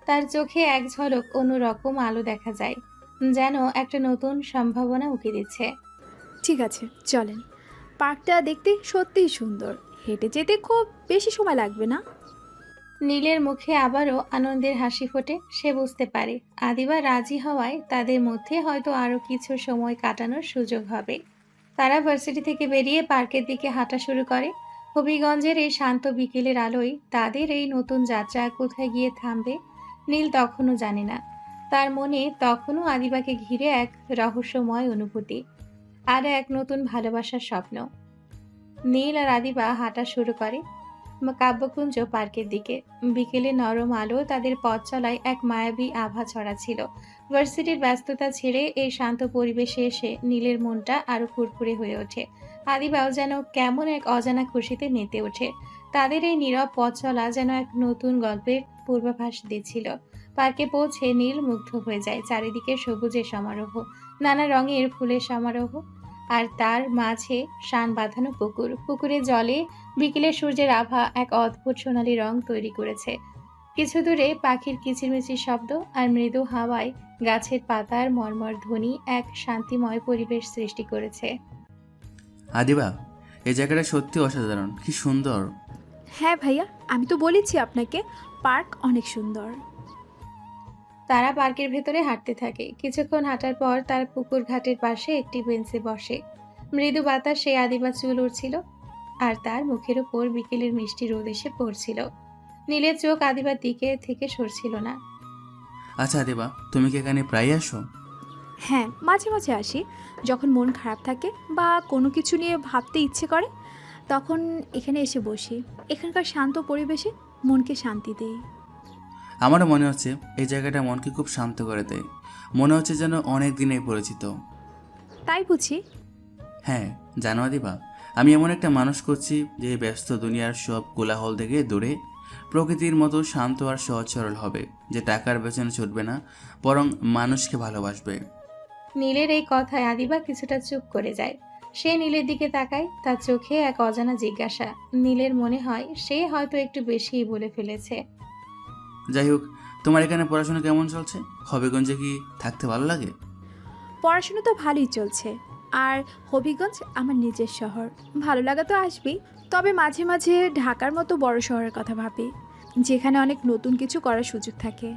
[SPEAKER 2] তার চোখে এক ঝলক অন্যরকম আলো দেখা যায়, যেন একটা নতুন সম্ভাবনা উকি দিচ্ছে।
[SPEAKER 11] ঠিক আছে, চলেন। পার্কটা দেখতে সত্যিই সুন্দর। হেঁটে যেতে খুব বেশি সময় লাগবে না।
[SPEAKER 2] নীলের মুখে আবারও আনন্দের হাসি ফোটে। সে বুঝতে পারে আদিবা রাজি হওয়ায় তাদের মধ্যে হয়তো আরো কিছু সময় কাটানোর সুযোগ হবে। তারা ভার্সিটি থেকে বেরিয়ে পার্কের দিকে হাঁটা শুরু করে। হবিগঞ্জের এই শান্ত বিকেলের আলোয় তাদের এই নতুন যাত্রা কোথায় গিয়ে থামবে নীল তখনও জানে না। তার মনে তখনও আদিবাকে ঘিরে এক রহস্যময় অনুভূতি আর এক নতুন ভালোবাসার স্বপ্ন। নীল আর আদিবা হাঁটা শুরু করে কাব্যকুঞ্জ পার্কের দিকে। বিকেলে নরম আলো তাদের পথ চলায় এক মায়াবী আভা ছড়াচ্ছিল। ভার্সিটির ব্যস্ততা ছেড়ে এই শান্ত পরিবেশে এসে নীলের মনটা আরো ফুরফুরে হয়ে ওঠে। আদিবাও যেন কেমন এক অজানা খুশিতে মেতে ওঠে। তাদের এই নীরব পথ চলা যেন এক নতুন গল্পের পূর্বাভাস দিচ্ছিল। পার্কে পৌঁছে নীল মুগ্ধ হয়ে যায়। চারিদিকে সবুজের সমারোহ, নানা রঙের ফুলের সমারোহ, আর তার মাঝে শান বাঁধানো পুকুর। পুকুরের জলে বিকেলের সূর্যের আভা এক অদ্ভুত সোনালী রং তৈরি করেছে। কিছু দূরে পাখির কিচিরমিচির শব্দ আর মৃদু হাওয়ায় গাছের পাতার মর্মর ধ্বনি এক শান্তিময় পরিবেশ সৃষ্টি করেছে।
[SPEAKER 1] আদিবা, এই জায়গাটা সত্যি অসাধারণ, কি সুন্দর।
[SPEAKER 11] হ্যাঁ ভাইয়া, আমি তো বলেছি আপনাকে, পার্ক অনেক সুন্দর।
[SPEAKER 2] তারা পার্কের ভেতরে হাঁটতে থাকে। কিছুক্ষণ হাঁটার পর তার পুকুর ঘাটের পাশে একটি বেঞ্চে বসে। মৃদু বাতাসে আদিবা চুল উড়ছিল, আর তার মুখের উপর বিকেলের মিষ্টি রোদ এসে পড়ছিল। নীলের চোখ আদিবার দিকে থেকে সরছিল না।
[SPEAKER 1] আচ্ছা আদিবা, তুমি কি এখানে প্রায় আসো?
[SPEAKER 11] হ্যাঁ, মাঝে মাঝে আসি। যখন মন খারাপ থাকে বা কোনো কিছু নিয়ে ভাবতে ইচ্ছে করে, তখন এখানে এসে বসি। এখানকার শান্ত পরিবেশে মনকে শান্তি দেয়।
[SPEAKER 1] আমারও মনে হচ্ছে এই জায়গাটা মনকে খুব শান্ত করে দেয়। মনে হচ্ছে যেন অনেক দিনেই পরিচিত।
[SPEAKER 11] তাই বুঝি?
[SPEAKER 1] হ্যাঁ, জানো আদিবা, আমি এমন একটা মানুষ করছি যে ব্যস্ত দুনিয়ার সব কোলাহল থেকে দূরে প্রকৃতির মতো শান্ত আর সহজ সরল হবে, যে টাকার পেছনে ছুটবে না, বরং মানুষকে ভালোবাসবে।
[SPEAKER 2] নীলের এই কথায় আদিবা কিছুটা চুপ করে যায়। সে নীলের দিকে তাকায়, তার চোখে এক অজানা জিজ্ঞাসা। নীলের মনে হয় সে হয়তো একটু বেশিই বলে ফেলেছে।
[SPEAKER 1] যাই হোক, তোমার এখানে পড়াশোনা কেমন চলছে? হবিগঞ্জে কি থাকতে ভালো লাগে?
[SPEAKER 11] পড়াশোনা তো ভালোই চলছে। আর হবিগঞ্জ আমার নিজের শহর, ভালো লাগা তো আসবেই। তবে মাঝে মাঝে ঢাকার মতো বড় শহরের কথা ভাবি, যেখানে অনেক নতুন কিছু করার সুযোগ থাকে।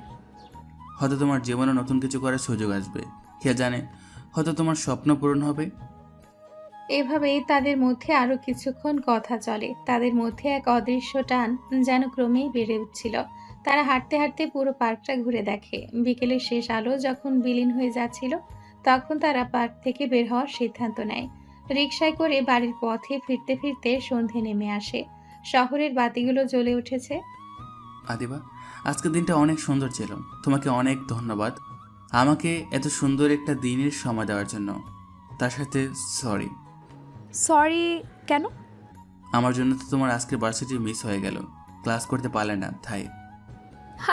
[SPEAKER 1] হয়তো তোমার জীবনে নতুন কিছু করার সুযোগ আসবে, কে জানে, হয়তো তোমার স্বপ্ন পূরণ হবে।
[SPEAKER 2] এভাবেই তাদের মধ্যে আরো কিছুক্ষণ কথা চলে। তাদের মধ্যে এক অদৃশ্য টান যেন ক্রমেই বেড়ে উঠছিল। তারা হাঁটতে হাঁটতে পুরো পার্কটা ঘুরে দেখে। বিকেলের শেষ আলো যখন বিলীন হয়ে যাচ্ছিল, তখন তারা পার্ক থেকে বের হওয়ার সিদ্ধান্ত নেয়। রিকশায় করে বাড়ির পথে ফিরতে ফিরতে সন্ধে নেমে আসে। শহরের বাতিগুলো জ্বলে উঠেছে।
[SPEAKER 1] আদিবা, আজকের দিনটা অনেক সুন্দর ছিল। তোমাকে অনেক ধন্যবাদ আমাকে এত সুন্দর একটা দিনের সময় দেওয়ার জন্য। তার সাথে সরি।
[SPEAKER 11] সরি কেন?
[SPEAKER 1] আমার জন্য তো তোমার আজকের ভার্সিটি মিস হয়ে গেল, ক্লাস করতে পারলে না তাই।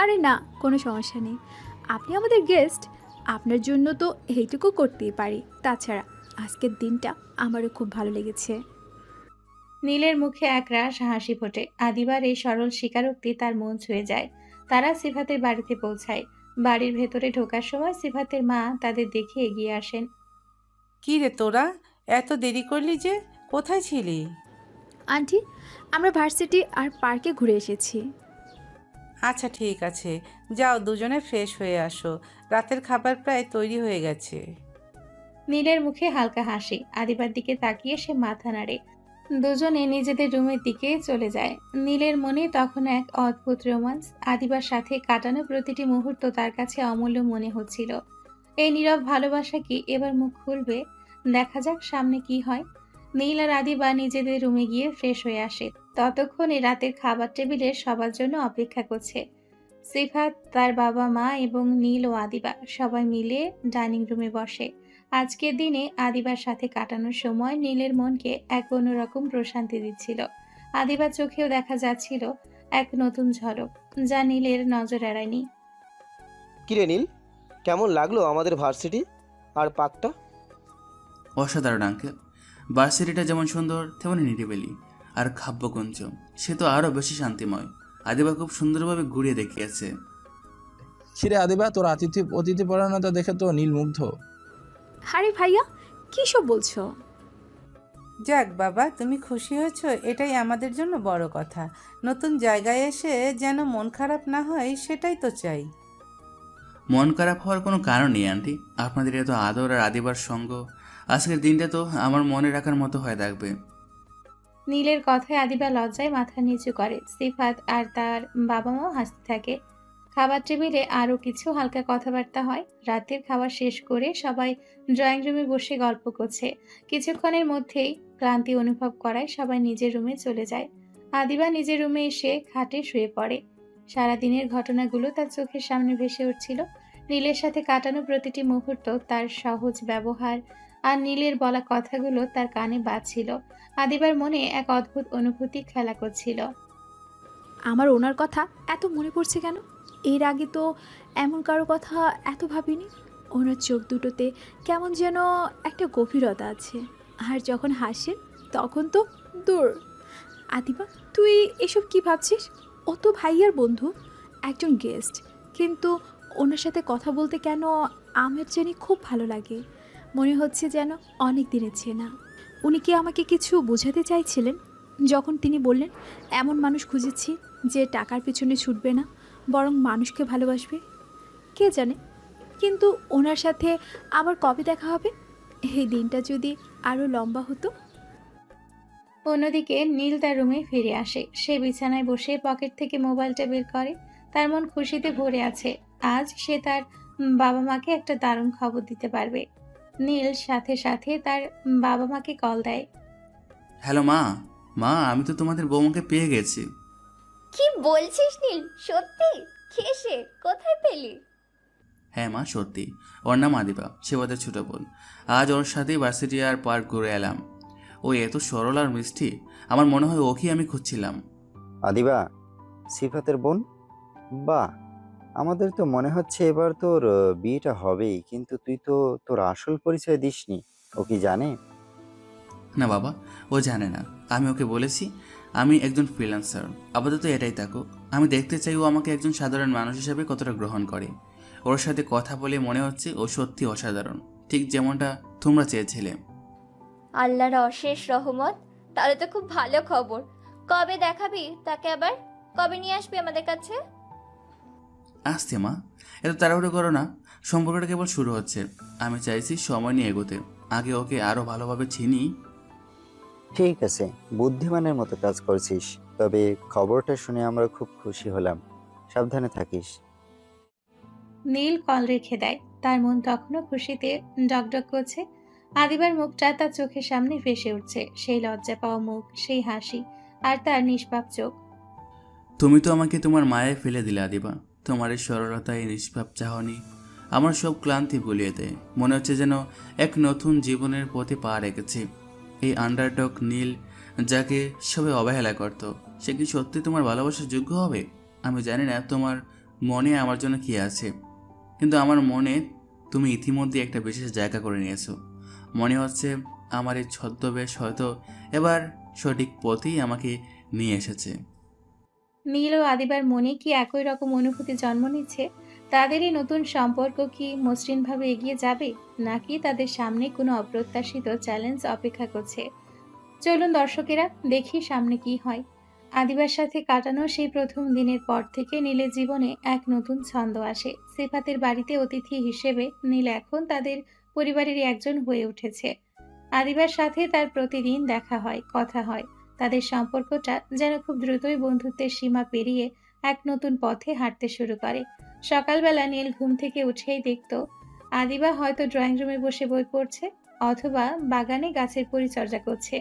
[SPEAKER 11] আরে না, কোনো সমস্যা নেই। আপনি আমাদের গেস্ট, আপনার জন্য তো এইটুকু করতেই পারি। তাছাড়া আজকের দিনটা আমারও খুব ভালো লেগেছে।
[SPEAKER 2] নীলের মুখে একরাশ হাসি ফোটে। আদিবার এই সরল স্বীকারোক্তি তার মন ছুঁয়ে যায়। তারা সিফাতের বাড়িতে পৌঁছায়। বাড়ির ভেতরে ঢোকার সময় সিফাতের মা তাদের দেখে এগিয়ে আসেন।
[SPEAKER 9] কি রে তোরা, এত দেরি করলি যে? কোথায় ছিলি?
[SPEAKER 11] আন্টি, আমরা ভার্সিটি আর পার্কে ঘুরে এসেছি।
[SPEAKER 9] আচ্ছা ঠিক আছে, যাও দুজনে ফ্রেশ হয়ে আসো, রাতের খাবার প্রায় তৈরি হয়ে গেছে।
[SPEAKER 2] নীলের মুখে হালকা হাসি। আদিবার দিকে তাকিয়ে সে মাথা নাড়ে। দুজনে নিজেদের রুমের দিকে চলে যায়। নীলের মনে তখন এক অদ্ভুত রোমান্স। আদিবার সাথে কাটানো প্রতিটি মুহূর্ত তার কাছে অমূল্য মনে হচ্ছিল। এই নীরব ভালোবাসা কি এবার মুখ খুলবে? দেখা যাক সামনে কি হয়। নীল আর আদিবা নিজেদের রুমে গিয়ে ফ্রেশ হয়ে আসে। ততক্ষণে রাতের খাবার টেবিলে সবার জন্য অপেক্ষা করছে। সিফাত, তার বাবা মা এবং নীল ও আদিবা সবাই মিলে ডাইনিং রুমে বসে। আজকের দিনে আদিবার সাথে কাটানোর সময় নীলের মনকে এক অন্যরকম প্রশান্তি দিচ্ছিল। আদিবার চোখেও দেখা যাচ্ছিল এক নতুন ঝলক, যা নীলের নজর এড়ায়নি।
[SPEAKER 10] কিরে নীল, কেমন লাগলো আমাদের ভার্সিটি আর পার্কটা?
[SPEAKER 1] অসাধারণ আঙ্কেল। ভার্সিটিটা যেমন সুন্দর তেমনই নিরিবিলি, আর কাব্যকুঞ্জ সে তো আরও বেশি শান্তিময়। আদিবা খুব সুন্দরভাবে ঘুরিয়ে দেখিয়েছে।
[SPEAKER 8] কিরে আদিবা, তোর অতিথি পরায়ণতা দেখে তো নীল মুগ্ধ।
[SPEAKER 11] আরে ভাইয়া, কী সব বলছো?
[SPEAKER 9] যাক বাবা, তুমি খুশি হয়েছো, এটাই আমাদের জন্য বড় কথা। নতুন জায়গায় এসে যেন মন খারাপ না হয়, সেটাই তো চাই।
[SPEAKER 1] মন খারাপ হওয়ার কোনো কারণ নেই আন্টি। আপনাদের এত আদর আর আদিবার সঙ্গ আজকের দিনটা তো আমার মনে রাখার মতো হয়ে থাকবে।
[SPEAKER 2] নীলের কথায় আদিবা লজ্জায় মাথা নিচু করে। সিফাত আর তার বাবা মাও হাসতে থাকে। খাবার টেবিলে আরও কিছু হালকা কথাবার্তা হয়। রাতের খাবার শেষ করে সবাই ড্রয়িং রুমে বসে গল্প করছে। কিছুক্ষণের মধ্যেই ক্লান্তি অনুভব করায় সবাই নিজের রুমে চলে যায়। আদিবা নিজের রুমে এসে খাটে শুয়ে পড়ে। সারাদিনের ঘটনাগুলো তার চোখের সামনে ভেসে উঠছিল। নীলের সাথে কাটানো প্রতিটি মুহূর্ত, তার সহজ ব্যবহার আর নীলের বলা কথাগুলো তার কানে বাজছিল। আদিবার মনে এক অদ্ভুত অনুভূতি খেলা করছিল।
[SPEAKER 11] আমার ওনার কথা এত মনে পড়ছে কেন? এর আগে তো এমন কারো কথা এত ভাবিনি। ওনার চোখ দুটোতে কেমন যেন একটা গভীরতা আছে। আর যখন হাসেন তখন তো দূর। আদিবা, তুই এসব কি ভাবছিস? ও তো ভাইয়ার বন্ধু, একজন গেস্ট, কিন্তু ওনার সাথে কথা বলতে কেন আমার জানি খুব ভালো লাগে। মনে হচ্ছে যেন অনেক দিনের চেনা। উনি কি আমাকে কিছু বোঝাতে চাইছিলেন যখন তিনি বললেন এমন মানুষ খুঁজেছি যে টাকার পিছনে ছুটবে না, বরং মানুষকে ভালোবাসবে? কে জানে। কিন্তু ওনার সাথে আবার কবে দেখা হবে? এই দিনটা যদি আরও লম্বা হতো।
[SPEAKER 2] অন্যদিকে নীল তার রুমে ফিরে আসে। সে বিছানায় বসে পকেট থেকে মোবাইলটা বের করে। তার মন খুশিতে ভরে আছে। আজ সে তার বাবা মাকে একটা দারুণ খবর দিতে পারবে। নীল সাথে সাথে তার বাবা মাকে কল দেয়।
[SPEAKER 1] হ্যালো মা, মা আমি তো তোমাদের বৌমাকে পেয়ে গেছি।
[SPEAKER 4] কি বলছিস নীল? সত্যি? কে সে? কোথায় পেলি?
[SPEAKER 1] হ্যাঁ মা, সত্যি। ওর নাম আদিবা, সে ওদের ছোটো বোন। আজ ওর সাথেই ভার্সিটি আর পার্ক ঘুরে এলাম। ও এত সরল আর মিষ্টি, আমার মনে হয় ওকেই আমি খুঁজছিলাম।
[SPEAKER 3] আদিবা সিফাতের বোন? বাহ, আমাদের তো মনে হচ্ছে এবার তোর বিয়েটা হবেই, কিন্তু তুই তো তোর আসল পরিচয় দিসনি। ও কি জানে?
[SPEAKER 1] না বাবা, ও জানে না। আমি ওকে বলেছি আমি একজন ফ্রিল্যান্সার, আপাতত এটাই থাকুক। আমি দেখতে চাই ও আমাকে একজন সাধারণ মানুষ হিসেবে কতটা গ্রহণ করে। ওর সাথে কথা বলে মনে হচ্ছে ও সত্যি অসাধারণ, ঠিক যেমনটা তোমরা চেয়েছিলে।
[SPEAKER 5] আল্লাহর অশেষ রহমত, তাহলে তো খুব ভালো খবর। কবে দেখাবি তাকে আবার? কবে নিয়ে আসবি আমাদের কাছে?
[SPEAKER 1] আসছে মা, এত তাড়াহুড়ো করো না, সম্পর্কটা কেবল শুরু হচ্ছে। আমি চাইছি সময় নিয়ে এগোতে, আগে ওকে আরও ভালোভাবে চিনি।
[SPEAKER 3] ঠিক আছে, বুদ্ধিমানের মতো কাজ করছিস। তবে খবরটা শুনে আমরা খুব খুশি হলাম। সাবধানে থাকিস।
[SPEAKER 2] নীল কল রেখে দেয়। তার মন তখনও খুশিতে ডকডক করছে। আদিবার মুখটা তার চোখের সামনে ভেসে উঠছে, সেই লজ্জা পাওয়া মুখ, সেই হাসি, আর তার নিষ্পাপ চোখ।
[SPEAKER 1] তুমি তো আমাকে তোমার মায়ে ফেলে দিলে আদিবা। তোমার এই সরলতা, এই নিষ্পাপ চাহনি আমার সব ক্লান্তি ভুলিয়ে দেয়। মনে হচ্ছে যেন এক নতুন জীবনের পথে পা রেখেছি। এই আন্ডারডগ নীল, যাকে সবাই অবহেলা করত, সে কি সত্যি তোমার ভালোবাসার যোগ্য হবে? আমি জানি না তোমার মনে আমার জন্য কি আছে, কিন্তু আমার মনে তুমি ইতিমধ্যে একটা বিশেষ জায়গা করে নিয়েছো। মনে হচ্ছে আমার এই ছদ্মবেশ হয়তো এবার সঠিক পথেই আমাকে নিয়ে এসেছে।
[SPEAKER 2] নীল ও আদিবার মনে কি একই রকম অনুভূতি জন্ম নিচ্ছে? তাদের এই নতুন সম্পর্ক কি মসৃণভাবে এগিয়ে যাবে, নাকি তাদের সামনে কোনো অপ্রত্যাশিত চ্যালেঞ্জ অপেক্ষা করছে? চলুন দর্শকেরা, দেখি সামনে কি হয়। আদিবার সাথে কাটানো সেই প্রথম দিনের পর থেকে নীলের জীবনে এক নতুন ছন্দ আসে। সিফাতের বাড়িতে অতিথি হিসেবে নীল এখন তাদের পরিবারেরই একজন হয়ে উঠেছে। আদিবার সাথে তার প্রতিদিন দেখা হয়, কথা হয়। তাদের সম্পর্কটা যেন খুব দ্রুতই বন্ধুত্বের সীমা পেরিয়ে এক নতুন পথে হাঁটতে শুরু করে। সকালবেলা নীল ঘুম থেকে উঠেই দেখত আদিবা হয়তো ড্রয়িং রুমে বসে বই পড়ছে, অথবা বাগানে গাছের পরিচর্যা করছে।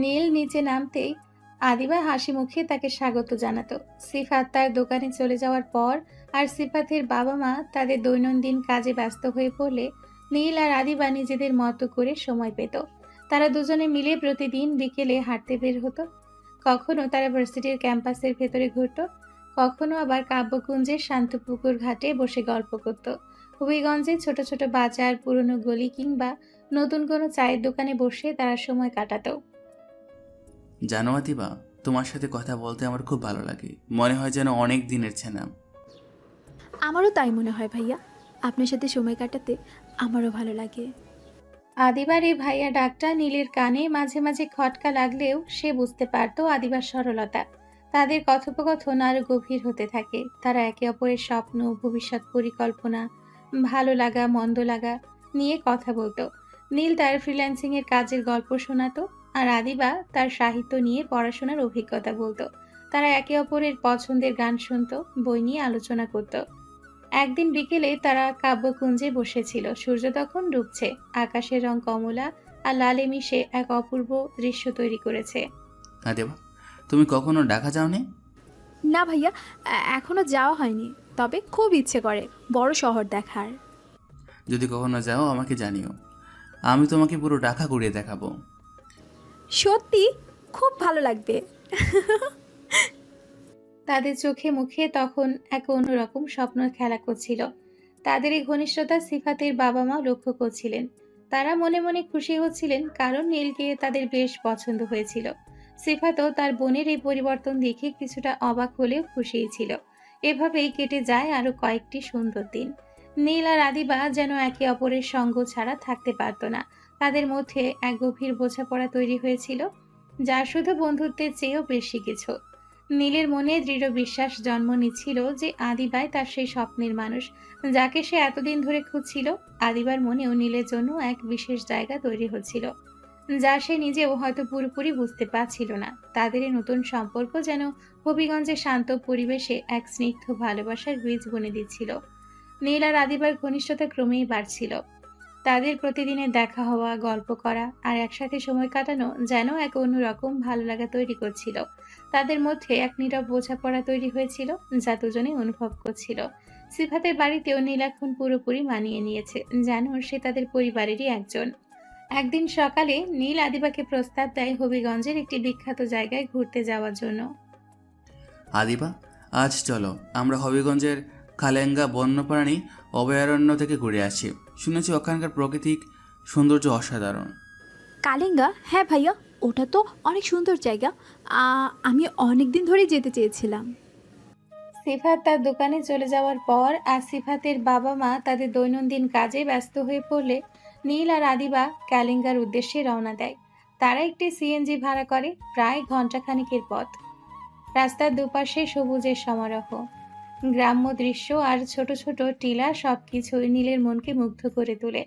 [SPEAKER 2] নীল নিচে নামতেই আদিবা হাসি মুখে তাকে স্বাগত জানাতো। সিফাত তার দোকানে চলে যাওয়ার পর আর সিফাতের বাবা মা তাদের দৈনন্দিন কাজে ব্যস্ত হয়ে পড়লে নীল আর আদিবা নিজেদের মতো করে সময় পেত। তারা দুজনে মিলে প্রতিদিন বিকেলে হাঁটতে বের হতো। কখনো তারা ভার্সিটির ক্যাম্পাসের ভেতরে ঘুরত, কখনো আবার কাব্যকুঞ্জের শান্ত পুকুর ঘাটে বসে গল্প করত। হবিগঞ্জে ছোট ছোট বাজার, পুরনো গলি কিংবা নতুন কোনো চায়ের দোকানে বসে তারা সময় কাটাতো।
[SPEAKER 1] জানো আদিবা, তোমার সাথে কথা বলতে আমার খুব ভালো লাগে। মনে হয় যেন অনেক দিনের ছেনা।
[SPEAKER 11] আমারও তাই মনে হয় ভাইয়া, আপনার সাথে সময় কাটাতে আমারও ভালো লাগে।
[SPEAKER 2] আদিবার এই ভাইয়া ডাকটা নীলের কানে মাঝে মাঝে খটকা লাগলেও সে বুঝতে পারত আদিবার সরলতা। তাদের কথোপকথন আরো গভীর হতে থাকে। তারা একে অপরের স্বপ্ন, ভবিষ্যৎ পরিকল্পনা, ভালো লাগা মন্দ লাগা নিয়ে কথা বলতো। নীল তার ফ্রিল্যান্সিং এর কাজের গল্প শোনাতো, আর আদিবা তার সাহিত্য নিয়ে পড়াশোনার অভিজ্ঞতা বলতো। তারা একে অপরের পছন্দের গান শুনতো, বই নিয়ে আলোচনা করত। একদিন বিকেলে তারা কাব্যকুঞ্জে বসেছিল। সূর্য তখন ডুবছে, আকাশের রং কমলা আর লালে মিশে এক অপূর্ব দৃশ্য তৈরি করেছে।
[SPEAKER 1] আদিবা, তুমি কখনো ঢাকা যাওনি?
[SPEAKER 11] না ভাইয়া, এখনো যাওয়া হয়নি, তবে খুব ইচ্ছে করে বড় শহর দেখার।
[SPEAKER 1] যদি কখনো যাও আমাকে জানিও, আমি তোমাকে পুরো ঢাকা ঘুরিয়ে দেখাবো।
[SPEAKER 11] সত্যি খুব ভালো লাগবে।
[SPEAKER 2] তাদের চোখে মুখে তখন এক অন্যরকম স্বপ্ন খেলা করছিল। তাদের এই ঘনিষ্ঠতা সিফাতের বাবা মা লক্ষ্য করছিলেন। তারা মনে মনে খুশি হচ্ছিলেন, কারণ নীলকে তাদের বেশ পছন্দ হয়েছিল। সিফাতও তার বোনের এই পরিবর্তন দেখে কিছুটা অবাক হলেও খুশিই ছিল। এভাবেই কেটে যায় আরো কয়েকটি সুন্দর দিন। নীল আর আদিবা যেন একে অপরের সঙ্গ ছাড়া থাকতে পারত না। তাদের মধ্যে এক গভীর বোঝাপড়া তৈরি হয়েছিল, যা শুধু বন্ধুত্বের চেয়েও বেশি কিছু। নীলের মনে দৃঢ় বিশ্বাস জন্ম নিচ্ছিল যে আদিবাই তার সেই স্বপ্নের মানুষ, যাকে সে এতদিন ধরে খুঁজছিল। আদিবার মনেও নীলের জন্য এক বিশেষ জায়গা তৈরি হচ্ছিল, যা সে নিজেও হয়তো পুরোপুরি বুঝতে পারছিল না। তাদের এই নতুন সম্পর্ক যেন হবিগঞ্জের শান্ত পরিবেশে এক স্নিগ্ধ ভালোবাসার বীজ বুনে দিচ্ছিল। নীল আর আদিবার ঘনিষ্ঠতা ক্রমেই বাড়ছিল। তাদের প্রতিদিনের দেখা হওয়া, গল্প করা আর একসাথে সময় কাটানো যেন এক অন্যরকম ভালো লাগা তৈরি করছিল। তাদের মধ্যে এক নীরব বোঝাপড়া তৈরি হয়েছিল, যা দুজনেই অনুভব করছিল। সিফাতের বাড়িতেও নীল এখন পুরোপুরি মানিয়ে নিয়েছে, যেন সে তাদের পরিবারেরই একজন। একদিন সকালে নীল আদিবাকে প্রস্তাব দেয় হবিগঞ্জের একটি বিখ্যাত জায়গায় ঘুরতে যাওয়ার জন্য।
[SPEAKER 1] আদিবা, আজ চলো আমরা হবিগঞ্জের কালেঙ্গা বন্যপ্রাণী অভয়ারণ্য থেকে ঘুরে আসি। শুনেছি ওখানকার প্রাকৃতিক সৌন্দর্য অসাধারণ।
[SPEAKER 11] কালেঙ্গা? হ্যাঁ ভাইয়া, ওটা তো অনেক সুন্দর জায়গা। আমি অনেক দিন ধরেই যেতে চেয়েছিলাম।
[SPEAKER 2] সিফাত তার দোকানে চলে যাওয়ার পর আর সিফাতের বাবা মা তাদের দৈনন্দিন কাজে ব্যস্ত হয়ে পড়লে নীল আর আদিবা কালিঙ্গার উদ্দেশ্যে রওনা দেয়। তারা একটি সিএনজি ভাড়া করে, প্রায় ঘন্টাখানেকের পথ। রাস্তার দুপাশে সবুজের সমারোহ, গ্রাম্য দৃশ্য আর ছোট ছোট টিলা সবকিছুই নীলের মনকে মুগ্ধ করে তোলে।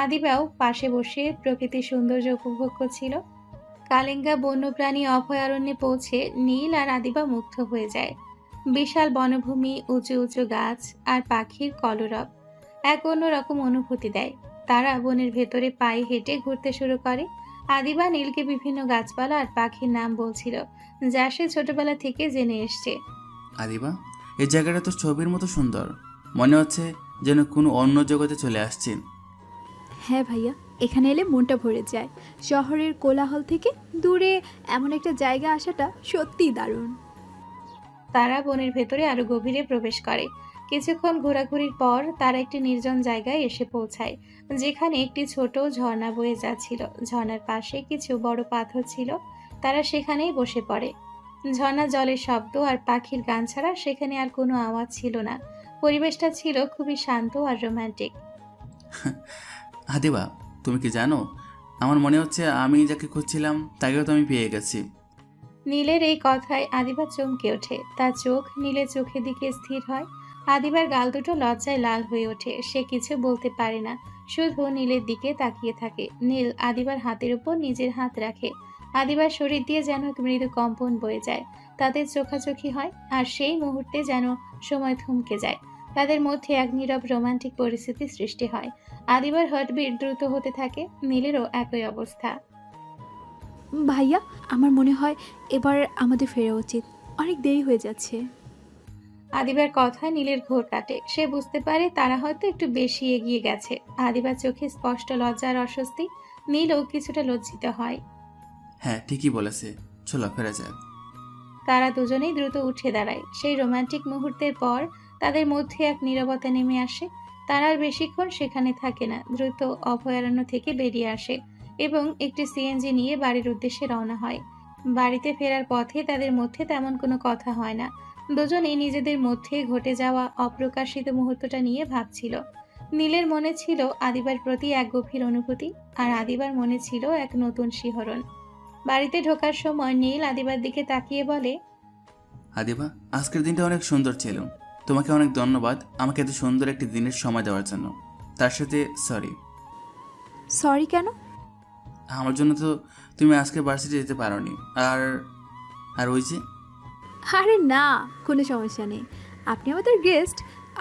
[SPEAKER 2] আদিবাও পাশে বসে প্রকৃতির সৌন্দর্য উপভোগ করছিল। কালিঙ্গা বন্যপ্রাণী অভয়ারণ্যে পৌঁছে নীল আর আদিবা মুগ্ধ হয়ে যায়। বিশাল বনভূমি, উঁচু উঁচু গাছ আর পাখির কলরব এক অন্যরকম অনুভূতি দেয়। তারা বনের ভেতরে পায়ে হেঁটে ঘুরতে শুরু করে। আদিবা নীলকে বিভিন্ন গাছপালা আর পাখির নাম বলছিল, যা সে ছোটবেলা থেকে জেনে এসছে।
[SPEAKER 1] আদিবা, এই জায়গাটা তো ছবির মতো সুন্দর, মনে হচ্ছে যেন কোনো অন্য জগতে চলে আসছি।
[SPEAKER 11] হ্যাঁ ভাইয়া, এখানে এলে মনটা ভরে যায়। শহরের কোলাহল থেকে দূরে এমন একটা জায়গা আসাটা সত্যিই দারুণ।
[SPEAKER 2] তারা বনের ভেতরে আরো গভীরে প্রবেশ করে। কিছুক্ষণ ঘোরাঘুরির পর তারা একটি নির্জন জায়গায় এসে পৌঁছায়, যেখানে একটি ছোট ঝর্ণা বয়ে যাচ্ছিল। ঝর্ণার পাশে কিছু বড় পাথর ছিল। তারা সেখানেই বসে পড়ে। ঝর্ণা জলের শব্দ আর পাখির গান ছাড়া সেখানে আর কোনো আওয়াজ ছিল না। পরিবেশটা ছিল খুবই শান্ত আর রোমান্টিক।
[SPEAKER 1] আদিবা, তুমি কি জানো, আমার মনে হচ্ছে আমি যাকে খুঁজছিলাম তাকেও তো আমি পেয়ে গেছি।
[SPEAKER 2] নীলের এই কথায় আদিবা চমকে ওঠে। তার চোখ নীলের চোখের দিকে স্থির হয়। আদিবার গাল দুটো লজ্জায় লাল হয়ে ওঠে। সে কিছু বলতে পারে না, শুধু নীলের দিকে তাকিয়ে থাকে। নীল আদিবার হাতের উপর নিজের হাত রাখে। আদিবার শরীর দিয়ে যেন এক মৃদু কম্পন বয়ে যায়। তাদের চোখাচোখি হয়, আর সেই মুহূর্তে যেন সময় থমকে যায়। তাদের মধ্যে এক নীরব রোমান্টিক পরিস্থিতি সৃষ্টি হয়। আদিবার হার্টবিট দ্রুত হতে থাকে। নীলেরও একই অবস্থা।
[SPEAKER 11] ভাইয়া, আমার মনে হয় এবার আমাদের ফেরা উচিত, অনেক দেরি হয়ে যাচ্ছে।
[SPEAKER 2] আদিবার কথা নীলের ঘোর কাটে। সে বুঝতে পারে তারা হয়তো একটু বেশি এগিয়ে গেছে। আদিবার চোখে স্পষ্ট লজ্জা আর অস্বস্তি। নীলও কিছুটা লজ্জিত হয়।
[SPEAKER 1] হ্যাঁ, ঠিকই বলেছে, চলো ফেরা যাক।
[SPEAKER 2] তারা দুজনেই দ্রুত উঠে দাঁড়ায়। সেই রোমান্টিক মুহূর্তের পর তাদের মধ্যে এক নীরবতা নেমে আসে। তারা আর বেশিক্ষণ সেখানে থাকে না, দ্রুত অভয়ারণ্য থেকে বেরিয়ে আসে এবং একটি সিএনজি নিয়ে বাড়ির উদ্দেশ্যে রওনা হয়। বাড়িতে ফেরার পথে তাদের মধ্যে তেমন কোনো কথা হয় না। দুজনেই নিজেদের মধ্যে ঘটে যাওয়া অপ্রকাশিত মুহূর্তটা নিয়ে ভাবছিল। নীলের মনে ছিল আদিবার প্রতি এক গভীর অনুভূতি, আর আদিবার মনে ছিল এক নতুন শিহরণ। বাড়িতে ঢোকার সময় নীল আদিবার দিকে তাকিয়ে বলে,
[SPEAKER 1] আদিবা, আজকের দিনটা অনেক সুন্দর ছিল। তোমাকে অনেক ধন্যবাদ আমাকে এত সুন্দর একটি দিনের সময় দেওয়ার জন্য। তার সাথে সরি।
[SPEAKER 11] সরি কেন?
[SPEAKER 1] আমার জন্য তো তুমি আজকে ভার্সিটি যেতে পারোনি। আর আর ওই যে
[SPEAKER 11] আরে না, কোনো সমস্যা নেই। আপনি আমাদের গেস্ট,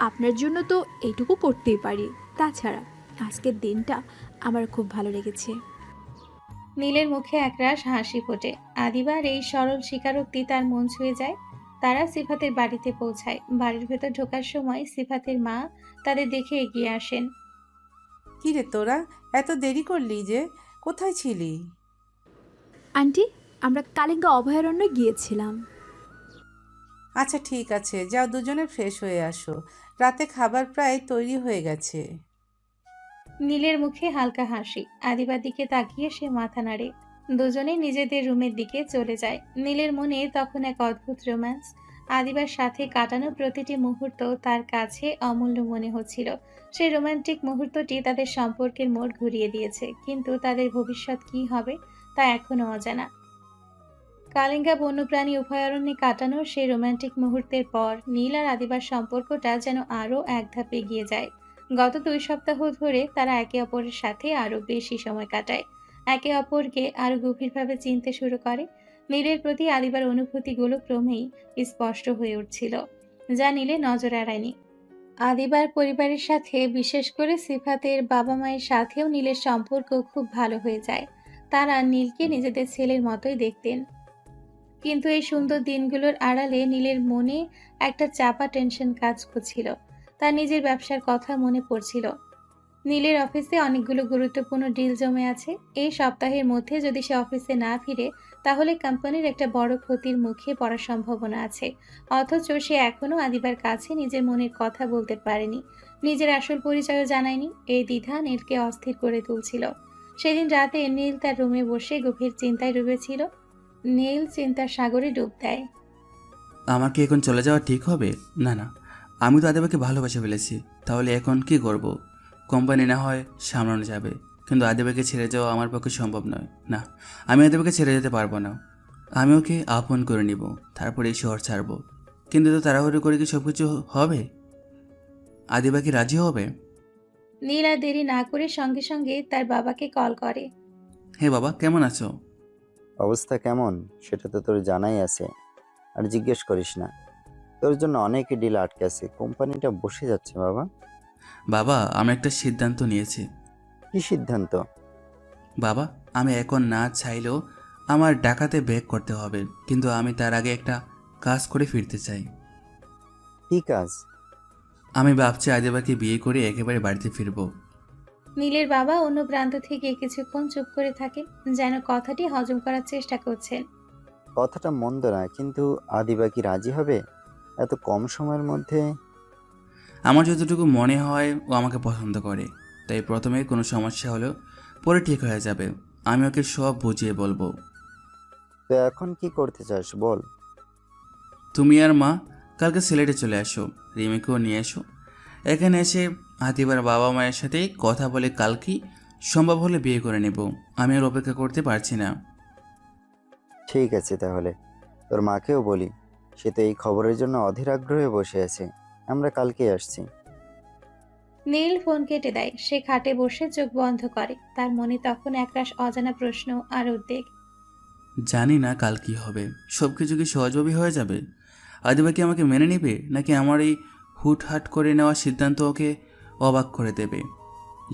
[SPEAKER 11] আপনার জন্য তো এইটুকু করতেই পারি। তাছাড়া আজকের দিনটা আমার খুব ভালো লেগেছে।
[SPEAKER 2] নীলের মুখে একরাশ হাসি ফোটে। আদিবার এই সরল স্বীকারোক্তি তার মন ছুঁয়ে যায়। তারা সিফাতের বাড়িতে পৌঁছায়। বাড়ির ভেতর ঢোকার সময় সিফাতের মা তাদের দেখে এগিয়ে আসেন।
[SPEAKER 9] কিরে তোরা এত দেরি করলি যে, কোথায় ছিলি?
[SPEAKER 11] আন্টি, আমরা কালিঙ্গা অভয়ারণ্যে গিয়েছিলাম।
[SPEAKER 9] আচ্ছা ঠিক আছে, যাও দুজনে ফ্রেশ হয়ে আসো, রাতে খাবার প্রায় তৈরি হয়ে গেছে।
[SPEAKER 2] নীলের মুখে হালকা হাসি। আদিবার দিকে তাকিয়ে সে মাথা নাড়ে। দুজনেই নিজেদের রুমের দিকে চলে যায়। নীলের মনে তখন এক অদ্ভুত রোম্যান্স। আদিবার সাথে কাটানো প্রতিটি মুহূর্ত তার কাছে অমূল্য মনে হচ্ছিল। সেই রোমান্টিক মুহূর্তটি তাদের সম্পর্কের মোড় ঘুরিয়ে দিয়েছে, কিন্তু তাদের ভবিষ্যৎ কি হবে তা এখনো অজানা। কালিঙ্গা বন্যপ্রাণী অভয়ারণ্যে কাটানো সেই রোমান্টিক মুহূর্তের পর নীল আর আদিবার সম্পর্কটা যেন আরও এক ধাপ এগিয়ে যায়। গত 2 সপ্তাহ ধরে তারা একে অপরের সাথে আরো বেশি সময় কাটায়, একে অপরকে আরো গভীরভাবে চিনতে শুরু করে। নীলের প্রতি আদিবার অনুভূতিগুলো ক্রমেই স্পষ্ট হয়ে উঠছিল, যা নীলে নজর এড়ায়নি। আদিবার পরিবারের সাথে, বিশেষ করে সিফাতের বাবা মায়ের সাথেও নীলের সম্পর্ক খুব ভালো হয়ে যায়। তারা নীলকে নিজেদের ছেলের মতোই দেখতেন। কিন্তু এই সুন্দর দিনগুলোর আড়ালে নীলের মনে একটা চাপা টেনশন কাজ করছিল। তার নিজের ব্যবসার কথা মনে পড়ছিল। নীলের অফিসে অনেকগুলো গুরুত্বপূর্ণ ডিল জমে আছে। এই সপ্তাহের মধ্যে যদি সে অফিসে না ফিরে, তাহলে কোম্পানির একটা বড় ক্ষতির মুখে পড়ার সম্ভাবনা আছে। অথচ সে এখনও আদিবার কাছে নিজের মনের কথা বলতে পারেনি, নিজের আসল পরিচয়ও জানায়নি। এই দ্বিধা নীলকে অস্থির করে তুলছিল। সেদিন রাতে নীল তার রুমে বসে গভীর চিন্তায় ডুবেছিল। নীল চিন্তার সাগরে ডুব দেয়।
[SPEAKER 1] আমার কি এখন চলে যাওয়া ঠিক হবে? না না, আমি তো আদিবাকে ভালোবেসে ফেলেছি। তাহলে এখন কি করব? কোম্পানি না হয় সামলানো যাবে, কিন্তু আদিবাকে ছেড়ে যাওয়া আমার পক্ষে সম্ভব নয়। না, আমি আদিবাকে ছেড়ে যেতে পারবো না। আমি ওকে আপন করে নিব, তারপরে এই শহর ছাড়বো। কিন্তু তো তাড়াহুড়ো করে কি সব কিছু হবে? আদিবা কি রাজি হবে?
[SPEAKER 2] নীল আর দেরি না করে সঙ্গে সঙ্গে তার বাবাকে কল করে।
[SPEAKER 1] হে বাবা, কেমন আছো?
[SPEAKER 3] অবস্থা কেমন সেটা তো তোর জানাই আছে, আর জিজ্ঞেস করিস না। তোর জন্য অনেক ডিল আটকে আছে, কোম্পানিটা বসে যাচ্ছে বাবা।
[SPEAKER 1] বাবা, আমি একটা সিদ্ধান্ত নিয়েছি।
[SPEAKER 3] কি সিদ্ধান্ত?
[SPEAKER 1] বাবা, আমি এখন না চাইলেও আমার ঢাকাতে ব্যাক করতে হবে, কিন্তু আমি তার আগে একটা কাজ করে ফিরতে চাই।
[SPEAKER 3] কি কাজ?
[SPEAKER 1] আমি ভাবছি আদিবাকে বিয়ে করে একেবারে বাড়িতে ফিরবো।
[SPEAKER 2] নীলের বাবা অন্য প্রান্ত থেকে কিছুক্ষণ চুপ করে থাকে, যেন কথাটি হজম করার চেষ্টা করছেন।
[SPEAKER 3] কথাটা মন্দ না, কিন্তু আদিবা কি রাজি হবে এত কম সময়ের মধ্যে?
[SPEAKER 1] আমার যতটুকু মনে হয় ও আমাকে পছন্দ করে, তাই প্রথমে কোনো সমস্যা হলেও পরে ঠিক হয়ে যাবে। আমি ওকে সব বুঝিয়ে বলবো।
[SPEAKER 3] তো এখন কি করতে চাস বল?
[SPEAKER 1] তুমি আর মা কালকে সিলেটে চলে আসো, রিমিকেও নিয়ে এসো। এখানে এসে আদিবার বাবা মায়ের সাথে কথা বলে কালকেই সম্ভব হলে বিয়ে করে নেব। আমি আর অপেক্ষা করতে পারছি না।
[SPEAKER 3] ঠিক আছে, তাহলে তোর মাকেও বলি, সে তো এই খবরের জন্য অধীর আগ্রহে বসে আছে। আমরা কালকেই আসছি।
[SPEAKER 2] নীল ফোন কেটে দেয়। সে খাটে বসে চোখ বন্ধ করে। তার মনে তখন একরাশ অজানা প্রশ্ন আর উদ্বেগ।
[SPEAKER 1] জানি না কাল কি হবে। সব কিছু কি সহজভাবে হয়ে যাবে? আদিবা কি আমাকে মেনে নেবে, নাকি আমার এই হুটহাট করে নেওয়া সিদ্ধান্ত ওকে অবাক করে দেবে?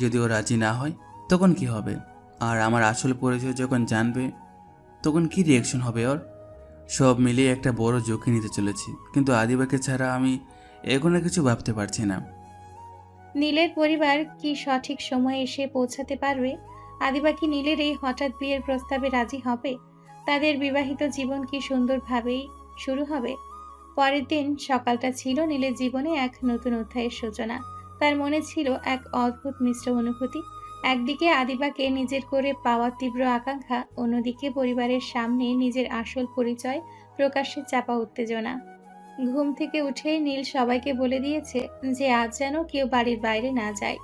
[SPEAKER 1] যদি ও রাজি না হয় তখন কি হবে? আর আমার আসল পরিচয় যখন জানবে তখন কি রিয়াকশন হবে ওর? সব মিলিয়ে একটা বড় ঝুঁকি নিতে চলেছি, কিন্তু আদিবাকে ছাড়া আমি এখন আর কিছু ভাবতে পারছি না।
[SPEAKER 2] নীলের পরিবার কি সঠিক সময়ে এসে পৌঁছাতে পারবে? আদিবা কি নীলের এই হঠাৎ বিয়ের প্রস্তাবে রাজি হবে? তাদের বিবাহিত জীবন কি সুন্দরভাবেই শুরু হবে? পরের দিন সকালটা ছিল নীলের জীবনে এক নতুন অধ্যায়ের সূচনা। তার মনে ছিল এক অদ্ভুত মিশ্র অনুভূতি। একদিকে আদিবাকে নিজের করে পাওয়ার তীব্র আকাঙ্ক্ষা, অন্যদিকে পরিবারের সামনে নিজের আসল পরিচয় প্রকাশ্যে চাপা উত্তেজনা। ঘুম থেকে উঠে নীল সবাইকে বলে দিয়েছে যে আজ যেন কেউ বাড়ির বাইরে না যায়।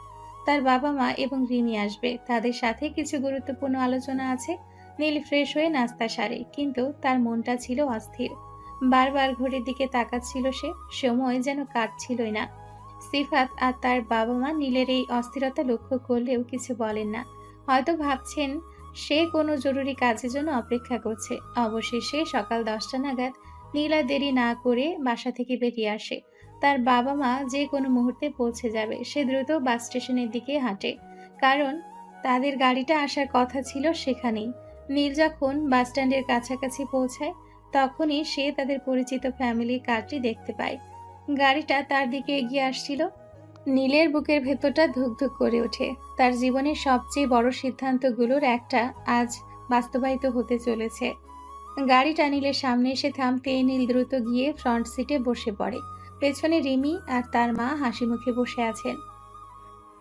[SPEAKER 2] তার বাবা মা এবং রিমি আসবে, তাদের সাথে কিছু গুরুত্বপূর্ণ আলোচনা আছে। নীল ফ্রেশ হয়ে নাস্তা সারে, কিন্তু তার মনটা ছিল অস্থির। বারবার ঘড়ির দিকে তাকাচ্ছিল সে, সময় যেন কাটছিলই না। সিফাত আর তার বাবা মা নীলের এই অস্থিরতা লক্ষ্য করলেও কিছু বলেন না। হয়তো ভাবছেন সে কোনো জরুরি কাজের জন্য অপেক্ষা করছে। অবশেষে সকাল 10টা নাগাদ নীল আর দেরি না করে বাসা থেকে বেরিয়ে আসে। তার বাবা মা যে কোনো মুহূর্তে পৌঁছে যাবে। সে দ্রুত বাস স্টেশনের দিকে হাঁটে, কারণ তাদের গাড়িটা আসার কথা ছিল সেখানেই। নীল যখন বাস স্ট্যান্ডের কাছাকাছি পৌঁছায়, তখনই সে তাদের পরিচিত ফ্যামিলির কারটি দেখতে পায়। গাড়িটা তার দিকে এগিয়ে আসছিল। নীলের বুকের ভেতরটা ধুকধুক করে ওঠে। তার জীবনের সবচেয়ে বড় সিদ্ধান্তগুলোর একটা আজ বাস্তবায়িত হতে চলেছে। গাড়িটা নীলের সামনে এসে থামতে নীল দ্রুত গিয়ে ফ্রন্ট সিটে বসে পড়ে। পেছনে রিমি আর তার মা হাসি মুখে বসে আছেন।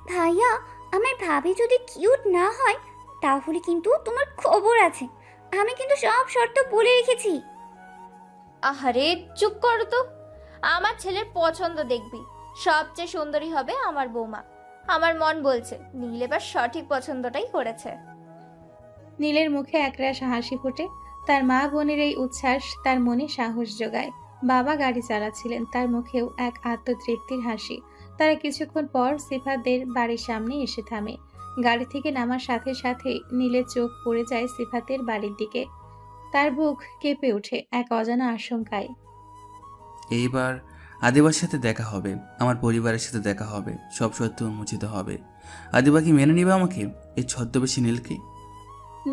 [SPEAKER 4] ভাইয়া, আমার ভাবি যদি কিউট না হয় তাহলে কিন্তু তোমার খবর আছে। আমি কিন্তু সব শর্ত বলে রেখেছি।
[SPEAKER 5] আহারে চুপ করো তো। আমার ছেলের পছন্দ দেখবি, সবচেয়ে সুন্দরী হবে আমার বৌমা। আমার মন বলছে নীল এবার সঠিক পছন্দটাই করেছে।
[SPEAKER 2] নীলের মুখে একরাশ হাসি ফোটে। তার মা বোনের এই উচ্ছ্বাস তার মনে সাহস যোগায়। বাবা গাড়ি চালাচ্ছিলেন, তার মুখেও এক আত্মতৃপ্তির হাসি। তারা কিছুক্ষণ পর সিফাতদের বাড়ির সামনে এসে থামে। গাড়ি থেকে নামার সাথে সাথে নীলের চোখ পড়ে যায় সিফাতের বাড়ির দিকে। তার বুক কেঁপে ওঠে এক অজানা আশঙ্কায়।
[SPEAKER 1] এইবার আদিবার সাথে দেখা হবে, আমার পরিবারের সাথে দেখা হবে, সব সত্য উন্মোচিত হবে। আদিবা কি মেনে নিবে আমাকে, এই ছদ্মবেশী নীলকে?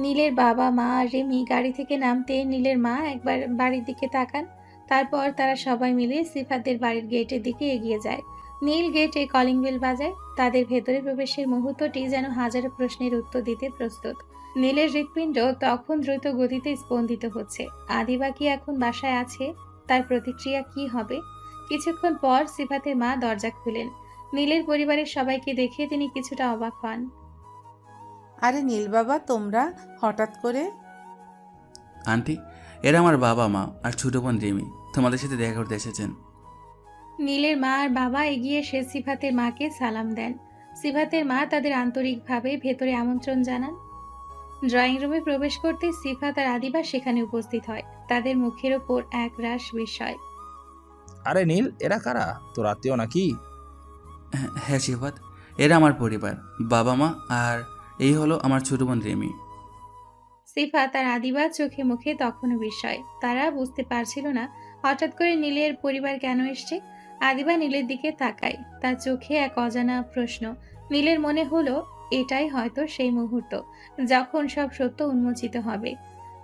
[SPEAKER 2] নীলের বাবা মা আর রিমি গাড়ি থেকে নামতে নীলের মা একবার বাড়ির দিকে তাকান। তারপর তারা সবাই মিলে সিফাতের বাড়ির গেটের দিকে এগিয়ে যায়। নীল গেটে কলিং বেল বাজায়। তাদের ভেতরে প্রবেশের মুহূর্তটি যেন হাজারো প্রশ্নের উত্তর দিতে প্রস্তুত। নীলের হৃৎপিণ্ড তখন দ্রুত গতিতে স্পন্দিত হচ্ছে। আদিবা কি এখন বাসায় আছে? তার প্রতিক্রিয়া কি হবে? কিছুক্ষণ পর সিফাতের মা দরজা খুলেন। নীলের পরিবারের সবাইকে দেখে তিনি কিছুটা অবাক হন।
[SPEAKER 9] আরে নীল বাবা, তোমরা হঠাৎ করে?
[SPEAKER 1] আন্টি, এরা আমার বাবা মা আর ছোট বোন রিমি, তোমাদের সাথে দেখা করতে এসেছেন।
[SPEAKER 2] নীলের মা আর বাবা এগিয়ে এসে সিফাতের মাকে সালাম দেন। সিফাতের মা তাদের আন্তরিকভাবে ভেতরে আমন্ত্রণ জানান। ড্রয়িং রুমে প্রবেশ করতে সিফাত আর আদিবা সেখানে উপস্থিত হয়। তাদের মুখের ওপর এক রাশ বিস্ময়।
[SPEAKER 8] আরে নীল, এরা কারা? তোর আত্মীয় নাকি?
[SPEAKER 1] হ্যাঁ সিফাত, এরা আমার পরিবার, বাবা মা, আর এই হলো আমার ছোট বোন রিমি।
[SPEAKER 2] সিফাত আর আদিবা চোখে মুখে তখনও বিস্ময়। তারা বুঝতে পারছিল না হঠাৎ করে নীলের পরিবার কেন এসছে। আদিবা নীলের দিকে তাকায়, তার চোখে এক অজানা প্রশ্ন। নীলের মনে হলো এটাই হয়তো সেই মুহূর্ত যখন সব সত্য উন্মোচিত হবে।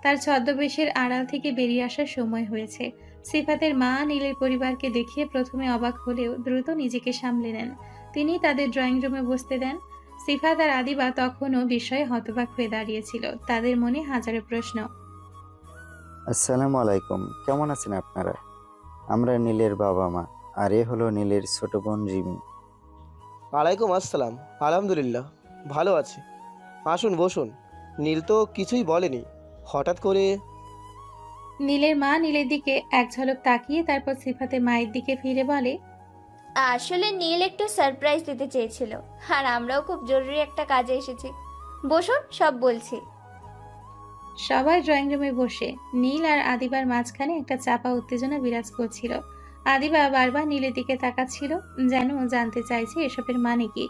[SPEAKER 2] তার ছদ্মবেশের আড়াল থেকে বেরিয়ে আসার সময় হয়েছে। সিফাতের মা নীলের পরিবারকে দেখে প্রথমে অবাক হলেও দ্রুত নিজেকে সামলে নেন। তিনি তাদের ড্রয়িং রুমে বসতে দেন। সিফাত আর আদিবা তখনও বিষয়ে হতবাক হয়ে দাঁড়িয়েছিল। তাদের মনে হাজারো প্রশ্ন।
[SPEAKER 3] আসসালামু আলাইকুম, কেমন আছেন আপনারা? আমরা নীলের বাবা মা, আর এ হলো নীলের ছোট বোন রিমি।
[SPEAKER 10] ওয়ালাইকুম আসসালাম। আলহামদুলিল্লাহ ভালো আছি। আসুন বসুন। নীল তো কিছুই বলেনি, হঠাৎ করে।
[SPEAKER 2] নীলের মা নীলের দিকে এক ঝলক তাকিয়ে তারপর সিফাতের মায়ের দিকে ফিরে বলে,
[SPEAKER 5] আসলে নীল একটু সারপ্রাইজ দিতে চেয়েছিল, আর আমরাও খুব জরুরি একটা কাজে এসেছি। বসুন, সব বলছি।
[SPEAKER 2] সবাই ড্রয়িং রুমে বসে। নীল আর আদিবার মাঝখানে একটা চাপা উত্তেজনা বিরাজ করছিল। আদিবা বারবার নীলের দিকে তাকাচ্ছিল, যেন জানতে চাইছে এসবের মানে কি।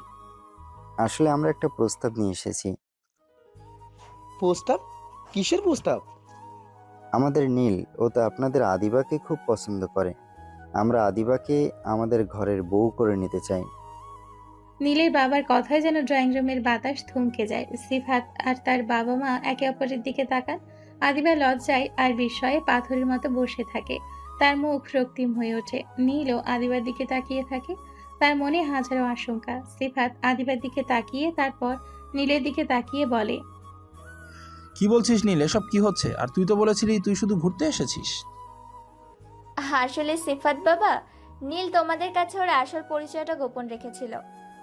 [SPEAKER 3] আসলে আমরা একটা প্রস্তাব নিয়ে এসেছি।
[SPEAKER 10] প্রস্তাব? কিসের প্রস্তাব?
[SPEAKER 3] আমাদের নীল, ও তো আপনাদের আদিবাকে খুব পছন্দ করে। আমরা আদিবাকে আমাদের ঘরের বউ করে নিতে চাই।
[SPEAKER 2] নীলের বাবার কথায় যেন ড্রয়িং রুমের বাতাস থমকে যায়। সিফাত আর তার বাবা মা একে অপরের দিকে তাকান। আদিবা লজ্জায় আর বিস্ময়ে পাথরের মতো বসে থাকে। তার মুখ রক্তিম হয়ে ওঠে। নীলও আদিবার দিকে তাকিয়ে থাকে। তার মনে হাজারো আশঙ্কা। সিফাত আদিবার দিকে তাকিয়ে তারপর নীলের দিকে তাকিয়ে বলে,
[SPEAKER 8] কি বলছিস নীল, এসব কি হচ্ছে? আর তুই তো বলেছিলি তুই শুধু ঘুরতে এসেছিস।
[SPEAKER 5] আসলে সিফাত বাবা, নীল তোমাদের কাছে ওর আসল পরিচয়টা গোপন রেখেছিল।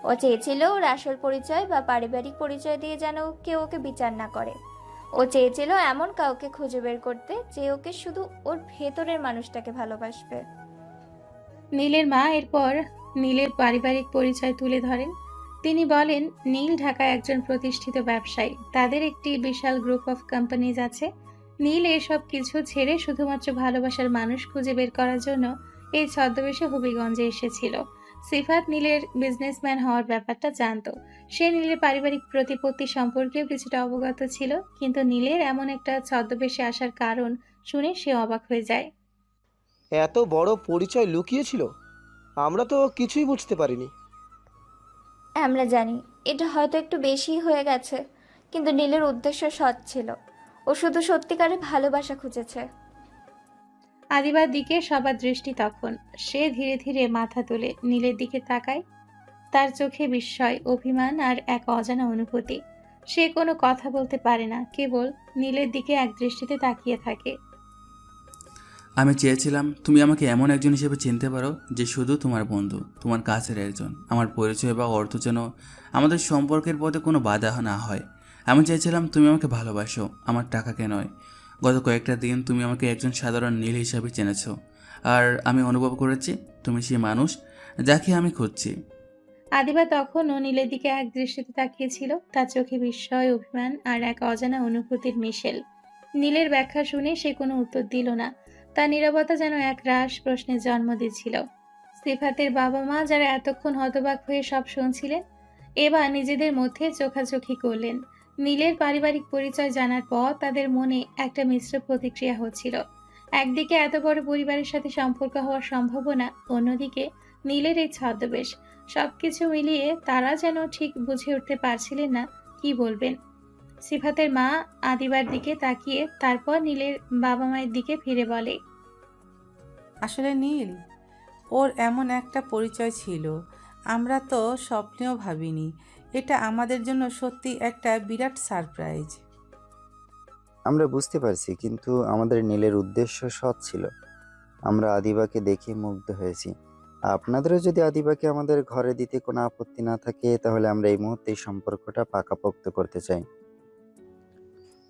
[SPEAKER 5] ও চেয়েছিল ওর আসল পরিচয় বা পারিবারিক পরিচয় দিয়ে যেন কেউ ওকে বিচার না করে। ও চেয়েছিল এমন কাউকে খুঁজে বের করতে যে ওকে শুধু ওর ভেতরের মানুষটাকে ভালোবাসবে।
[SPEAKER 2] নীলের মা এরপর নীলের পারিবারিক পরিচয় তুলে ধরেন। তিনি বলেন, নীল ঢাকায় একজন প্রতিষ্ঠিত ব্যবসায়ী। তাদের একটি বিশাল গ্রুপ অফ কোম্পানিজ আছে। নীল এসব কিছু ছেড়ে শুধুমাত্র ভালোবাসার মানুষ খুঁজে বের করার জন্য এই ছদ্মবেশে হবিগঞ্জে এসেছিল। সিফাত নীলের বিজনেসম্যান হওয়ার ব্যাপারটা জানতো। সে নীলের পারিবারিক প্রতিপত্তি সম্পর্কেও কিছুটা অবগত ছিল, কিন্তু নীলের এমন একটা ছদ্মবেশে আসার কারণ শুনে সে অবাক হয়ে যায়।
[SPEAKER 10] এত বড় পরিচয় লুকিয়েছিল? আমরা তো কিছুই বুঝতে পারিনি।
[SPEAKER 5] আমরা জানি এটা হয়তো একটু বেশি হয়ে গেছে, কিন্তু নীলের উদ্দেশ্য সৎ ছিল। ও শুধু সত্যিকারের ভালোবাসা খুঁজেছে।
[SPEAKER 2] আদিবার দিকে সবার দৃষ্টি তখন। সে ধীরে ধীরে মাথা তুলে নীলের দিকে তাকায়। তার চোখে বিস্ময়, অভিমান আর এক অজানা অনুভূতি। সে কোনো কথা বলতে পারে না, কেবল নীলের দিকে এক দৃষ্টিতে তাকিয়ে থাকে।
[SPEAKER 1] আমি চেয়েছিলাম তুমি আমাকে এমন একজন হিসেবে চিনতে পারো যে শুধু তোমার বন্ধু, তোমার কাছের একজন। আমার পরিচয় বা অর্থ যেন আমাদের সম্পর্কের পথে কোনো বাধা না হয়। আমি চেয়েছিলাম তুমি আমাকে ভালোবাসো, আমার টাকাকে নয়। গত কয়েকটা দিন তুমি আমাকে একজন সাধারণ নীল হিসাবে চেনেছো, আর আমি অনুভব করেছি তুমি সেই মানুষ যাকে আমি খুঁজছি।
[SPEAKER 2] আদিবা তখনও নীলের দিকে এক দৃষ্টিতে তাকিয়েছিল। তার চোখে বিস্ময়, অভিমান আর এক অজানা অনুভূতির মিশেল। নীলের ব্যাখ্যা শুনে সে কোনো উত্তর দিল না। তার নীরবতা যেন এক রাশ প্রশ্নের জন্ম দিচ্ছিল। সিফাতের বাবা মা, যারা এতক্ষণ হতবাক হয়ে সব শুনছিলেন, এবার নিজেদের মধ্যে চোখাচোখি করলেন। নীলের পারিবারিক পরিচয় জানার পর তাদের মনে একটা মিশ্র প্রতিক্রিয়া হচ্ছিল। একদিকে এত বড় পরিবারের সাথে সম্পর্ক হওয়ার সম্ভাবনা, অন্যদিকে নীলের এই ছদ্মবেশ, সবকিছু মিলিয়ে তারা যেন ঠিক বুঝে উঠতে পারছিলেন না কি বলবেন। সিফাতের মা আদিবার দিকে তাকিয়ে তারপর নীলের বাবা মায়ের দিকে ফিরে বলে,
[SPEAKER 9] আসলে নীল, ওর এমন একটা পরিচয় ছিল, আমরা তো স্বপ্নেও ভাবিনি। এটা আমাদের জন্য সত্যি একটা বিরাট সারপ্রাইজ।
[SPEAKER 3] আমরা বুঝতে পারছি, কিন্তু আমাদের নীলের উদ্দেশ্য সৎ ছিল। আমরা আদিবাকে দেখে মুগ্ধ হয়েছি। আপনাদেরও যদি আদিবাকে আমাদের ঘরে দিতে কোনো আপত্তি না থাকে, তাহলে আমরা এই মুহূর্তে এই সম্পর্কটা পাকাপোক্ত করতে চাই।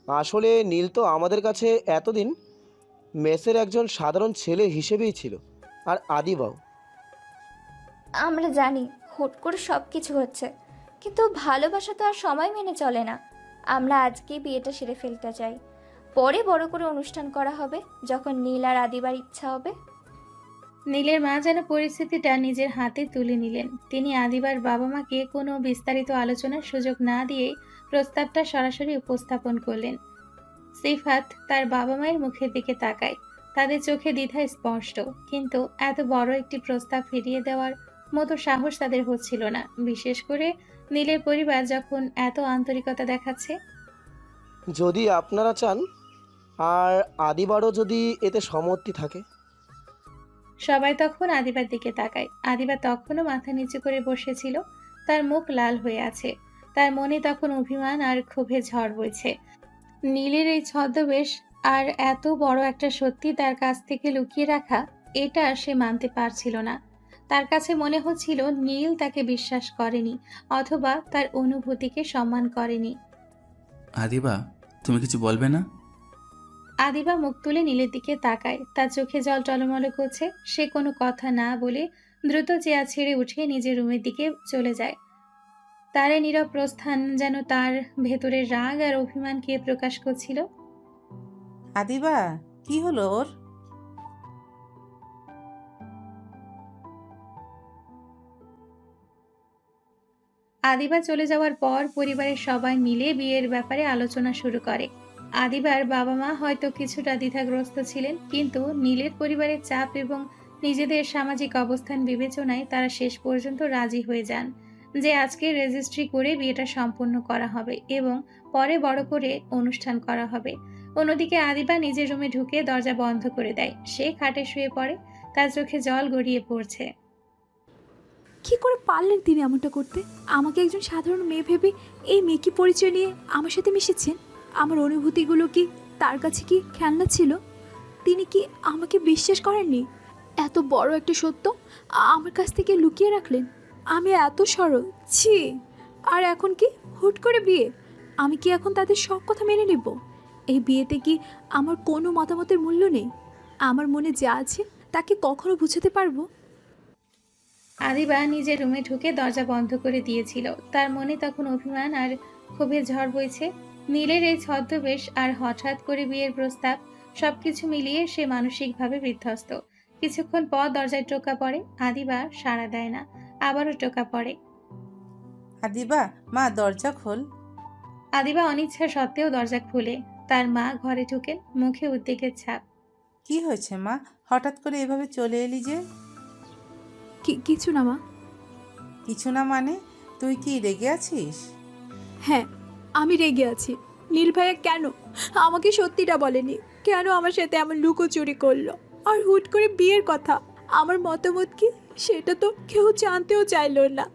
[SPEAKER 10] আসলে নীল তো আমাদের কাছে এতদিন মেসের একজন সাধারণ ছেলে হিসেবেই ছিল, আর আদিবাও।
[SPEAKER 5] আমরা জানি হুট করে সব কিছু হচ্ছে, কিন্তু ভালোবাসা তো আর সময় মেনে চলে না। আমরা আজকেই বিয়েটা সেরে ফেলতে চাই, পরে বড় করে অনুষ্ঠান করা হবে যখন নীল আর আদিবার ইচ্ছা হবে।
[SPEAKER 2] নীলের মা যেন পরিস্থিতিটা নিজের হাতে তুলে নিলেন। তিনি আদিবার বাবা মাকে কোনো বিস্তারিত আলোচনার সুযোগ না দিয়েই প্রস্তাবটা সরাসরি উপস্থাপন করলেন। সিফাত তার বাবা মায়ের মুখের দিকে তাকায়। তাদের চোখে দ্বিধা স্পষ্ট, কিন্তু এত বড় একটি প্রস্তাব ফিরিয়ে দেওয়ার মতো সাহস তাদের হচ্ছিল না, বিশেষ করে নীলের পরিবার যখন এত আন্তরিকতা দেখাচ্ছে।
[SPEAKER 10] যদি আপনারা চান, আর আদিবারও যদি এতে সম্মতি থাকে।
[SPEAKER 2] সবাই তখন আদিবার দিকে তাকায়। আদিবা তখনও মাথা নিচু করে বসেছিল, তার মুখ লাল হয়ে আছে। তার মনে তখন অভিমান আর ক্ষোভে ঝড় বইছে। নীলের এই ছদ্মবেশ আর এত বড় একটা সত্যি তার কাছ থেকে লুকিয়ে রাখা, এটা সে মানতে পারছিল না। তার কাছে মনে হচ্ছিল নীল তাকে বিশ্বাস করেনি, অথবা তার অনুভূতিকে সম্মান করেনি।
[SPEAKER 1] আদিবা, তুমি কিছু বলবে না?
[SPEAKER 2] আদিবা মুখ তুলে নীলের দিকে তাকায়। তার চোখে জল টলমল করছে। সে কোনো কথা না বলে দ্রুত চেয়ার ছেড়ে উঠে নিজের রুমের দিকে চলে যায়। তার এই নীরব প্রস্থান যেন তার ভেতরের রাগ আর অভিমানকে প্রকাশ করছিল।
[SPEAKER 9] আদিবা, কি হলো ওর?
[SPEAKER 2] আদিবা চলে যাওয়ার পর পরিবারের সবাই মিলে বিয়ের ব্যাপারে আলোচনা শুরু করে। আদিবার বাবা মা হয়তো কিছুটা দ্বিধাগ্রস্ত ছিলেন, কিন্তু নীলের পরিবারের চাপ এবং নিজেদের সামাজিক অবস্থান বিবেচনায় তারা শেষ পর্যন্ত রাজি হয়ে যান যে আজকে রেজিস্ট্রি করে বিয়েটা সম্পন্ন করা হবে এবং পরে বড় করে অনুষ্ঠান করা হবে। অন্যদিকে আদিবা নিজের রুমে ঢুকে দরজা বন্ধ করে দেয়। সে খাটে শুয়ে পড়ে, তার চোখে জল গড়িয়ে পড়ছে।
[SPEAKER 11] কি করে পারলেন তিনি এমনটা করতে? আমাকে একজন সাধারণ মেয়ে ভেবে এই মেয়েকি পরিচয় নিয়ে আমার সাথে মিশেছেন। আমার অনুভূতিগুলো কি তার কাছে কি খেলনা ছিল? তিনি কি আমাকে বিশ্বাস করেননি? এত বড় একটা সত্য আমার কাছ থেকে লুকিয়ে রাখলেন। আমি এত সরল, ছি! আর এখন কি হুট করে বিয়ে? আমি কি এখন তাদের সব কথা মেনে নেব? এই বিয়েতে কি আমার কোনো মতামতের মূল্য নেই? আমার মনে যা আছে তাকে কখনো বুঝাতে পারবো?
[SPEAKER 2] আদিবা নিজের রুমে ঢুকে দরজা বন্ধ করে দিয়েছিল। তার মনে তখন অভিমান আর ক্ষোভের ঝড় বইছে। নীলের এই ছদ্মবেশ আর হঠাৎ করে বিয়ের প্রস্তাব, সবকিছু মিলিয়ে সে মানসিকভাবে বিধ্বস্ত। কিছুক্ষণ পর দরজায় টোকা পড়ে। আদিবা সাড়া দেয় না, আবারও টোকা পড়ে।
[SPEAKER 9] আদিবা, মা দরজা খোল।
[SPEAKER 2] আদিবা অনিচ্ছা সত্ত্বেও দরজা খুলে। তার মা ঘরে ঢুকেন, মুখে উদ্বেগের ছাপ।
[SPEAKER 9] কি হয়েছে মা, হঠাৎ করে এভাবে চলে এলি যে?
[SPEAKER 11] কিছু না মা।
[SPEAKER 9] কিছু না মানে? তুই কি রেগে আছিস?
[SPEAKER 11] হ্যাঁ, আমি রেগে আছি। নীল ভাইয়া কেন আমাকে সত্যিটা বলেনি? কেন আমার সাথে এমন লুকোচুরি করলো? আর হুট করে বিয়ের কথা, আমার মতামত কি সেটা তো কেউ জানতেও চাইলো না।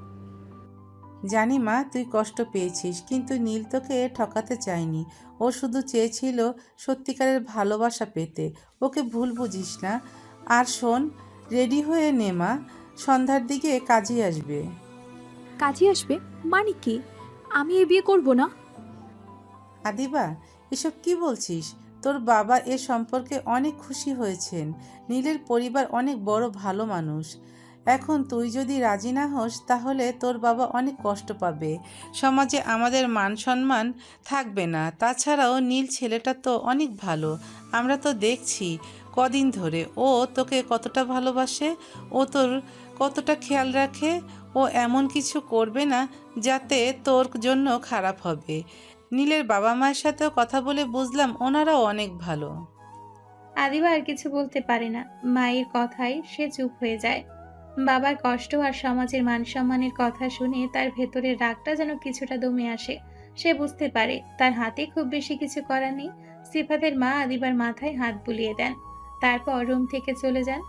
[SPEAKER 9] জানি মা, তুই কষ্ট পেয়েছিস, কিন্তু নীল তোকে ঠকাতে চায়নি। ও শুধু চেয়েছিল সত্যিকারের ভালোবাসা পেতে। ওকে ভুল বুঝিস না। আর শোন, রেডি হয়ে নে মা, সন্ধ্যার দিকে কাজে আসবে।
[SPEAKER 11] কাজে আসবে মানে কি? আমি এ বিয়ে করব না।
[SPEAKER 9] আদিবা, এসব কি বলছিস? তোর বাবা এ সম্পর্কে অনেক খুশি হয়েছেন। নীলের পরিবার অনেক বড় ভালো মানুষ। এখন তুই যদি রাজি না হোস, তাহলে তোর বাবা অনেক কষ্ট পাবে। সমাজে আমাদের মান সম্মান থাকবে না। তাছাড়াও নীল ছেলেটা তো অনেক ভালো। আমরা তো দেখছি কদিন ধরে ও তোকে কতটা ভালোবাসে, ও তোর কতটা খেয়াল রাখে। ও এমন কিছু করবে না যাতে তোর জন্য খারাপ হবে। নীলের বাবা মায়ের সাথেও কথা বলে বুঝলাম ওনারাও অনেক ভালো।
[SPEAKER 2] আদিবা আর কিছু বলতে পারে না। মায়ের কথায় সে চুপ হয়ে যায়। বাবার কষ্ট আর সমাজের মান সম্মানের কথা শুনে তার ভেতরের রাগটা যেন কিছুটা দমে আসে। সে বুঝতে পারে তার হাতে খুব বেশি কিছু করার নেই। সিফাতের মা আদিবার মাথায় হাত বুলিয়ে দেন, তারপর রুম থেকে চলে যান।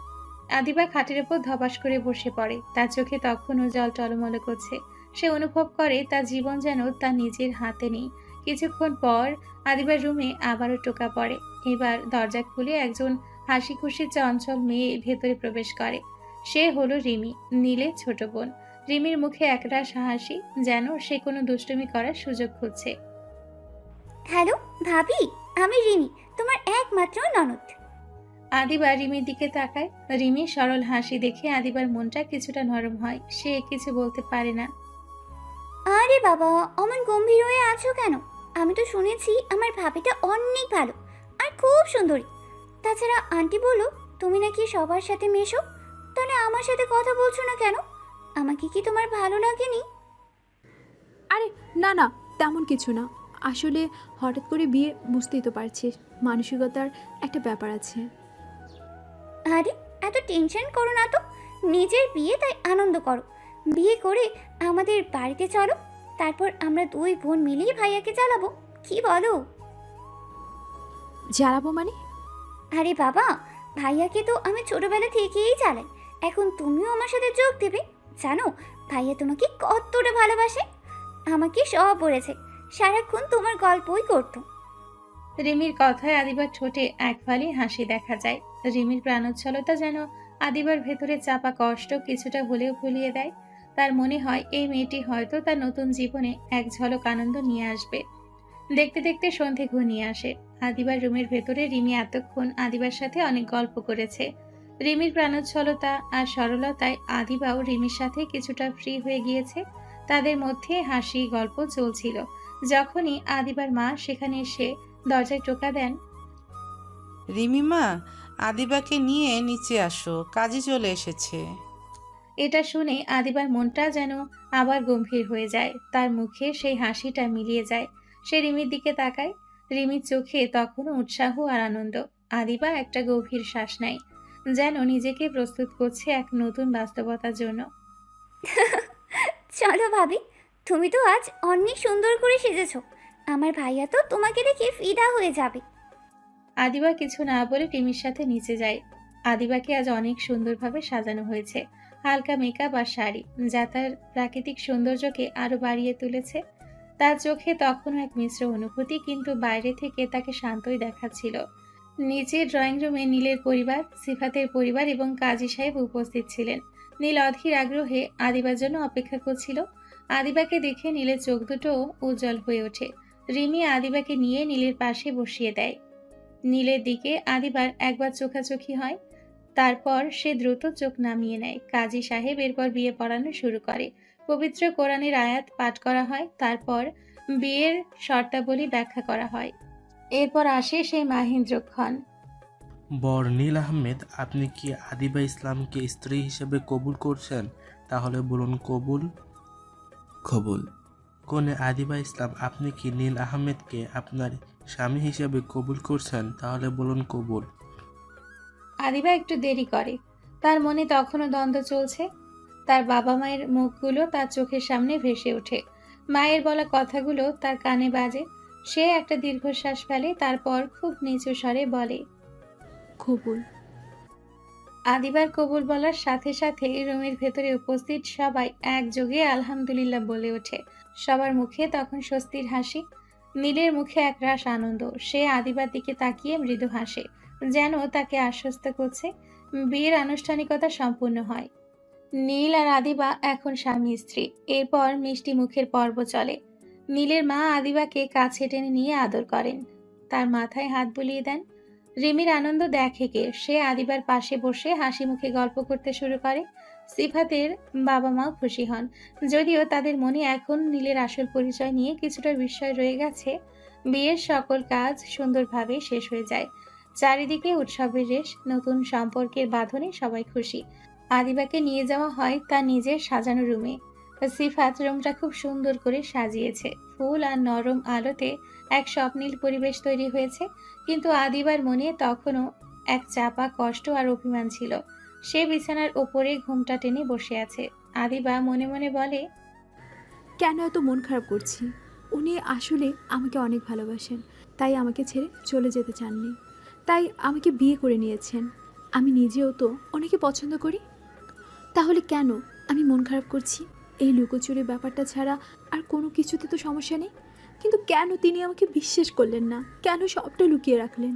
[SPEAKER 2] আদিবা খাটের উপর ধপাস করে বসে পড়ে। তার চোখে তখনও জল টলমল করছে। সে অনুভব করে তার জীবন যেন তার নিজের হাতে নেই। কিছুক্ষণ পর আদিবার রুমে আবারও টোকা পড়ে। এবার দরজা খুলে একজন হাসি খুশি চঞ্চল মেয়ে ভেতরে প্রবেশ করে। সে হলো রিমি, নীলের ছোট বোন। রিমির মুখে একরাশ হাসি, যেন সে কোনো দুষ্টুমি করার সুযোগ খুঁজছে।
[SPEAKER 4] হ্যালো ভাবি, আমি রিমি, তোমার একমাত্র ননদ।
[SPEAKER 2] আদিবা রিমির দিকে তাকায়। রিমির সরল হাসি দেখে আদিবার মনটা কিছুটা নরম হয়। সে কিছু বলতে পারে না।
[SPEAKER 4] আরে বাবা, অমন গম্ভীর হয়ে আছো কেন? আমি তো শুনেছি আমার ভাবিটা অনেক ভালো আর খুব সুন্দরী। তাছাড়া আন্টি বলো তুমি নাকি সবার সাথে মেশো, তাহলে আমার সাথে কথা বলছো না কেন? আমাকে কি তোমার ভালো লাগেনি?
[SPEAKER 11] আরে না না, তেমন কিছু না। আসলে হঠাৎ করে বিয়ে, বুঝতেই তো পারছিস, মানসিকতার একটা ব্যাপার আছে।
[SPEAKER 4] আরে এত টেনশন করো না তো, নিজের বিয়ে তাই আনন্দ করো। বিয়ে করে আমাদের বাড়িতে চলো, তারপর আমরা দুই বোন মিলেই ভাইয়াকে জ্বালাবো, কি বলো?
[SPEAKER 11] জ্বালাবো মানে?
[SPEAKER 4] আরে বাবা, ভাইয়াকে তো আমি ছোটবেলা থেকেই চালাই, এখন তুমিও আমার সাথে যোগ দেবে। জানো ভাইয়া তোমাকে কতটা ভালোবাসে, আমাকে সব বলেছে, সারাক্ষণ তোমার গল্পই করতো।
[SPEAKER 2] রিমির কথায় আদিবার ঠোঁটে এক ফালি হাসি দেখা যায়। রিমির প্রাণোচ্ছলতা যেন আদিবার ভেতরে চাপা কষ্ট কিছুটা হলেও ভুলিয়ে দেয়। তার মনে হয় এই মেয়েটি হয়তো তার নতুন জীবনে এক ঝলক আনন্দ নিয়ে আসবে। দেখতে দেখতে সন্ধে ঘনিয়ে আসে। আদিবার রুমের ভেতরে রিমি এতক্ষণ আদিবার সাথে অনেক গল্প করেছে। রিমির প্রাণোচ্ছলতা আর সরলতায় আদিবাও রিমির সাথে কিছুটা ফ্রি হয়ে গিয়েছে। তাদের মধ্যে হাসি গল্প চলছিল। যখনই আদিবার মা সেখানে এসে দরজায় টোকা দেন।
[SPEAKER 9] রিমিমা, আদিবাকে নিয়ে নিচে আসো, কাজে চলে এসেছে।
[SPEAKER 2] এটা শুনে আদিবার মনটা যেন আবার গম্ভীর হয়ে যায়। তার মুখে সেই হাসিটা মিলিয়ে যায়। সে রিমির দিকে তাকায়। রিমির চোখে তখনও উৎসাহ আর আনন্দ। আদিবা একটা গভীর শ্বাস নেয়, যেন নিজেকে প্রস্তুত করছে এক নতুন বাস্তবতার জন্য।
[SPEAKER 4] চলো ভাবি, তুমি তো আজ অনেক সুন্দর করে সেজেছো, আমার ভাইয়া তো তোমাকে দেখে ফিদা হয়ে যাবে।
[SPEAKER 2] আদিবা কিছু না বলে রিমির সাথে নিচে যায়। আদিবাকে আজ অনেক সুন্দরভাবে সাজানো হয়েছে। হালকা মেকআপ আর শাড়ি, যা তার প্রাকৃতিক সৌন্দর্যকে আরো বাড়িয়ে তুলেছে। তার চোখে তখনও এক মিশ্র অনুভূতি, কিন্তু বাইরে থেকে তাকে শান্তই দেখাচ্ছিল। নিচের ড্রয়িং রুমে নীলের পরিবার, সিফাতের পরিবার এবং কাজী সাহেব উপস্থিত ছিলেন। নীল অধীর আগ্রহে আদিবার জন্য অপেক্ষা করছিল। আদিবাকে দেখে নীলের চোখ দুটো উজ্জ্বল হয়ে ওঠে। রিমি আদিবাকে নিয়ে নীলের পাশে বসিয়ে দেয়। নীলের দিকে আদিবার একবার চোখাচোখি হয়, তারপর সে দ্রুত চোখ নামিয়ে নেয়। কাজী সাহেব এরপর বিয়ে পড়ানো শুরু করে। পবিত্র কোরআনের আয়াত পাঠ করা হয়, তারপর বিয়ের শর্তাবলী ব্যাখ্যা করা হয়। এরপর আসে সেই মাহেন্দ্রক্ষণ।
[SPEAKER 14] বর নীল আহমেদ, আপনি কি আদিবা ইসলামকে স্ত্রী হিসেবে কবুল করছেন? তাহলে বলুন কবুল।
[SPEAKER 1] কবুল।
[SPEAKER 14] কনে আদিবা ইসলাম, আপনি কি নীল আহমেদকে আপনার স্বামী হিসেবে কবুল করছেন? তাহলে বলুন কবুল।
[SPEAKER 2] আদিবা একটু দেরি করে। তার মনে তখনও দ্বন্দ্ব চলছে। তার বাবা মায়ের মুখগুলো তার চোখের সামনে ভেসে ওঠে। মায়ের বলা কথাগুলো তার কানে বাজে। সে একটা দীর্ঘশ্বাস ফেলে, তারপর খুব নিচু স্বরে বলে,
[SPEAKER 11] কবুল।
[SPEAKER 2] আদিবার কবুল বলার সাথে সাথে রুমের ভেতরে উপস্থিত সবাই একযোগে আলহামদুলিল্লাহ বলে ওঠে। সবার মুখে তখন স্বস্তির হাসি। নীলের মুখে একরাশ আনন্দ। সে আদিবার দিকে তাকিয়ে মৃদু হাসে, যেন তাকে আশ্বস্ত করছে। বিয়ের আনুষ্ঠানিকতা সম্পূর্ণ হয়। নীল আর আদিবা এখন স্বামী স্ত্রী। এরপর মিষ্টি মুখের পর্ব চলে। নীলের মা আদিবাকে কাছে টেনে নিয়ে আদর করেন, তার মাথায় হাত বুলিয়ে দেন। রিমির আনন্দ দেখে কে, সে আদিবার পাশে বসে হাসি মুখে গল্প করতে শুরু করে। সিফাতের বাবা মাও খুশি হন, যদিও তাদের মনে এখন নীলের আসল পরিচয় নিয়ে কিছুটা বিস্ময় রয়ে গেছে। বিয়ের সকল কাজ সুন্দরভাবে শেষ হয়ে যায়। চারিদিকে উৎসবের রেশ। নতুন সম্পর্কের বাঁধনে সবাই খুশি। আদিবাকে নিয়ে যাওয়া হয় তার নিজের সাজানো রুমে। সিফাত রুমটা খুব সুন্দর করে সাজিয়েছে। ফুল আর নরম আলোতে এক স্বপ্নীল পরিবেশ তৈরি হয়েছে। কিন্তু আদিবার মনে তখনও এক চাপা কষ্ট আর অভিমান ছিল। সে বিছানার ওপরে ঘুমটা টেনে বসে আছে। আদিবা মনে মনে বলে,
[SPEAKER 11] কেন এত মন খারাপ করছি? উনি আসলে আমাকে অনেক ভালোবাসেন, তাই আমাকে ছেড়ে চলে যেতে চাননি, তাই আমাকে বিয়ে করে নিয়েছেন। আমি নিজেও তো অনেকে পছন্দ করি, তাহলে কেন আমি মন খারাপ করছি? এই লুকোচুরি ব্যাপারটা ছাড়া আর কোনো কিছুতে তো সমস্যা নেই, কিন্তু কেন তিনি আমাকে বিশ্বাস করলেন না? কেন সবটা লুকিয়ে রাখলেন?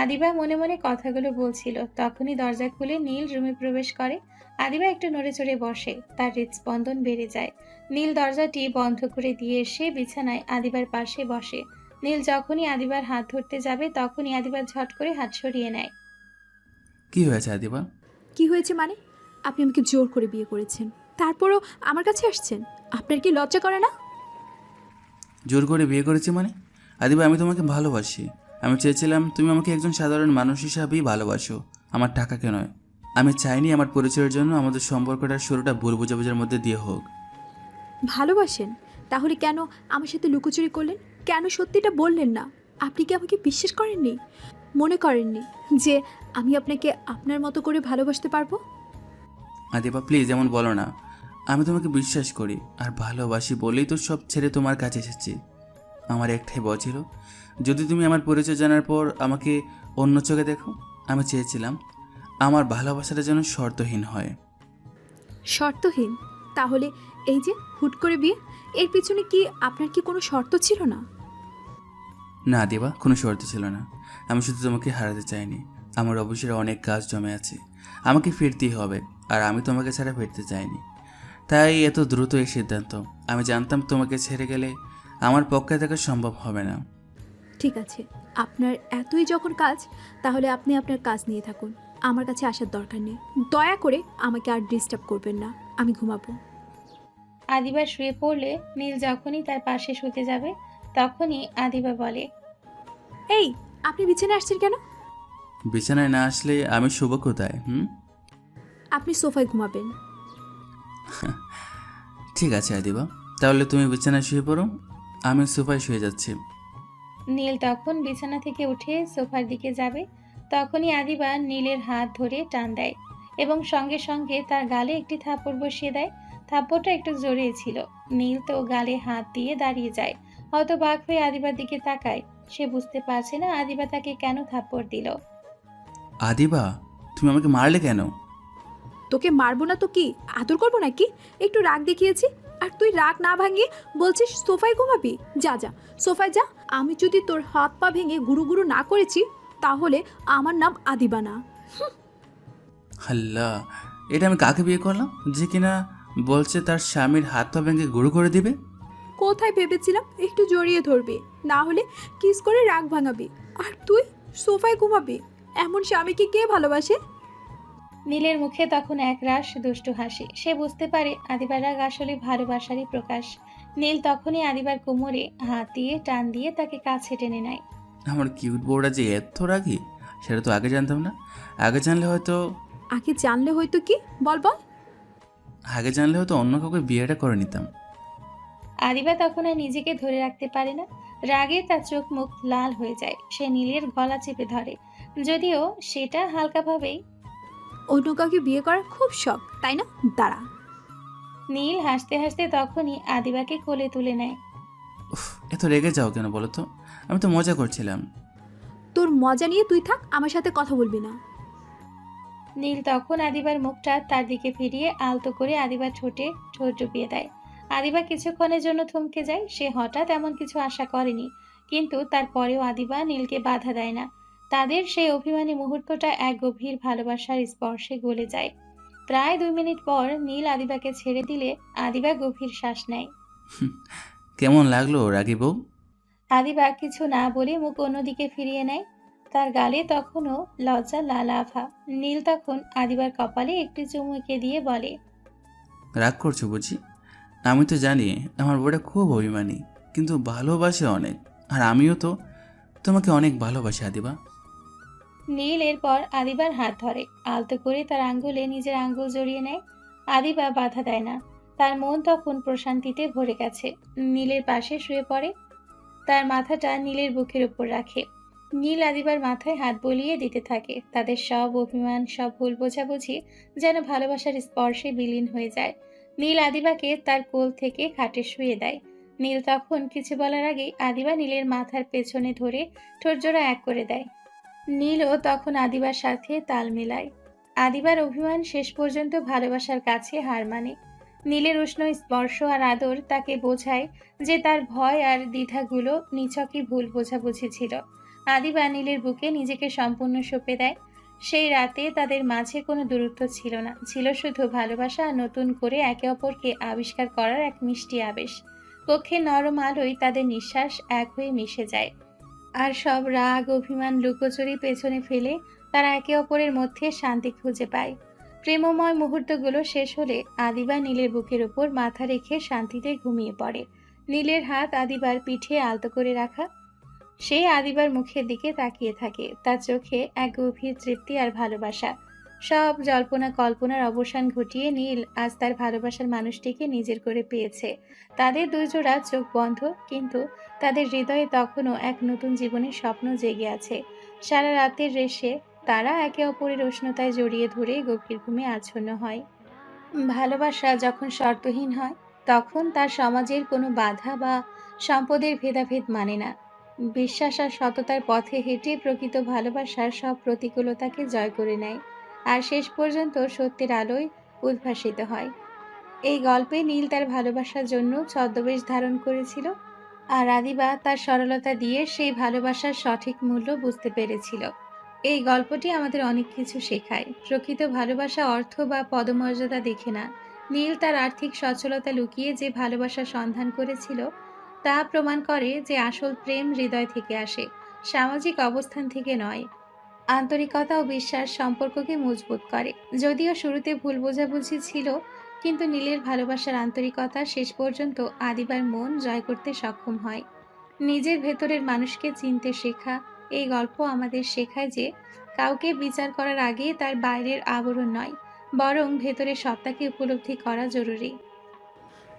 [SPEAKER 2] আদিবা মনে মনে কথাগুলো বলছিল, তখনই দরজা খুলে নীল রুমে প্রবেশ করে। আদিবা একটু নড়ে চড়ে বসে, তার হৃদস্পন্দন বেড়ে যায়। নীল দরজাটি বন্ধ করে দিয়ে এসে বিছানায় আদিবার পাশে বসে। নীল যখনই আদিবার হাত ধরতে যাবে তখনই আদিবা ঝট করে হাত সরিয়ে নেয়।
[SPEAKER 1] কি হয়েছে আদিবা?
[SPEAKER 11] কি হয়েছে মানে? আপনি আমাকে জোর করে বিয়ে করেছেন, তারপরও আমার কাছে আসছেন। আপনার কি লজ্জা করে না?
[SPEAKER 1] জোর করে বিয়ে করেছি মানে? আদিবা, আমি তোমাকে ভালোবাসি। আমি চেয়েছিলাম তুমি আমাকে একজন সাধারণ মানুষ হিসাবেই ভালোবাসো, আমার টাকাকে নয়। আমি চাইনি আমার পরিচয়ের জন্য আমাদের সম্পর্কটার শুরুটা ভুল বোঝাবুঝির মধ্যে দিয়ে হোক।
[SPEAKER 11] ভালোবাসেন? তাহলে কেন আমার সাথে লুকোচুরি করলেন? কেন সত্যিটা বললেন না? আপনি কি আমাকে বিশ্বাস করেননি? মনে করেননি যে আমি আপনাকে আপনার মতো করে ভালোবাসতে পারবো?
[SPEAKER 1] আদিবা প্লিজ এমন বলো না। আমি তোমাকে বিশ্বাস করি আর ভালোবাসি বলেই তো সব ছেড়ে তোমার কাছে এসেছি। আমার একটাই ভয় ছিল, যদি তুমি আমার পরিচয় জানার পর আমাকে অন্য চোখে দেখো। আমি চেয়েছিলাম আমার ভালোবাসাটা যেন শর্তহীন হয়।
[SPEAKER 11] শর্তহীন? তাহলে এই যে হুট করে বিয়ে, এর পিছনে কি আপনার কি কোনো শর্ত ছিল না?
[SPEAKER 1] না দিবা, কোনো শর্ত ছিল না। আমি শুধু তোমাকে হারাতে চাইনি। আমার অবশ্যই অনেক কাজ জমে আছে, আমাকে ফিরতেই হবে, আর আমি তোমাকে ছাড়া ফিরতে চাইনি। তাই এত দ্রুত এই সিদ্ধান্ত। আমি জানতাম তোমাকে ছেড়ে গেলে আমার পক্ষে থাকা সম্ভব হবে না।
[SPEAKER 11] ঠিক আছে, আপনার এতই যখন কাজ, তাহলে আপনি আপনার কাজ নিয়ে থাকুন। আমার কাছে আসার দরকার নেই। দয়া করে আমাকে আর ডিস্টার্ব করবেন না, আমি ঘুমাবো।
[SPEAKER 2] আদিবা শুয়ে পড়লে নীল যখনই তার পাশে শুতে যাবে তখনই আদিবা বলে,
[SPEAKER 11] এই, আপনি বিছানায় আসছেন কেন?
[SPEAKER 1] বিছানায় না আসলে আমি শুভ কোথায়?
[SPEAKER 11] আপনি সোফায় ঘুমাবেন।
[SPEAKER 1] ঠিক আছে আদিবা, তাহলে তুমি বিছানায় শুয়ে পড়ো, আমি সোফায় শুয়ে যাচ্ছি।
[SPEAKER 2] নীল তখন বিছানা থেকে উঠে সোফার দিকে যাবে, তখনই আদিবা নীলের হাত ধরে টান দেয় এবং সঙ্গে সঙ্গে তার গালে একটি থাপ্পড় বসিয়ে দেয়। থাপ্পড়টা একটু জোরেই ছিল। নীল তো গালে হাত দিয়ে দাঁড়িয়ে যায়, হতবাক হয়ে আদিবার দিকে তাকায়। সে বুঝতে পারছে না আদিবা তাকে কেন থাপ্পড় দিল।
[SPEAKER 1] আদিবা, তুমি আমাকে মারলে কেন?
[SPEAKER 11] তোকে মারবো না তো কি আদর করবো নাকি? একটু রাগ দেখিয়েছি, আর তুই রাগ না ভাঙিয়ে বলছিস সোফায় ঘুমাবি? যা যা, সোফায় যা। আমি যদি তোর হাত পা ভেঙে গুরু গুরু না করেছি, তাহলে আমার নাম আদিবা না।
[SPEAKER 1] আল্লাহ, এটা আমি কাকে বিয়ে করলাম যে কিনা বলছে তার স্বামীর হাত পা ভেঙে গুঁড়ো করে দিবে?
[SPEAKER 11] কোথায় ভেবেছিলাম একটু জড়িয়ে ধরবি, না হলে কিস করে রাগ ভাঙাবি, আর তুই সোফায় ঘুমাবি? এমন স্বামীকে কে ভালোবাসে?
[SPEAKER 2] নীলের মুখে তখন একরাশ দুষ্টু হাসি। সে বুঝতে পারে আদিবার রাগ আসলে ভালোবাসারই প্রকাশ। নীল তখনই আদিবার কোমরে হাত দিয়ে টান দিয়ে তাকে কাছে টেনে নেয়।
[SPEAKER 1] আমার কিউট বউটা যে এত রাগী, সেটা তো আগে জানতাম না। আগে জানলে হয়তো
[SPEAKER 11] কি বল বল।
[SPEAKER 1] আগে জানলে হয়তো অন্য কাউকে বিয়েটা করে নিতাম।
[SPEAKER 2] আদিবা তখন আর নিজেকে ধরে রাখতে পারে না। রাগে তার চোখ মুখ লাল হয়ে যায়। সে নীলের গলা চেপে ধরে, যদিও সেটা হালকাভাবেই।
[SPEAKER 11] অন্য কাউকে বিয়ে করার খুব শখ, তাই না? দাঁড়া।
[SPEAKER 2] নীল হাসতে হাসতে তখনই আদিবাকে কোলে তুলে নেয়।
[SPEAKER 1] উফ, এত রেগে যাও কেন বলো তো? আমি তো মজা করছিলাম।
[SPEAKER 11] তোর মজা নিয়ে তুই থাক, আমার সাথে কথা বলবি না।
[SPEAKER 2] নীল তখন আদিবার মুখটা তার দিকে ফিরিয়ে আলতো করে আদিবার ঠোঁটে ঠোঁট ডুবিয়ে দেয়। আদিবা কিছুক্ষণের জন্য থমকে যায়। সে হঠাৎ এমন কিছু আশা করেনি, কিন্তু তারপরেও আদিবা নীলকে বাধা দেয় না। তাদের সেই অভিমানী মুহূর্তটা এক গভীর ভালোবাসার স্পর্শে গলে যায়। প্রায় 2 মিনিট পর নীল আদিবাকে ছেড়ে দিলে আদিবা গভীর শ্বাস নেয়।
[SPEAKER 1] কেমন লাগলো রাগী বউ?
[SPEAKER 2] আদিবা কিছু না বলে মুখ অন্যদিকে ফিরিয়ে নেয়। তার গালে তখনও লজ্জা লাল আভা। নীল তখন আদিবার কপালে একটি চুমু এঁকে দিয়ে বলে,
[SPEAKER 1] রাগ করছো বুঝি? আমি তো জানি আমার বউটা খুব অভিমানী, কিন্তু ভালোবাসে অনেক। আর আমিও তো তোমাকে অনেক ভালোবাসি আদিবা।
[SPEAKER 2] নীল এরপর আদিবার হাত ধরে, আলতো করে তার আঙ্গুলে নিজের আঙ্গুল জড়িয়ে নেয়। আদিবা বাধা দেয় না। তার মন তখন প্রশান্তিতে ভরে গেছে। নীলের পাশে শুয়ে পড়ে, তার মাথাটা নীলের বুকের উপর রাখে। নীল আদিবার মাথায় হাত বুলিয়ে দিতে থাকে। তাদের সব অভিমান, সব ভুল বোঝাবুঝি যেন ভালোবাসার স্পর্শে বিলীন হয়ে যায়। নীল আদিবাকে তার কোল থেকে খাটে শুয়ে দেয়। নীল তখন কিছু বলার আগেই আদিবা নীলের মাথার পেছনে ধরে ঠোঁটজোড়া এক করে দেয়। নীলও তখন আদিবার সাথে তাল মেলায়। আদিবার অভিমান শেষ পর্যন্ত ভালোবাসার কাছে হার মানে। নীলের উষ্ণ স্পর্শ আর আদর তাকে বোঝায় যে তার ভয় আর দ্বিধাগুলো নিছকই ভুল বোঝাবুঝি ছিল। আদিবা নীলের বুকে নিজেকে সম্পূর্ণ সঁপে দেয়। সেই রাতে তাদের মাঝে কোনো দূরত্ব ছিল না, ছিল শুধু ভালোবাসা আর নতুন করে একে অপরকে আবিষ্কার করার এক মিষ্টি আবেশ। কক্ষের নরম আলোয় তাদের নিঃশ্বাস এক হয়ে মিশে যায়, আর সব রাগ অভিমান লুকোচুরি পেছনে ফেলে তারা একে অপরের মধ্যে শান্তি খুঁজে পায়। প্রেমময় মুহূর্তগুলো শেষ হলে আদিবা নীলের বুকের উপর মাথা রেখে শান্তিতে ঘুমিয়ে পড়ে। নীলের হাত আদিবার পিঠে আলতো করে রাখা। সে আদিবার মুখের দিকে তাকিয়ে থাকে, তার চোখে এক গভীর তৃপ্তি আর ভালোবাসা। সব জল্পনা কল্পনার অবসান ঘটিয়ে নীল আজ তার ভালোবাসার মানুষটিকে নিজের করে পেয়েছে। তাদের দুজোড়া চোখ বন্ধ, কিন্তু তাদের হৃদয়ে তখনও এক নতুন জীবনের স্বপ্ন জেগে আছে। সারা রাতের রেশে তারা একে অপরের উষ্ণতায় জড়িয়ে ধরে গভীর ঘুমে আচ্ছন্ন হয়। ভালোবাসা যখন শর্তহীন হয় তখন তার সমাজের কোনো বাধা বা সম্পদের ভেদাভেদ মানে না। বিশ্বাস আর সততার পথে হেঁটে প্রকৃত ভালোবাসার সব প্রতিকূলতাকে জয় করে নেয়, আর শেষ পর্যন্ত সত্যের আলোয় উদ্ভাসিত হয়। এই গল্পে নীল তার ভালোবাসার জন্য ছদ্মবেশ ধারণ করেছিল, আর আদিবা তার সরলতা দিয়ে সেই ভালোবাসার সঠিক মূল্য বুঝতে পেরেছিল। এই গল্পটি আমাদের অনেক কিছু শেখায়। প্রকৃত ভালোবাসা অর্থ বা পদমর্যাদা দেখে না। নীল তার আর্থিক সচ্ছলতা লুকিয়ে যে ভালোবাসার সন্ধান করেছিল তা প্রমাণ করে যে আসল প্রেম হৃদয় থেকে আসে, সামাজিক অবস্থান থেকে নয়। আন্তরিকতা ও বিশ্বাস সম্পর্ককে মজবুত করে। যদিও শুরুতে ভুল বোঝাবুঝি ছিল, কিন্তু নীলের ভালোবাসার আন্তরিকতা শেষ পর্যন্ত আদিবার মন জয় করতে সক্ষম হয়। নিজের ভেতরের মানুষকে চিনতে শেখা এই গল্প আমাদের শেখায় যে কাউকে বিচার করার আগে তার বাইরের আবরণ নয়, বরং ভেতরের সত্তাকে উপলব্ধি করা জরুরি।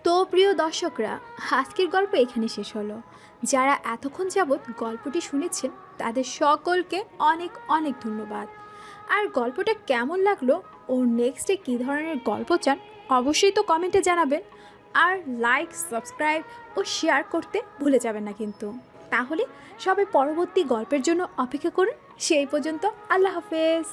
[SPEAKER 11] তো প্রিয় দর্শকরা, আজকের গল্প এখানে শেষ হলো। যারা এতক্ষণ যাবৎ গল্পটি শুনেছেন তাদের সকলকে অনেক অনেক ধন্যবাদ। আর গল্পটা কেমন লাগলো ও নেক্সটে কী ধরনের গল্প চান অবশ্যই তো কমেন্টে জানাবেন। আর লাইক, সাবস্ক্রাইব ও শেয়ার করতে ভুলে যাবেন না কিন্তু। তাহলে সবাই পরবর্তী গল্পের জন্য অপেক্ষা করুন। সেই পর্যন্ত আল্লাহ হাফেজ।